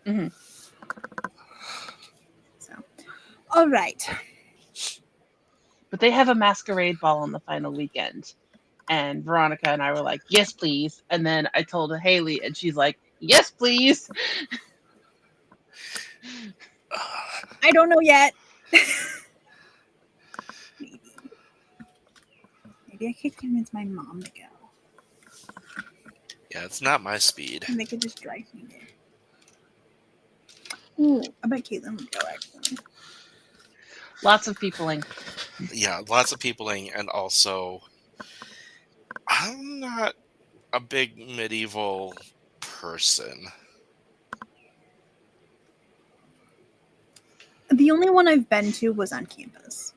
Mm-hmm. So, all right. But they have a masquerade ball on the final weekend. And Veronica and I were like, yes, please. And then I told Haley, and she's like, yes, please. I don't know yet. Maybe I could convince my mom to go. Yeah, it's not my speed. And they could just drive me there. Ooh, I bet Caitlin would go, actually. Lots of peopling. Yeah, lots of peopling, and also I'm not a big medieval person. The only one I've been to was on campus.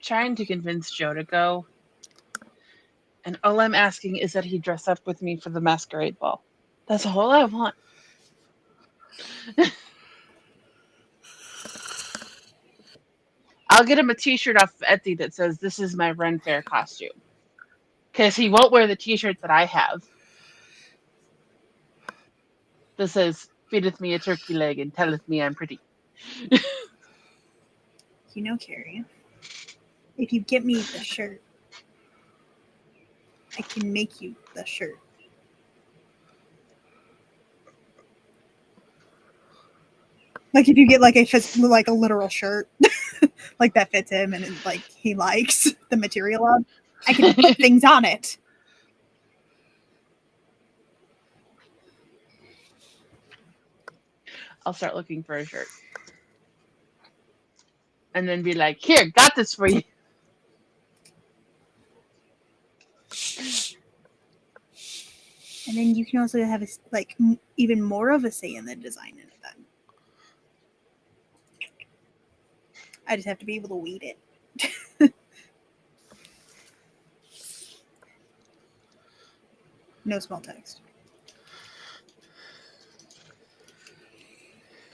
Trying to convince Joe to go. And all I'm asking is that he dress up with me for the masquerade ball. That's all I want. I'll get him a t-shirt off Etsy that says, this is my Ren Fair costume. Because he won't wear the t-shirt that I have. That says, feedeth me a turkey leg and telleth me I'm pretty. You know, Carrie, if you get me the shirt, I can make you the shirt. Like if you get like a literal shirt, like that fits him and like he likes the material of, I can put things on it. I'll start looking for a shirt. And then be like, here, got this for you. And And then you can also have even more of a say in the design of it then. I just have to be able to weed it. No small text.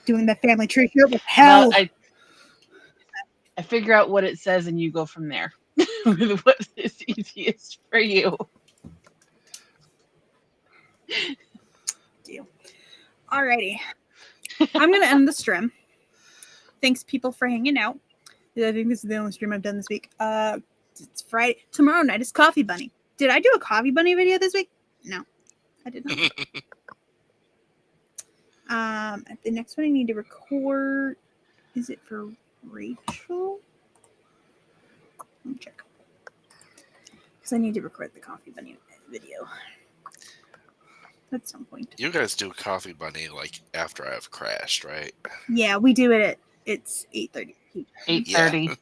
Doing the family tree shirt with hell. Well, I figure out what it says and you go from there with what is easiest for you. Deal. Alrighty. I'm going to end the stream. Thanks, people, for hanging out. I think this is the only stream I've done this week. It's Friday. Tomorrow night is Coffee Bunny. Did I do a Coffee Bunny video this week? No, I did not. The next one I need to record. Is it for Rachel? Let me check. Because I need to record the Coffee Bunny video at some point. You guys do Coffee Bunny like after I've crashed, right? Yeah, we do it it's 8:30. 8:30.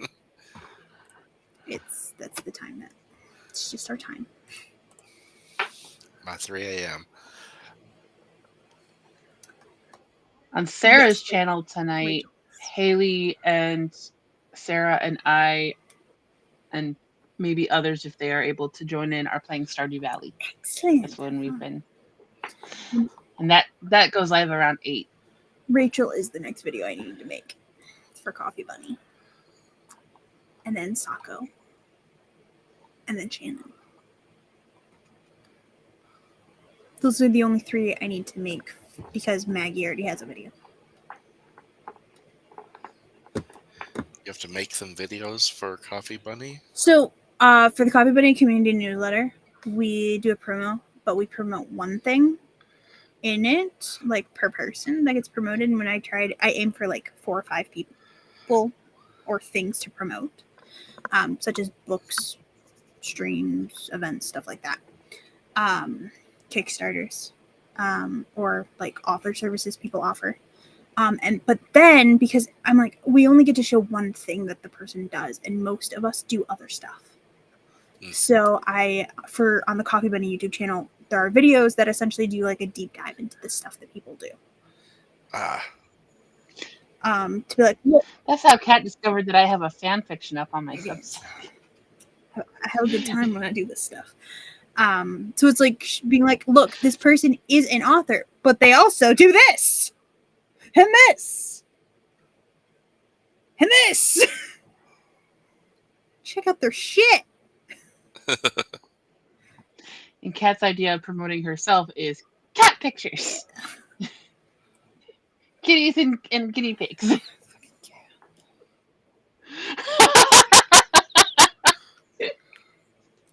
That's the time that it's just our time. My 3 a.m. On Sarah's channel tonight, Haley and Sarah and I, and maybe others if they are able to join in, are playing Stardew Valley. Excellent. That's when we've been. And that goes live around 8. Rachel is the next video I need to make for Coffee Bunny. And then Sako. And then Shannon. Those are the only 3 I need to make because Maggie already has a video. You have to make some videos for Coffee Bunny? So, for the Coffee Bunny community newsletter, we do a promo, but we promote one thing in it, like per person that gets promoted. And when I aim for like 4 or 5 people or things to promote, such as books, streams, events, stuff like that. Kickstarters, or like author services people offer. But then because I'm like, we only get to show one thing that the person does, and most of us do other stuff. So on the Coffee Bunny YouTube channel, there are videos that essentially do like a deep dive into the stuff that people do. To be like, look, That's how Kat discovered that I have a fan fiction up on my Substack. I have a good time when I do this stuff. So it's like being like, look, this person is an author, but they also do this and this and this. Check out their shit. And Kat's idea of promoting herself is cat pictures. Kitties and guinea pigs.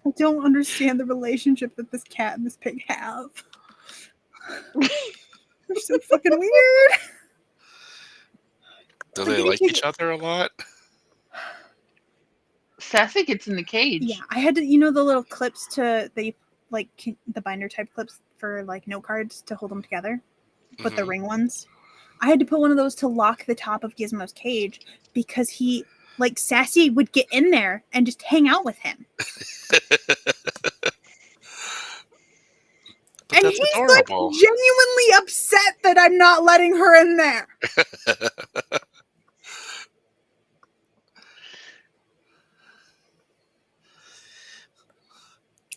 I don't understand the relationship that this cat and this pig have. They're so fucking weird. Do they like each other a lot? Sassy gets in the cage. Yeah, I had to, the little clips the binder type clips for like note cards to hold them together, but the ring ones. I had to put one of those to lock the top of Gizmo's cage because Sassy would get in there and just hang out with him. And he's adorable. Like genuinely upset that I'm not letting her in there.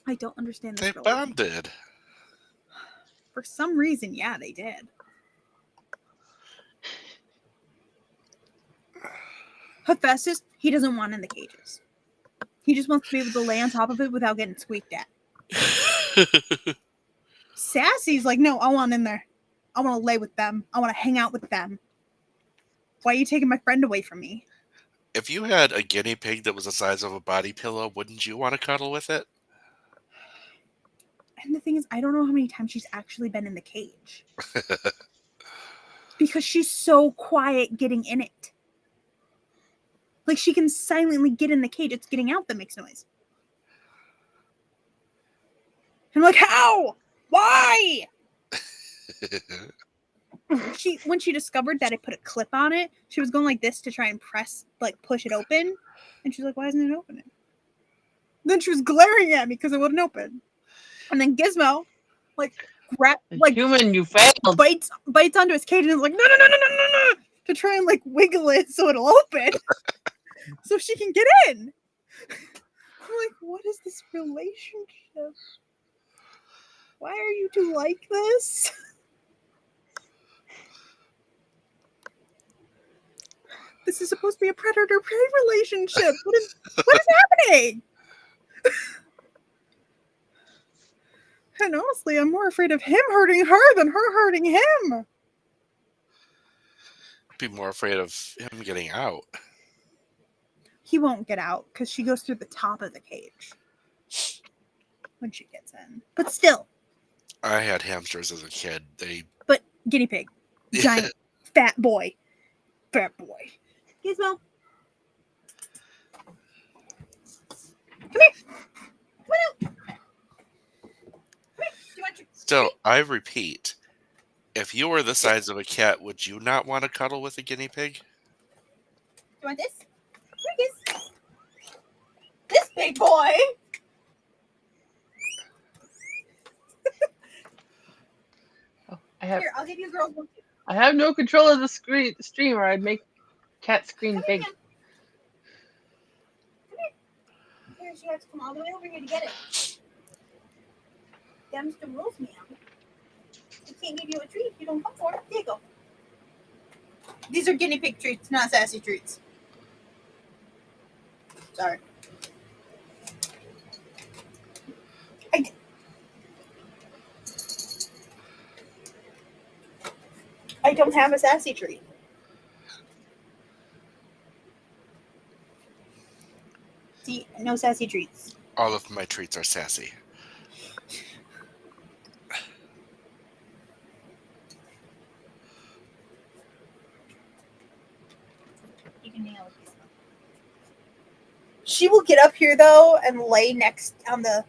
I don't understand this. They bonded. For some reason, yeah, they did. Hephaestus, he doesn't want in the cages. He just wants to be able to lay on top of it without getting squeaked at. Sassy's like, no, I want in there. I want to lay with them. I want to hang out with them. Why are you taking my friend away from me? If you had a guinea pig that was the size of a body pillow, wouldn't you want to cuddle with it? And the thing is, I don't know how many times she's actually been in the cage. Because she's so quiet getting in it. Like, she can silently get in the cage. It's getting out that makes noise. I'm like, how? Why? When she discovered that I put a clip on it, she was going like this to try and push it open. And she's like, why isn't it opening? Then she was glaring at me because it wouldn't open. And then Gizmo, like Human, you failed. bites onto his cage and is like, no, to try and like wiggle it so it'll open, so she can get in. I'm like, what is this relationship? Why are you two like this? This is supposed to be a predator-prey relationship. What is happening? And honestly, I'm more afraid of him hurting her than her hurting him. Be more afraid of him getting out. He won't get out because she goes through the top of the cage when she gets in. But still. I had hamsters as a kid. But guinea pig. Giant fat boy. Gizmo. Come here. Come on out. Come here. Do you want your Still, treat? I repeat, if you were the size of a cat, would you not want to cuddle with a guinea pig? You want this? Here, Giz. This big boy. Here, I'll give you a girl's one too. I have no control of the stream, or I'd make cat screen Come big. here, Come here. Here, she has to come all the way over here to get it. Them's the rules, ma'am. I can't give you a treat if you don't come for it. There you go. These are guinea pig treats, not sassy treats. Sorry. I don't have a sassy treat. See, no sassy treats. All of my treats are sassy. You can nail it. She will get up here though and lay next to the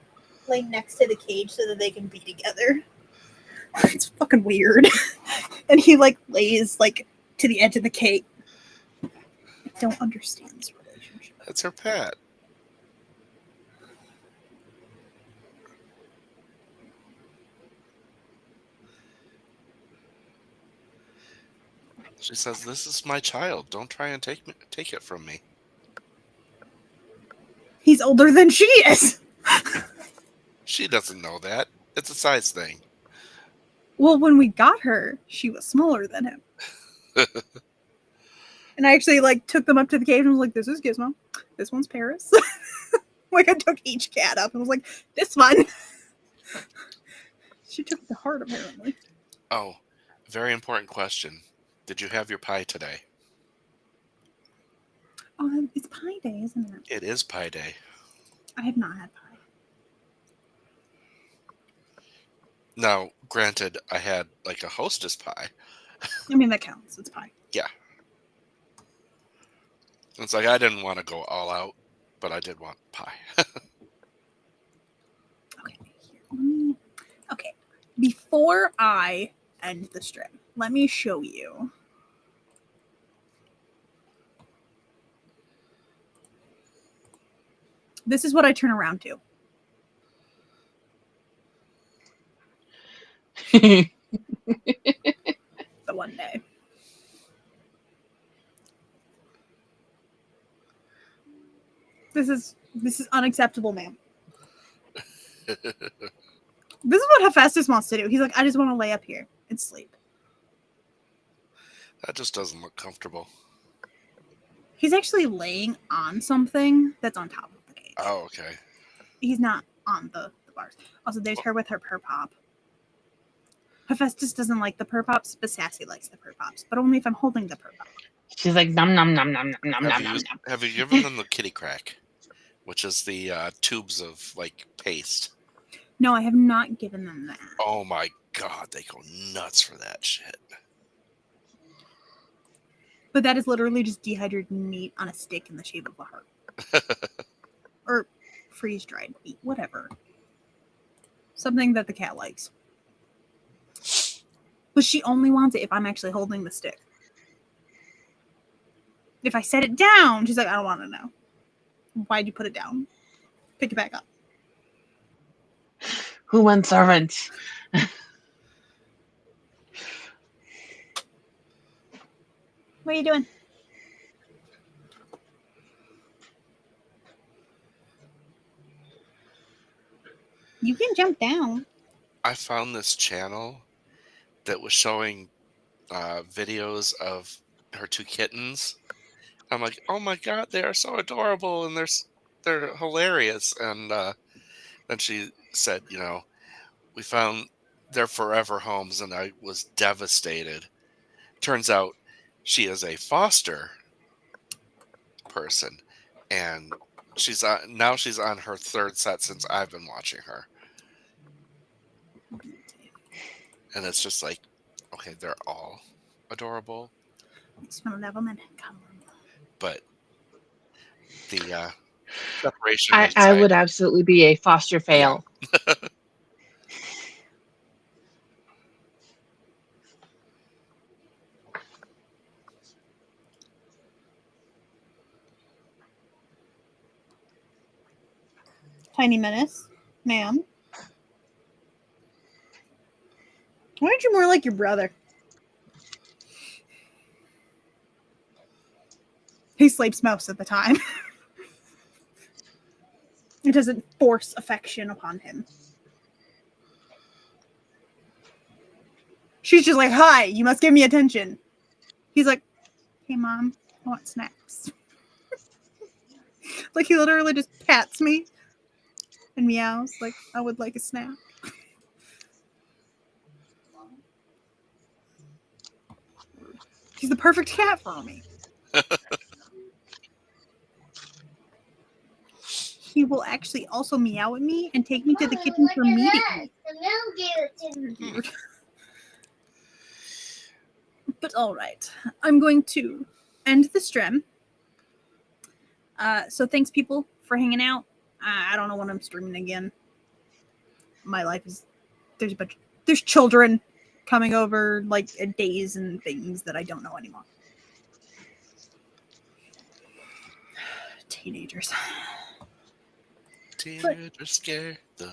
cage so that they can be together. It's fucking weird. And he like lays like to the edge of the cage. I don't understand this relationship. That's her pet. She says, "This is my child. Don't try and take it from me." He's older than she is. She doesn't know that. It's a size thing. Well, when we got her, she was smaller than him. And I actually like took them up to the cage and was like, "This is Gizmo. This one's Paris." Like I took each cat up and was like, "This one." She took it to heart apparently. Oh, very important question. Did you have your pie today? It's Pie Day, isn't it? It is Pie Day. I have not had pie. Now, granted, I had like a hostess pie. I mean, that counts. It's pie. Yeah. It's like I didn't want to go all out, but I did want pie. Okay. Here. Okay. Before I end the stream, let me show you. This is what I turn around to. The one day. This is unacceptable, ma'am. This is what Hephaestus wants to do. He's like, I just want to lay up here and sleep. That just doesn't look comfortable. He's actually laying on something that's on top of the cage. Oh, okay. He's not on the bars. Also, there's her with her purr pop. Hephaestus doesn't like the purr pops, but Sassy likes the pur pops, but only if I'm holding the pur pop. She's like nom nom nom nom nom nom nom nom. Have you given them the kitty crack, which is the tubes of like paste? No, I have not given them that. Oh my god, they go nuts for that shit. But that is literally just dehydrated meat on a stick in the shape of a heart. Or freeze-dried meat, whatever. Something that the cat likes. But she only wants it if I'm actually holding the stick. If I set it down, she's like, I don't want to know. Why'd you put it down? Pick it back up. Who wants servants? What are you doing? You can jump down. I found this channel that was showing videos of her 2 kittens. I'm like, oh my god, they are so adorable and they're hilarious. And then she said, we found their forever homes, and I was devastated. Turns out she is a foster person, and she's on her 3rd set since I've been watching her, and it's just like, okay, they're all adorable, but the separation I inside, would absolutely be a foster yeah. fail. Tiny Menace, ma'am. Why aren't you more like your brother? He sleeps most of the time. It doesn't force affection upon him. She's just like, hi, you must give me attention. He's like, hey, Mom, I want snacks. Like, he literally just pats me and meows like, I would like a snack. He's the perfect cat for me. He will actually also meow at me and take me to the kitchen for meeting. Weird. But all right, I'm going to end the stream. So thanks, people, for hanging out. I don't know when I'm streaming again. My life is there's children coming over like days and things that I don't know anymore. Teenagers. Teenagers scare the